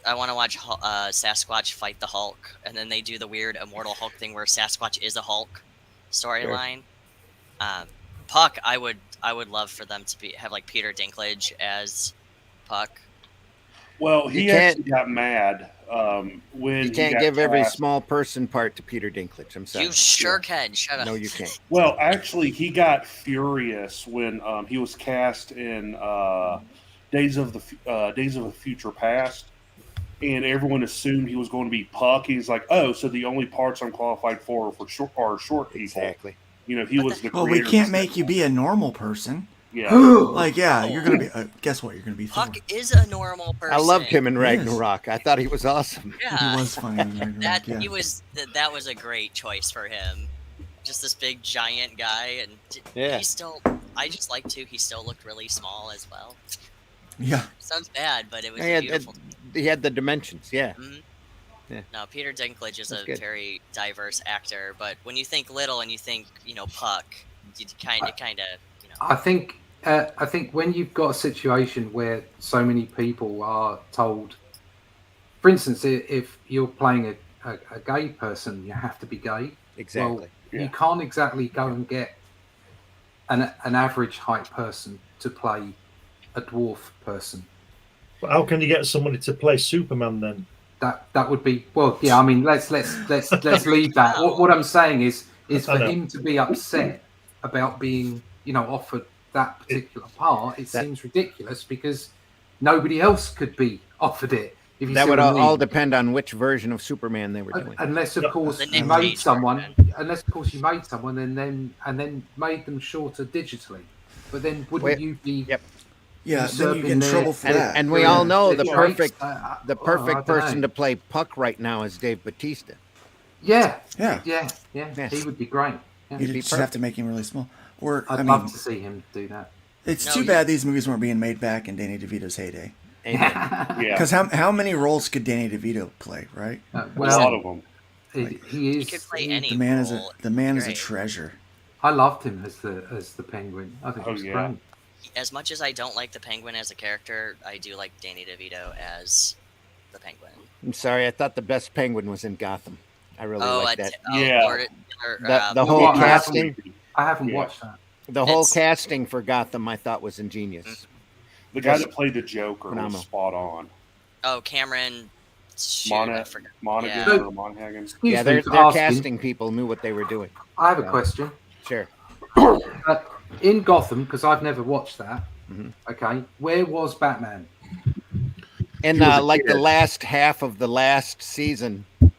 Sasquatch fight the Hulk, and then they do the weird Immortal Hulk thing where Sasquatch is a Hulk storyline. Puck, I would love for them to have like Peter Dinklage as Puck. Well, he You can't- actually got mad when You he can't got give every cast. small person part to Peter Dinklage. I'm sorry. You sure can. Shut up. No, you can't. Well, actually, he got furious when he was cast in Days of a Future Past, and everyone assumed he was going to be Puck. He's like, "Oh, so the only parts I'm qualified for are short people." Exactly. You know, he was the. Well, we creator can't of make you be a normal person. Yeah. Like, yeah, you're gonna be. Guess what? You're gonna be Thor. Puck is a normal person. I loved him in He is. Ragnarok. I thought he was awesome. Yeah, He was funny in Ragnarok, yeah. that was a great choice for him. Just this big giant guy, and Yeah. he still. I just like to. He still looked really small as well. Yeah. Sounds bad, but it was He had, beautiful. he had the dimensions. Yeah. Mhm. Yeah. No, Peter Dinklage is That's a good. very diverse actor, but when you think little and you think, Puck, you kind of, I think when you've got a situation where so many people are told, for instance, if you're playing a gay person, you have to be gay. Exactly. Well, you can't exactly go and get an average height person to play a dwarf person. But how can you get somebody to play Superman then? That would be, well, yeah. I mean, let's leave that. What I'm saying is I for know. him to be upset about being, offered that particular part. It seems ridiculous because nobody else could be offered it. If you That see would what I mean. all depend on which version of Superman they were doing. Unless, of course, The you Nick made Cage someone. version. Unless, of course, you made someone and then made them shorter digitally. But then wouldn't Wait, you be? yep. Yeah, then you usurping get in their- trouble for And, that. and we all know their the traits? perfect I perfect don't person know. to play Puck right now is Dave Bautista. Yeah, Yeah. yeah. He would be great. Yeah. You be just have to make him really small. Or I'd I love mean, to see him do that. it's No, too you- bad these movies weren't being made back in Danny DeVito's heyday. Amen. Yeah. Because how many roles could Danny DeVito play? Right? A lot Well, of them. he you is. could play he- any The man is role. a Great. treasure. I loved him as the Penguin. I think Oh, he was yeah. great. As much as I don't like the Penguin as a character, I do like Danny DeVito as the Penguin. I'm sorry, I thought the best Penguin was in Gotham. I really like that. Yeah. The whole I casting, I haven't Yeah. watched that. the whole It's- casting for Gotham, I thought was ingenious. The guy that played the Joker Phenomenal. was spot on. Oh, Cameron. Shoot, I Monaghan forgot. Monaghan Yeah. or Monaghan. Excuse Yeah, me their for asking. casting people knew what they were doing. I have a Yeah. question. Sure. In Gotham, because I've never watched that. Mhm. Okay, where was Batman? And He was a like the kid. last half of the last season. Yeah,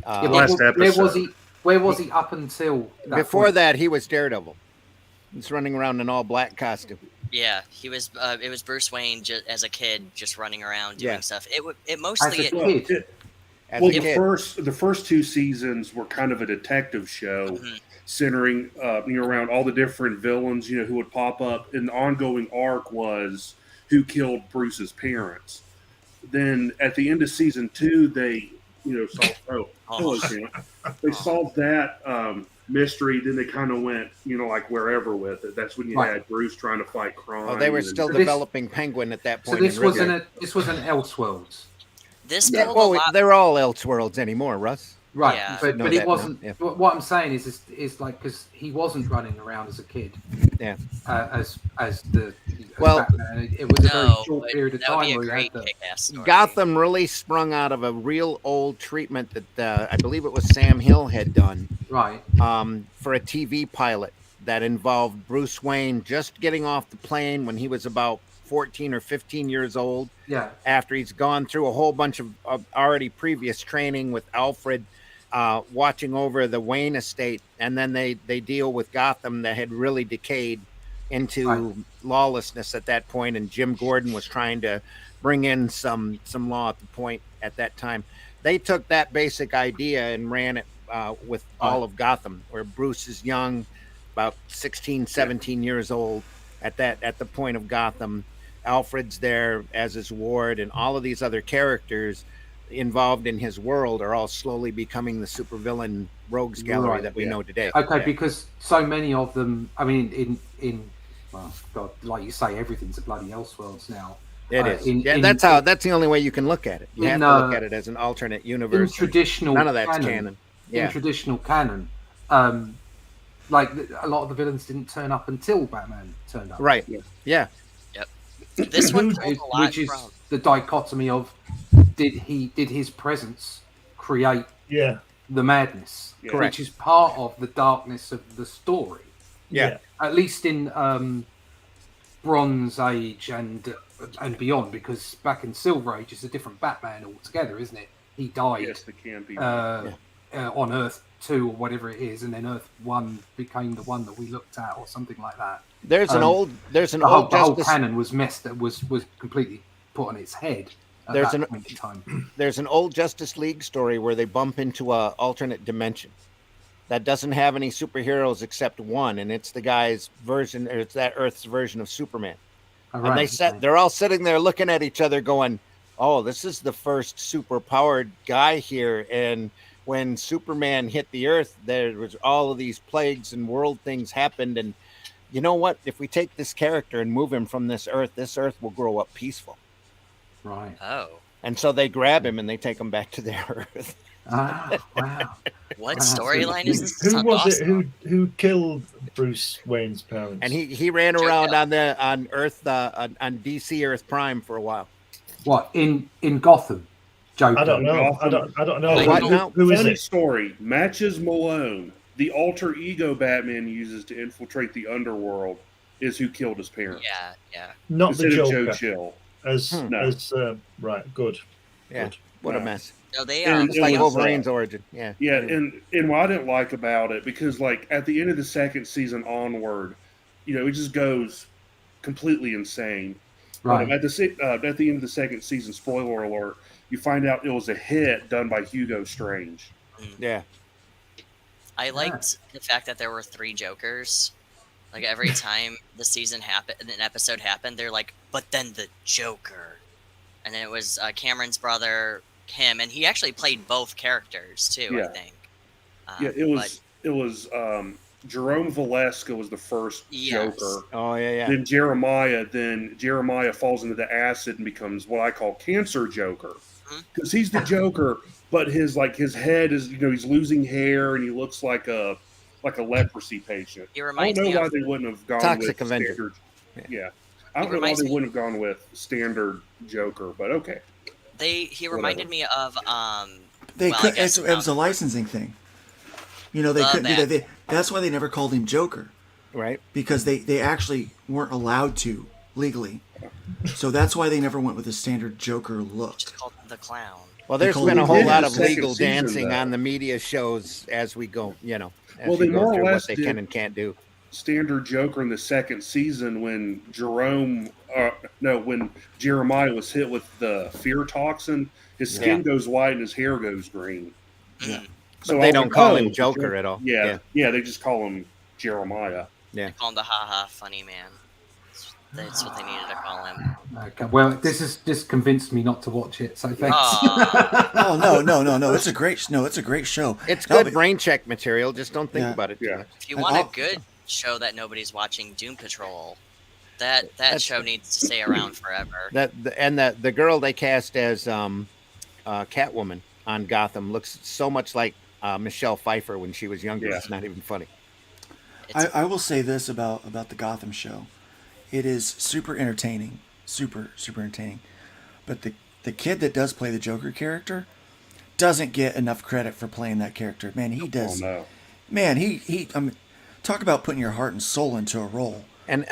last where was episode. he? Where was he up until that Before point? that, he was Daredevil. He's running around in all black costume. Yeah, he was. It was Bruce Wayne as a kid, just running around doing Yeah. stuff. It As mostly. a kid. As Well, a the kid. first two seasons were kind of a detective show, Mhm. centering around all the different villains who would pop up. And the ongoing arc was who killed Bruce's parents. Then at the end of season 2, they solved. Hello, Sam. They solved that mystery. Then they kind of went like wherever with it. That's when you Right. had Bruce trying to fight crime. Oh, they were and- still So this- developing Penguin at that So point. this in wasn't Riddler. this was an Elseworlds, This Yeah, built well, a lot. they're all Elseworlds anymore, Russ. right? Yeah. But Know it that now, wasn't. yeah. What I'm saying is like because he wasn't running around as a kid. Yeah. As as Well, Batman. It was a very No, short but period of that would time be a where he great had the. kick-ass story. Gotham really sprung out of a real old treatment that I believe it was Sam Hill had done Right. for a TV pilot that involved Bruce Wayne just getting off the plane when he was about 14 or 15 years old, Yeah. after he's gone through a whole bunch of already previous training with Alfred watching over the Wayne estate, and then they deal with Gotham that had really decayed into lawlessness at that point, and Jim Gordon was trying to bring in some law at the point at that time. They took that basic idea and ran it with all of Gotham, where Bruce is young, about 16, 17 years old at the point of Gotham. Alfred's there as his ward, and all of these other characters involved in his world are all slowly becoming the supervillain rogues gallery that we know today. Okay, because so many of them, I mean, in well, God, like you say, everything's a bloody Elseworlds now. It is. That's the only way you can look at it. You have to look at it as an alternate universe. In traditional none of that's canon. In traditional canon, like a lot of the villains didn't turn up until Batman turned up. Right. Yeah. Yep. This one pulled a lot which is from the dichotomy of did his presence create the madness, which is part of the darkness of the story. Yeah. At least in Bronze Age and beyond, because back in Silver Age it's a different Batman altogether, isn't it? He died. Yes, the can be. On Earth 2 or whatever it is, and then Earth 1 became the one that we looked at, or something like that. The whole canon was was completely put on its head. There's an old Justice League story where they bump into a alternate dimension that doesn't have any superheroes except one, and it's the guy's version, or it's that Earth's version of Superman. And they're all sitting there looking at each other going, oh, this is the first super powered guy here. And when Superman hit the Earth, there was all of these plagues and world things happened. And you know what? If we take this character and move him from this Earth will grow up peaceful. Right. Oh. And so they grab him and they take him back to their Earth. Wow. What storyline is this? Who was it who killed Bruce Wayne's parents? And he ran around on Earth, on DC Earth Prime for a while. What, in Gotham? Joker. I don't know. I don't know. What now? Who is Funny it? story. Matches Malone, the alter ego Batman uses to infiltrate the underworld, is who killed his parents. Yeah. Not the Instead of Joker. Joe Chill. Right. Good. Yeah. Good. What a mess. No, they It's like Wolverine's origin. Yeah. Yeah, and what I didn't like about it, because like at the end of the second season onward, it just goes completely insane. Right. At the end of the second season, spoiler alert, you find out it was a hit done by Hugo Strange. Yeah. I liked the fact that there were 3 Jokers. Like every time the season happened, an episode happened, they're like, "But then the Joker," and then it was Cameron's brother, him, and he actually played both characters too. Yeah. I think. It was Jerome Valeska was the first Joker. Oh yeah. Then Jeremiah falls into the acid and becomes what I call Cancer Joker, because he's the Joker, but his head is he's losing hair and he looks like a leprosy patient. He reminds I don't me know why of they wouldn't have gone Toxic with Avenger. standard. Yeah, I don't know why they wouldn't have gone with standard Joker, but okay. He reminded me of It was a licensing thing. They couldn't. That's why they never called him Joker, right? Because they actually weren't allowed to legally. So that's why they never went with a standard Joker look. Just called the Clown. Well, there's been a whole lot of legal dancing on the media shows as we go. As they we go more or through less what they can and can't do. Standard Joker in the second season when when Jeremiah was hit with the fear toxin, his skin goes white and his hair goes green. Yeah. So they don't call him Joker at all. Yeah, they just call him Jeremiah. Yeah. They call him the Ha-Ha Funny Man. That's what they needed to call him. Okay, well, this has just convinced me not to watch it, so thanks. Oh no! It's a great show. It's good brain check material. Just don't think about it too much. If you want a good show that nobody's watching, Doom Patrol, that show needs to stay around forever. The girl they cast as Catwoman on Gotham looks so much like Michelle Pfeiffer when she was younger. It's not even funny. I will say this about the Gotham show. It is super entertaining. Super entertaining. But the kid that does play the Joker character doesn't get enough credit for playing that character. Man, he does. Oh, no. Man, he talk about putting your heart and soul into a role. And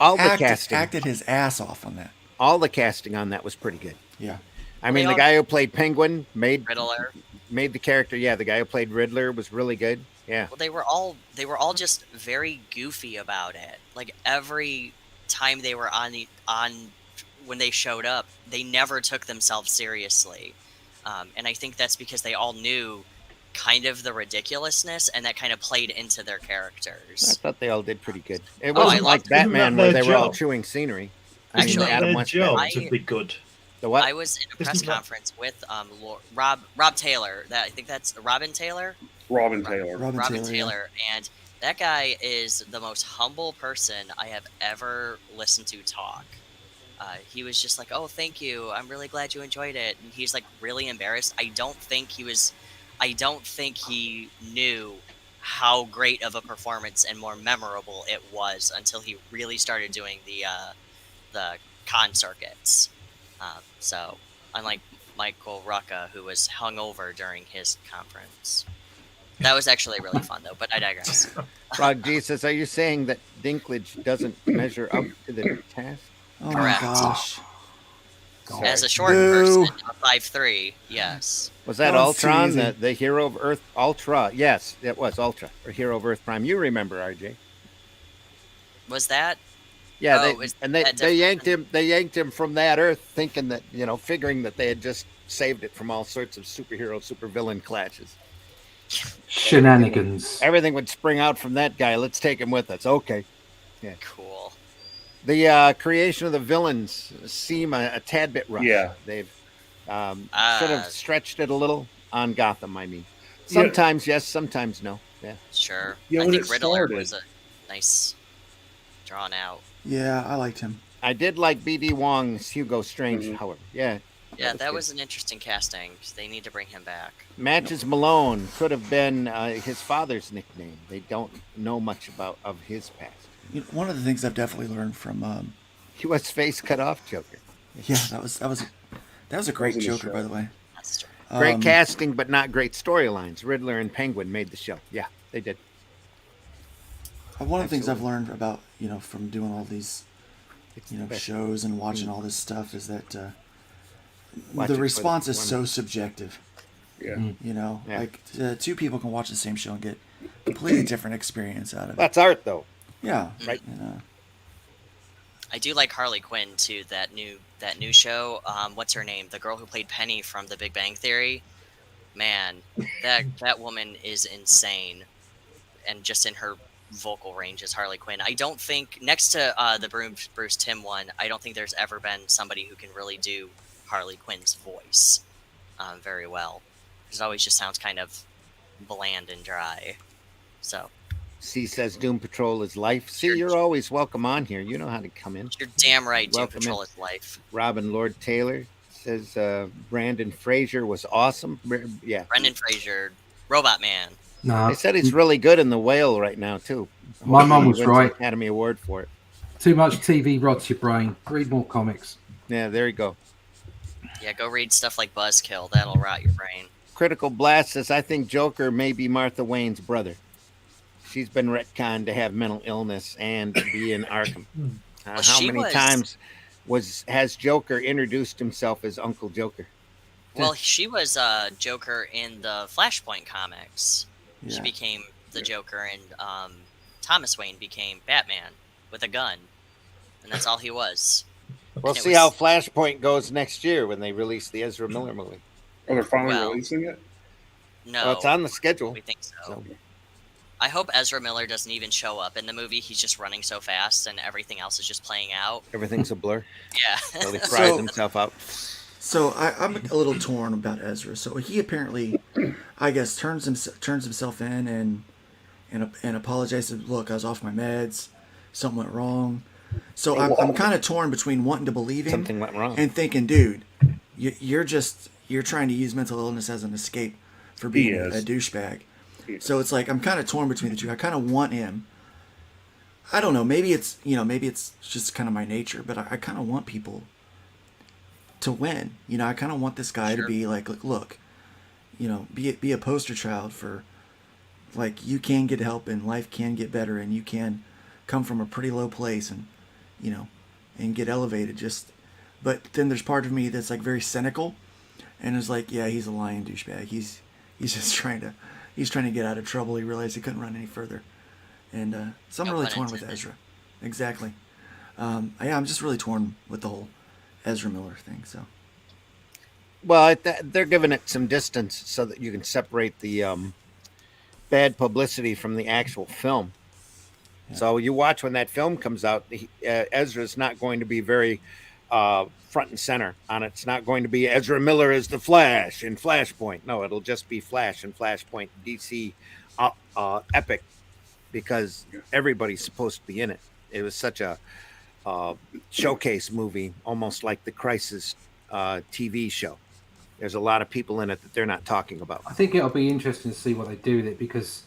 all the casting acted his ass off on that. All the casting on that was pretty good. Yeah. I mean, the guy who played Penguin made Riddler. made the character. Yeah, the guy who played Riddler was really good. Yeah. Well, they were all just very goofy about it. Like every time they were on when they showed up, they never took themselves seriously, and I think that's because they all knew kind of the ridiculousness, and that kind of played into their I characters. thought they all did pretty good. It Oh, I wasn't like loved it. Batman Isn't where that they their were all job? chewing scenery. Actually, Isn't that their West job Batman. to be good? The what? I was in a press Isn't that- conference with Rob Taylor. I think that's Robin Taylor. Robin Taylor. Robin yeah. Taylor, and that guy is the most humble person I have ever listened to talk. He was just like, "Oh, thank you. I'm really glad you enjoyed it." And he's like really embarrassed. I don't think he knew how great of a performance and more memorable it was until he really started doing the con circuits. So, unlike Michael Rucka, who was hungover during his conference. That was actually really fun, though, but I digress. Frog Jesus, are you saying that Dinklage doesn't measure up to the task? Oh Correct. my gosh. As a short Boo. person, a 5'3", yes. Was that Don't see Ultron, anything. the hero of Earth? Ultra, yes, it was Ultra, or hero of Earth Prime. You remember, RJ? Was that? Yeah, Oh, they, is and they, that they different? yanked him. They yanked him from that Earth, thinking that figuring that they had just saved it from all sorts of superhero, supervillain clashes. Shenanigans. Everything would spring out from that guy. Let's take him with us. Okay. Cool. The creation of the villains seem a tad bit rough. Yeah. They've should have stretched it a little on Gotham. I mean, Yeah. sometimes yes, sometimes no. Yeah. Sure. Yeah, I when think it Riddler started- was a nice drawn out. Yeah, I liked him. I did like B.D. Wong's Hugo Strange, Mhm. however. Yeah. Yeah, that good. was an interesting casting. They need to bring him back. Matches Malone could have been his father's nickname. They don't know much of his past. You know, one of the things I've definitely learned from He was face cut off Joker. yeah, that was a great Wasn't a Joker, show. by the way. That's true. Great casting, but not great storylines. Riddler and Penguin made the show. Yeah, they did. One of the things I've Absolutely. learned about from doing all these It's the best. shows and watching all this stuff is that Watch it the for response is one. so subjective. Yeah. Yeah. Yeah. Like two people can watch the same show and get completely different experience out of it. That's art, though. Yeah, Right. I do like Harley Quinn too. That new show. What's her name? The girl who played Penny from The Big Bang Theory. Man, that woman is insane, and just in her vocal range as Harley Quinn. I don't think next to the Bruce Timm one, I don't think there's ever been somebody who can really do Harley Quinn's voice very well. It always just sounds kind of bland and dry. So C says Doom Patrol is life. See, you're always welcome on here. You know how to come in. you're damn right. Doom Welcome Patrol in. is life. Robin Lord Taylor says Brandon Fraser was awesome. Yeah. Brendan Fraser, Robot Man. No, They said he's really good in The Whale right now, too. My mum He was wins the right. Academy Award for it. Too much TV rots your brain. Read more comics. Yeah, there you go. Yeah, go read stuff like Buzzkill. That'll rot your brain. Critical Blast says, I think Joker may be Martha Wayne's brother. She's been retconned to have mental illness and be in Arkham. Well, How she many was- times has Joker introduced himself as Uncle Joker? Well, she was Joker in the Flashpoint comics. She Yeah. became the Joker, and Thomas Wayne became Batman with a gun, and that's all he was. We'll It see was- how Flashpoint goes next year when they release the Ezra Miller movie. Oh, they're finally Well, releasing it? No, Well, it's on the schedule. we think so. So, I hope Ezra Miller doesn't even show up in the movie. He's just running so fast, and everything else is just playing out. everything's a blur. Yeah. So he fries So- himself out. So I'm a little torn about Ezra. So he apparently, I guess, turns himself in and apologizes. Look, I was off my meds. Something went wrong. So I'm kind of torn between wanting to believe him Something went wrong. and thinking, dude, you're trying to use mental illness as an escape for being a is. douchebag. He is. So it's like I'm kind of torn between the two. I kind of want him. I don't know. Maybe it's just kind of my nature, but I kind of want people to win. I kind of want this guy to Sure. be like, look, be a poster child for like you can get help and life can get better and you can come from a pretty low place and and get elevated. But then there's part of me that's like very cynical and is like, yeah, he's a lying douchebag. he's just trying to get out of trouble. He realized he couldn't run any further, and so I'm No really pun torn with intended. Ezra. Exactly. Yeah, I'm just really torn with the whole Ezra Miller thing. So Well, they're giving it some distance so that you can separate the bad publicity from the actual film. Yeah. So you watch when that film comes out, Ezra's not going to be very front and center on it. It's not going to be Ezra Miller as the Flash in Flashpoint. No, it'll just be Flash and Flashpoint DC epic, because everybody's supposed to be in it. It was such a showcase movie, almost like the Crisis TV show. There's a lot of people in it that they're not talking about. I think it'll be interesting to see what they do with it, because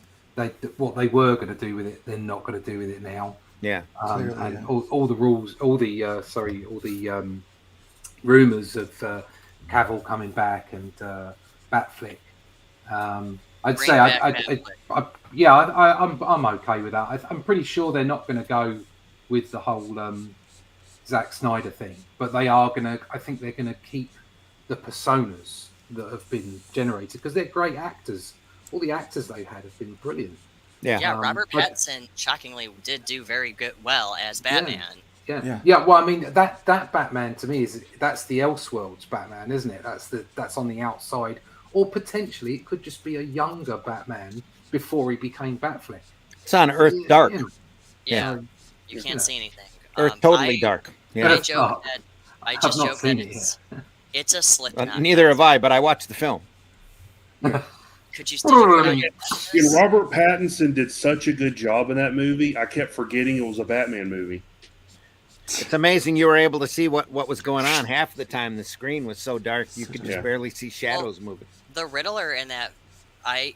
what they were going to do with it, they're not going to do with it now. Yeah, Clearly, and yeah. all the rules, all the rumors of Cavill coming back and Batflick. I'd say I'm okay with that. I'm pretty sure they're not going to go with the whole Zack Snyder thing, but they are going to. I think they're going to keep the personas that have been generated, because they're great actors. All the actors they've had have been brilliant. Yeah, Robert Pattinson shockingly did do very well as Batman. Yeah. Well, I mean, that Batman to me that's the Elseworlds Batman, isn't it? That's on the outside, or potentially it could just be a younger Batman before he became Batfleck. it's on Earth Dark. Yeah. You can't see anything. Earth totally dark. Yeah. I joke that it's a Slipknot. Neither have I, but I watched the film. Could you still And Robert Pattinson did such a good job in that movie. I kept forgetting it was a Batman movie. It's amazing you were able to see what was going on. Half the time the screen was so dark you could just barely see shadows moving. The Riddler in that,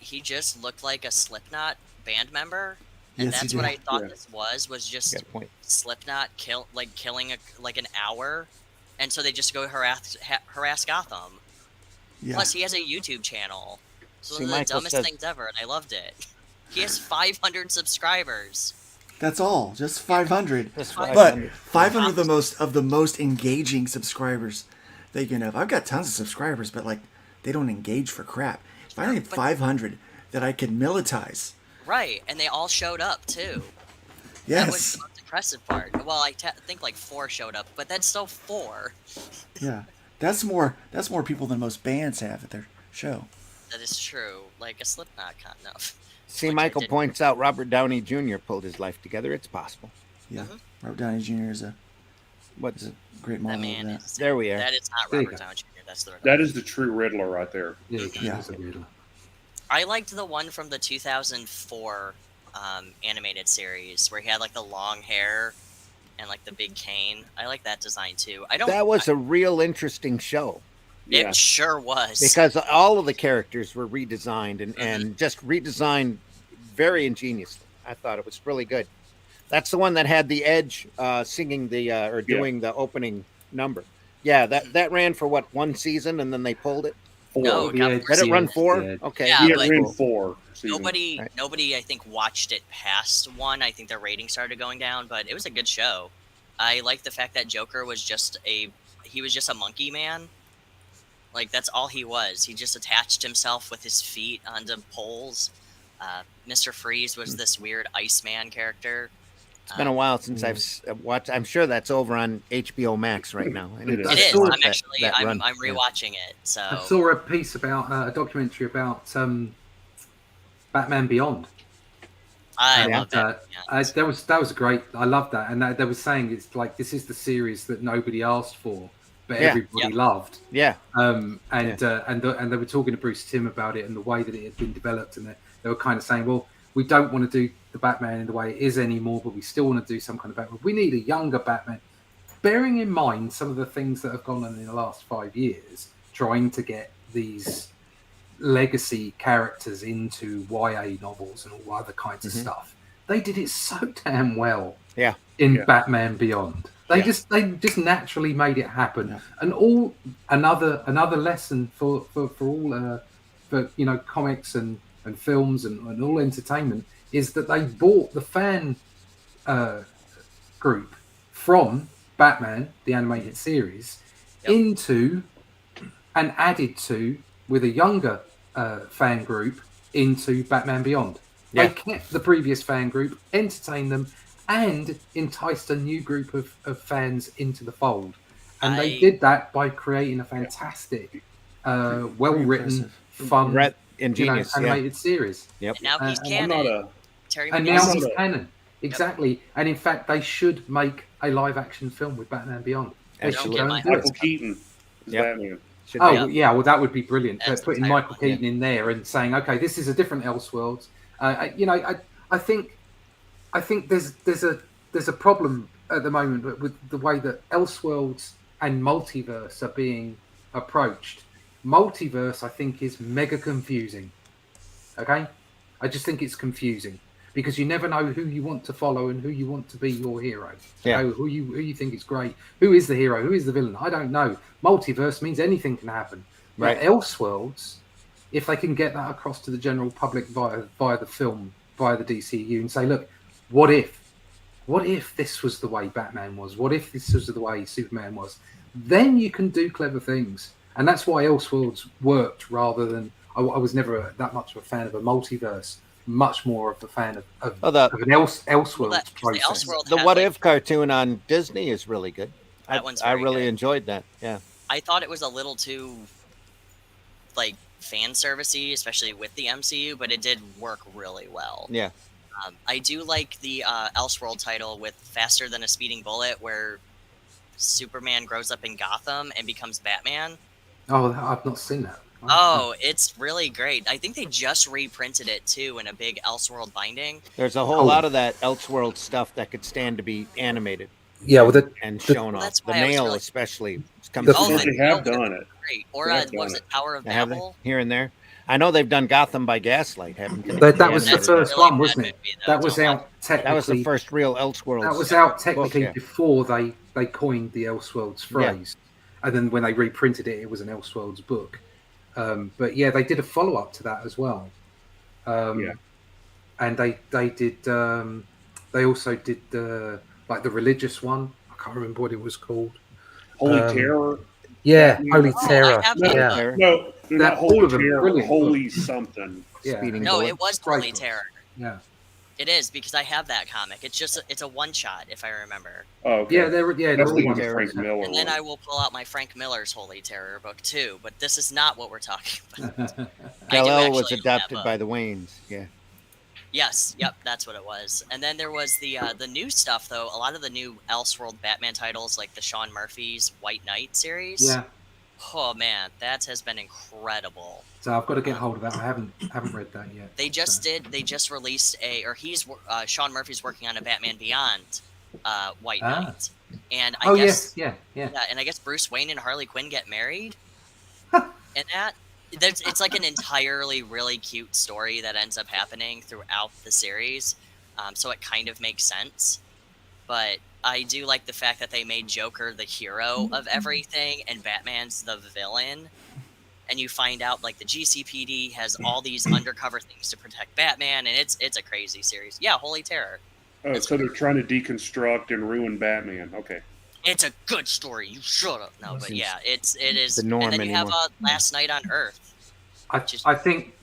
he just looked like a Slipknot band member, and Yes, that's he what did. I thought this was just Got a point. Slipknot killing an hour, and so they just go harass Gotham. Yeah. Plus, he has a YouTube channel. So See, one of the Michael dumbest says- things ever, and I loved it. He has 500 subscribers. That's all, just 500. Just But 500. 500 of the most engaging subscribers that you can have. I've got tons of subscribers, but like they don't engage for crap. If I had 500 that I could militize, Right, and they all showed up too. That was yes, the most impressive part. Well, I think like 4 showed up, but that's still 4. yeah, that's more people than most bands have at their show. That is true. Like a Slipknot kind of. See, Which I Michael didn't- points out Robert Downey Jr. pulled his life together. It's possible. Yeah, Mhm. Robert Downey Jr. is a great model That man of that. is. There we are. That is not There you Robert go. Downey Jr. That's the. That is the true Riddler right there. Yeah. That's a Riddler. I liked the one from the 2004 animated series where he had like the long hair and like the big cane. I like that design too. That was a real interesting show It sure was. because all of the characters were redesigned and just redesigned very ingeniously. I thought it was really good. That's the one that had the Edge singing or doing the opening number. Yeah, that ran for what, 1 season and then they pulled it. 4. No, Yeah, got Did it run 4? Yeah. Okay. Yeah, He but- had ran 4 seasons. Nobody, I think, watched it past 1. I think their ratings started going down, but it was a good show. I like the fact that Joker was just a monkey man. Like, that's all he was. He just attached himself with his feet onto poles. Mr. Freeze was this weird Iceman character. It's been a while since I've watched. I'm sure that's over on HBO Max right now. And It is. It is. does I'm actually, that run. I'm rewatching it. So I saw a piece about a documentary about Batman Beyond. I Yeah. love that. Yeah. That was great. I love that, and they were saying it's like this is the series that nobody asked for, but Yeah. everybody loved. Yeah. And they were talking to Bruce Timm about it and the way that it had been developed, and they were kind of saying, well, we don't want to do the Batman in the way it is anymore, but we still want to do some kind of Batman. We need a younger Batman. Bearing in mind some of the things that have gone on in the last 5 years, trying to get these legacy characters into YA novels and all other kinds of stuff, they did it so damn well. Yeah. In Batman Beyond, they just naturally made it happen. Yeah. And another lesson for all for comics and films and all entertainment is that they bought the fan group from Batman, the animated series, into and added to with a younger fan group into Batman Beyond. Yeah. They kept the previous fan group, entertained them, and enticed a new group of fans into the fold. And they did that by creating a fantastic, well-written, fun, ingenious, animated series. Yep. And now he's canon. Terry and McGinnis now he's is- canon. Exactly. Yep. And in fact, they should make a live-action film with Batman Beyond. They should go and do Michael it. Keaton is Batman. Oh, yeah, well, that would be brilliant. Putting Michael Keaton in there and saying, okay, this is a different Elseworlds. I think there's a problem at the moment with the way that Elseworlds and multiverse are being approached. Multiverse, I think, is mega confusing. Okay? I just think it's confusing because you never know who you want to follow and who you want to be your hero. Yeah. Who you think is great. Who is the hero? Who is the villain? I don't know. Multiverse means anything can happen. Right. But Elseworlds, if they can get that across to the general public via the film, via the DCU, and say, look, what if this was the way Batman was? What if this was the way Superman was? Then you can do clever things. And that's why Elseworlds worked rather than... I was never that much of a fan of a multiverse. Much more of a fan of an Elseworlds process. The What If cartoon on Disney is really good. That one's I very really good. enjoyed that. Yeah. I thought it was a little too like fan servicey, especially with the MCU, but it did work really well. Yeah. I do like the Elseworld title with Faster Than a Speeding Bullet, where Superman grows up in Gotham and becomes Batman. Oh, I've not seen that. Oh, it's really great. I think they just reprinted it too in a big Elseworld binding. There's a whole lot of that Elseworld stuff that could stand to be animated. Yeah, well, and shown off. That's The why I was Nail, really- especially. They have done it. Great. Or what was it, Tower of Have they? Babel? Here and there. I know they've done Gotham by Gaslight, haven't they? That was the Animated first that. one, wasn't it? That was out technically. That was the first real Elseworlds. That was out technically book, yeah. before they coined the Elseworlds phrase, and then when they reprinted it, it was an Elseworlds book. But yeah, they did a follow up to that as well. And they did. They also did the religious one. I can't remember what it was called. Holy Terror. Yeah, Holy Oh, Terror. I have that Yeah. book. No, That- not Holy all of them, Terror. brilliant Holy book. something. Yeah. No, it was Holy Priceless. Terror. Yeah. It is because I have that comic. It's a one shot if I remember. Oh, okay. Yeah, they're That's all the ones. Frank Miller And then one. I will pull out my Frank Miller's Holy Terror book too. But this is not what we're talking about. I do Kal-El was actually own adopted that by book. the Waynes. Yeah. Yes, yep, that's what it was. And then there was the new stuff though. A lot of the new Elseworld Batman titles, like the Sean Murphy's White Knight series. Yeah. Oh man, that has been incredible. So I've got to get hold of that. I haven't read that yet. They just released Sean Murphy's working on a Batman Beyond White Knight. And I guess yeah. and I guess Bruce Wayne and Harley Quinn get married. And it's like an entirely really cute story that ends up happening throughout the series. So it kind of makes sense. But I do like the fact that they made Joker the hero of everything and Batman's the villain. And you find out like the GCPD has all these undercover things to protect Batman, and it's a crazy series. Yeah, Holy Terror. Oh, so they're trying to deconstruct and ruin Batman. Okay. It's a good story. You shut up. No, but yeah, it is. the norm and then you have anymore. Last Night on Earth. I think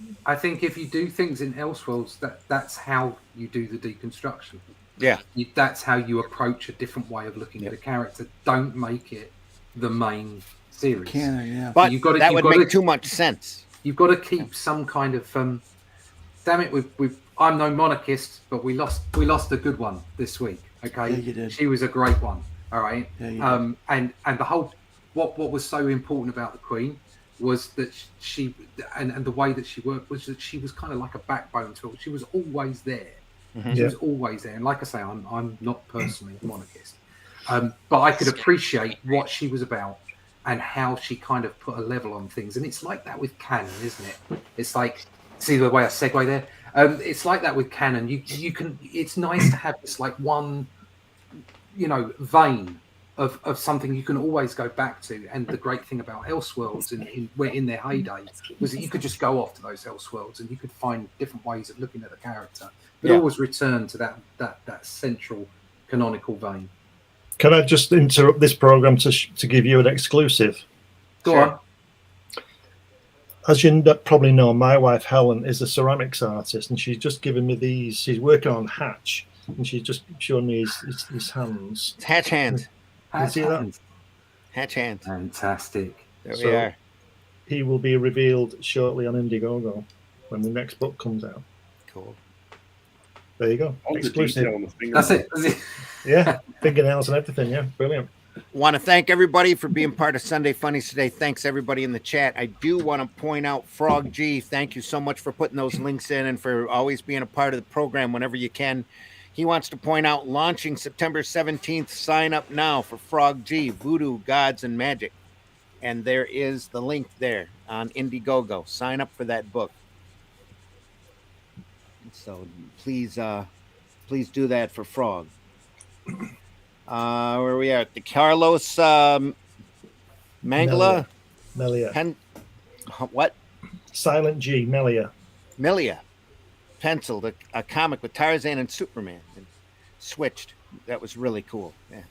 if you do things in Elseworlds, that's how you do the deconstruction. Yeah. That's how you approach a different way of looking at a character. Don't make it the main series. But You've gotta- that you've would gotta- make too much sense. You've got to keep some kind of. Damn it! I'm no monarchist, but we lost a good one this week. Okay, Yeah, you did. She was a great one. All right. Yeah, you And the whole what was so important about the Queen was that she and the way that she worked was that she was kind of like a backbone to it. She was always there. She was always there. And like I say, I'm not personally a monarchist, but I could appreciate what she was about and how she kind of put a level on things. And it's like that with canon, isn't it? It's like, see the way I segue there? It's like that with canon. You can. It's nice to have this like one, vein of something you can always go back to. And the great thing about Elseworlds in their heyday was that you could just go off to those Elseworlds and you could find different ways of looking at a character, but always return to that central canonical vein. Can I just interrupt this program to give you an exclusive? Go on. as you probably know, my wife Helen is a ceramics artist, and she's just given me these. She's working on Hatch, and she's just shown me his hands. It's Hatch hands. You see that? Hatch hands. Fantastic. There we are. He will be revealed shortly on Indiegogo when the next book comes out. Cool. There you go. All the Exclusive. detail on the fingernails. That's it. Yeah, fingernails and everything. Yeah, brilliant. Want to thank everybody for being part of Sunday Funnies today. Thanks everybody in the chat. I do want to point out Frog G. Thank you so much for putting those links in and for always being a part of the program whenever you can. He wants to point out launching September 17th. Sign up now for Frog G, Voodoo, Gods, and Magic. And there is the link there on Indiegogo. Sign up for that book. So please do that for Frog. Where we are? The Carlos Mangala. Melia. What? Silent G. Melia. Penciled a comic with Tarzan and Superman. And switched. That was really cool. Yeah.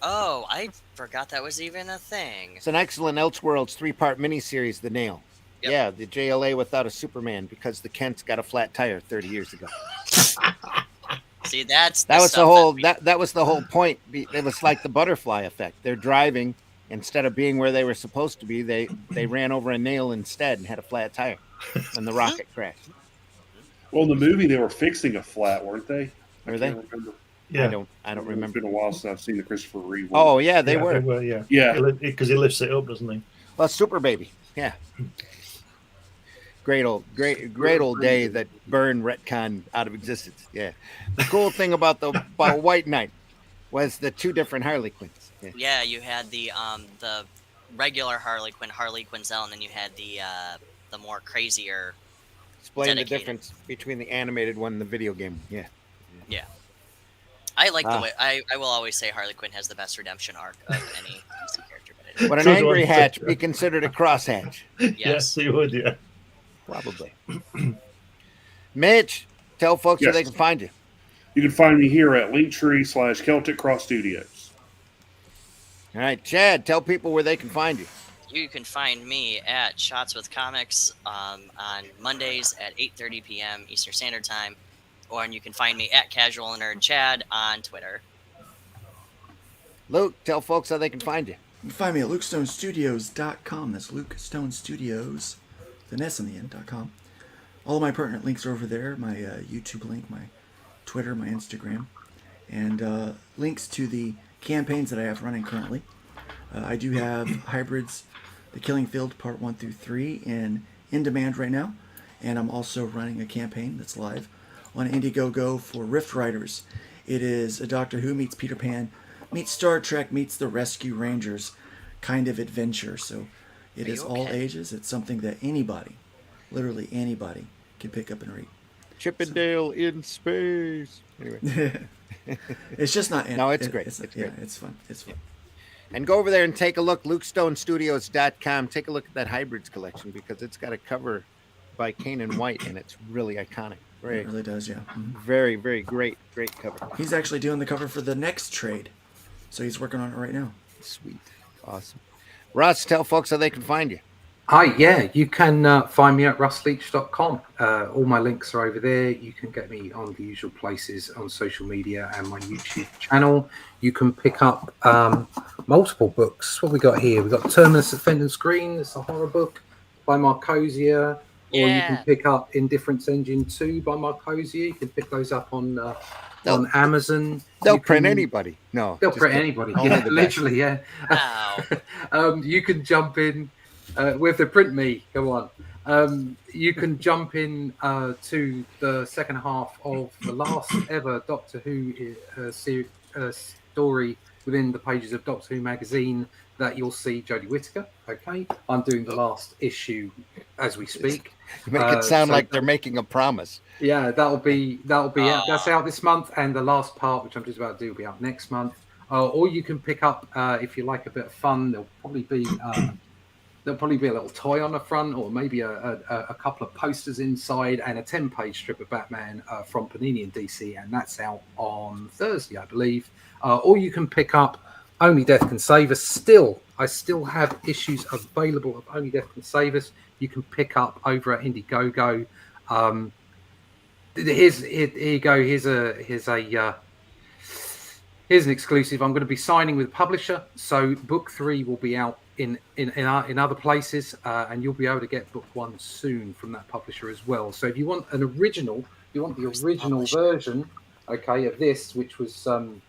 Oh, I forgot that was even a thing. It's an excellent Elseworlds 3-part miniseries, The Nail. Yep. Yeah, the JLA without a Superman because the Kents got a flat tire 30 years ago. See, that was the whole that was the whole point. It was like the butterfly effect. They're driving instead of being where they were supposed to be. They ran over a nail instead and had a flat tire, and the rocket crashed. Well, in the movie, they were fixing a flat, weren't they? Were they? Remember. Yeah. I don't remember. It's been a while since I've seen the Christopher Reeve one. Oh yeah, they were. Yeah, because he lifts it up, doesn't he? Well, Super Baby. Yeah. Great old day that Byrne retcon out of existence. Yeah. The cool thing about White Knight was the 2 different Harley Quinns. Yeah, you had the regular Harley Quinzel, and then you had the more crazier. Explain the difference between the animated one and the video game. Yeah. Yeah. I like the way I will always say Harley Quinn has the best redemption arc of any DC character. But an angry hatch be considered a cross hatch? Yes, he would. Yeah. Probably. Mitch, tell folks where they can find you. You can find me here at Linktree/Celtic Cross Studios. All right, Chad, tell people where they can find you. You can find me at Shots with Comics on Mondays at 8:30 p.m. Eastern Standard Time, and you can find me at Casual Nerd Chad on Twitter. Luke, tell folks how they can find you. You can find me at LukeStoneStudios.com. That's Luke Stone Studios, the S in the end.com. All of my pertinent links are over there. My YouTube link, my Twitter, my Instagram, and links to the campaigns that I have running currently. I do have Hybrids, The Killing Field, Part 1 through 3, in demand right now. And I'm also running a campaign that's live on Indiegogo for Rift Riders. It is a Doctor Who meets Peter Pan, meets Star Trek, meets the Rescue Rangers kind of adventure. So it is all ages. It's something that anybody, literally anybody, can pick up and read. Chippendale in space. Anyway. It's just not... No, it's great. It's great. Yeah, it's fun. It's fun. And go over there and take a look, LukeStoneStudios.com. Take a look at that Hybrids collection because it's got a cover by Kanan White, and it's really iconic. Very, it really does, yeah. Mm-hmm. Very, very great cover. He's actually doing the cover for the next trade, so he's working on it right now. Sweet. Awesome. Russ, tell folks how they can find you. Hi, yeah, you can find me at russleach.com. All my links are over there. You can get me on the usual places on social media and my YouTube channel. You can pick up multiple books. What we got here? We've got Terminus at Fenton's Green. It's a horror book by Marcosia. Yeah. Or you can pick up Indifference Engine 2 by Marcosia. You can pick those up on Amazon. They'll print anybody. No. They'll print anybody. Yeah, literally, yeah. Wow. You can jump in. With the print me, go on. You can jump in to the second half of the last ever Doctor Who story within the pages of Doctor Who magazine that you'll see Jodie Whittaker. Okay, I'm doing the last issue as we speak. You make it sound like they're making a promise. Yeah, that'll be out. That's out this month, and the last part, which I'm just about to do, will be out next month. Or you can pick up if you like a bit of fun. There'll probably be a little toy on the front, or maybe a couple of posters inside, and a 10-page strip of Batman from Panini and DC, and that's out on Thursday, I believe. Or you can pick up Only Death Can Save Us. I still have issues available of Only Death Can Save Us. you can pick up over at Indiegogo. Here you go. Here's an exclusive. I'm going to be signing with a publisher, so book 3 will be out in other places, and you'll be able to get book 1 soon from that publisher as well. So if you want an original, you want the original version, okay, of this, which was done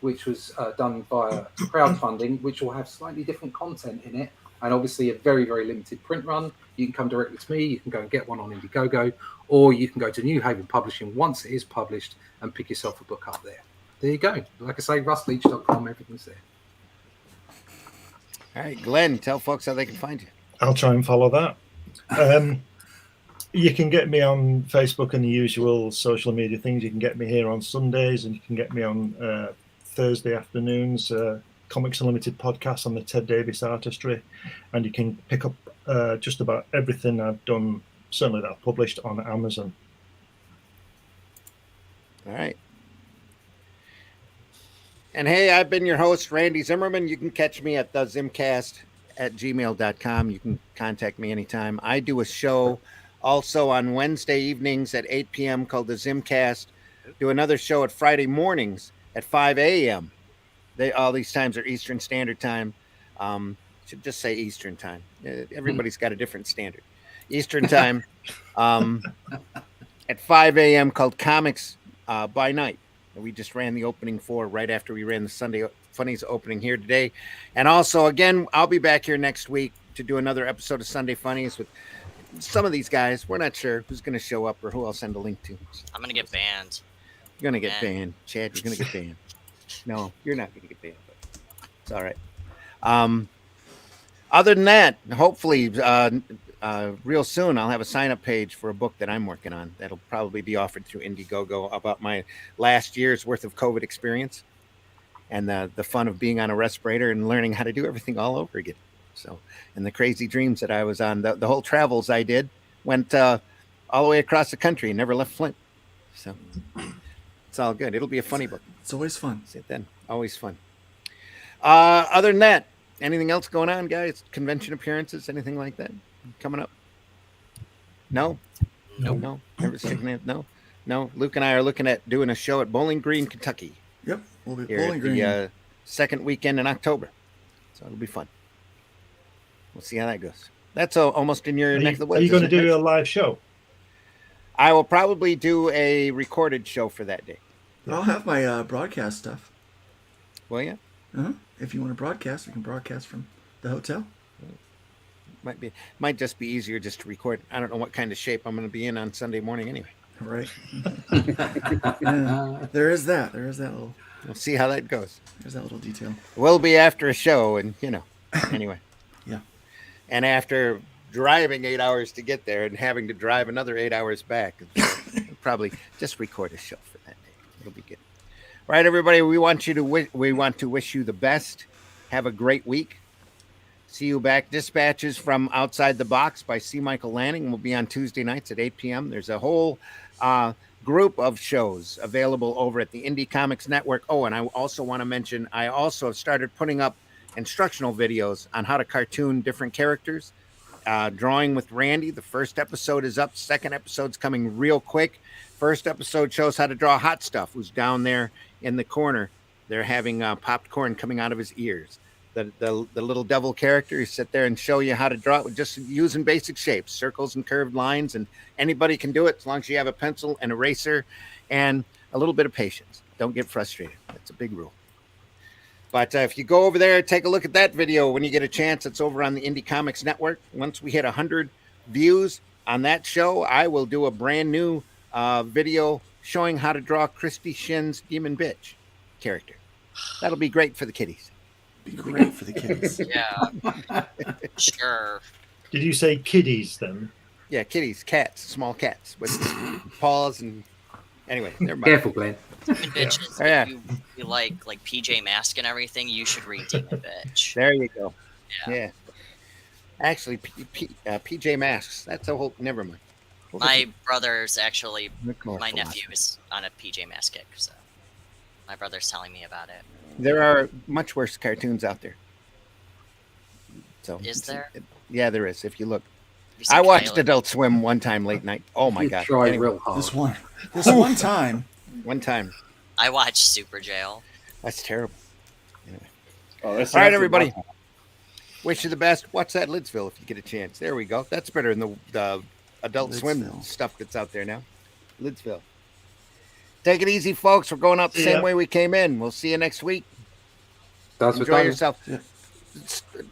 via crowdfunding, which will have slightly different content in it, and obviously a very, very limited print run. You can come directly to me. You can go and get one on Indiegogo, or you can go to New Haven Publishing once it is published and pick yourself a book up there. There you go. Like I say, rustleach.com, everything's there. All right, Glenn, tell folks how they can find you. I'll try and follow that. You can get me on Facebook and the usual social media things. You can get me here on Sundays, and you can get me on Thursday afternoons, Comics Unlimited podcast on the Ted Davis Artistry. And you can pick up just about everything I've done, certainly that I've published, on Amazon. All right. And hey, I've been your host, Randy Zimmerman. You can catch me at thezimcast@gmail.com. You can contact me anytime. I do a show also on Wednesday evenings at 8 p.m. called the Zimcast. Do another show at Friday mornings at 5 a.m. All these times are Eastern Standard Time. Should just say Eastern Time. Everybody's got a different standard. Eastern Time at 5 a.m. called Comics by Night. We just ran the opening for right after we ran the Sunday Funnies opening here today. And also, again, I'll be back here next week to do another episode of Sunday Funnies with some of these guys. We're not sure who's going to show up or who I'll send a link to. I'm going to get banned. You're going to get banned. Chad, you're going to get banned. No, you're not going to get banned. But it's all right. Other than that, hopefully real soon I'll have a sign-up page for a book that I'm working on. That'll probably be offered through Indiegogo about my last year's worth of COVID experience and the fun of being on a respirator and learning how to do everything all over again. So, and the crazy dreams that I was on, the whole travels I did went all the way across the country and never left Flint. So it's all good. It'll be a funny book. It's always fun. That's it then. Always fun. Other than that, anything else going on, guys? Convention appearances, anything like that coming up? No. Never sticking it. No. Luke and I are looking at doing a show at Bowling Green, Kentucky. Yep, we'll be here Bowling Green. The second weekend in October, so it'll be fun. We'll see how that goes. That's almost in your neck of the woods. Are you going to do a live show? I will probably do a recorded show for that day. I'll have my broadcast stuff. Will you? If you want to broadcast, we can broadcast from the hotel. Might just be easier just to record. I don't know what kind of shape I'm going to be in on Sunday morning anyway. Right. There is that. Little. We'll see how that goes. There's that little detail. We'll be after a show, and anyway. Yeah. And after driving 8 hours to get there and having to drive another 8 hours back, probably just record a show for that day. It'll be good. All right, everybody. We want to wish you the best. Have a great week. See you back. Dispatches from Outside the Box by C. Michael Lanning will be on Tuesday nights at 8 p.m. There's a whole group of shows available over at the Indie Comics Network. Oh, and I also want to mention, I also have started putting up instructional videos on how to cartoon different characters. Drawing with Randy. The first episode is up. Second episode's coming real quick. First episode shows how to draw Hot Stuff, who's down there in the corner. They're having popped corn coming out of his ears. The little devil character, you sit there and show you how to draw it with just using basic shapes, circles and curved lines, and anybody can do it as long as you have a pencil, an eraser, and a little bit of patience. Don't get frustrated. That's a big rule. But if you go over there, take a look at that video when you get a chance. It's over on the Indie Comics Network. Once we hit 100 views on that show, I will do a brand new video showing how to draw Christy Shin's Demon Bitch character. That'll be great for the kiddies. Be great for the kids. Yeah. Sure. Did you say kiddies then? Yeah, kitties, cats, small cats with paws and anyway. Never mind. Careful, Glenn. Demon Bitch, Yeah. if you like PJ Masks and everything, you should read Demon Bitch. There you go. Yeah. Actually, PJ Masks. That's a whole. Never mind. My brother's actually, More my philosophy. nephew is on a PJ Masks kick, so my brother's telling me about it. There are much worse cartoons out there. So Is there? Yeah, there is. If you look, You see I watched Kylo. Adult Swim one time late night. Oh my You god! try Anyway, real hard. This one time. one time. I watched Super Jail. That's terrible. Oh, All right, everybody. Wish you the best. Watch that Lidsville if you get a chance. There we go. That's better than the Adult Swim Lidsville. stuff that's out there now. Lidsville. Take it easy, folks. We're going out the same way we came in. We'll see you next week. That's Enjoy yourself. Yeah.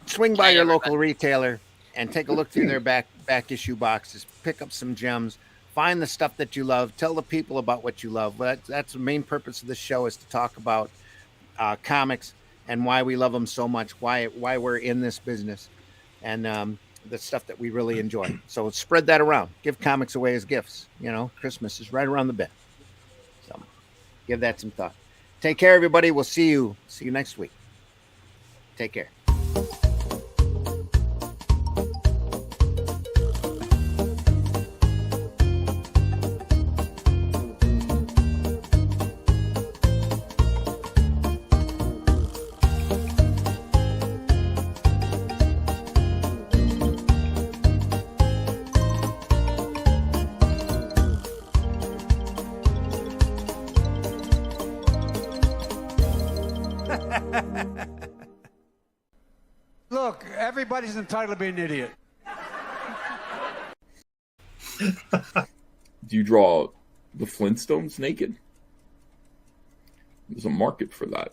Swing by Bye, your everybody. local retailer and take a look through their back issue boxes. Pick up some gems. Find the stuff that you love. Tell the people about what you love. That's the main purpose of this show, is to talk about comics and why we love them so much, why we're in this business, and the stuff that we really enjoy. So spread that around. Give comics away as gifts. You know, Christmas is right around the bend. So give that some thought. Take care, everybody. We'll see you next week. Take care. Look, everybody's entitled to be an idiot. Do you draw the Flintstones naked? There's a market for that.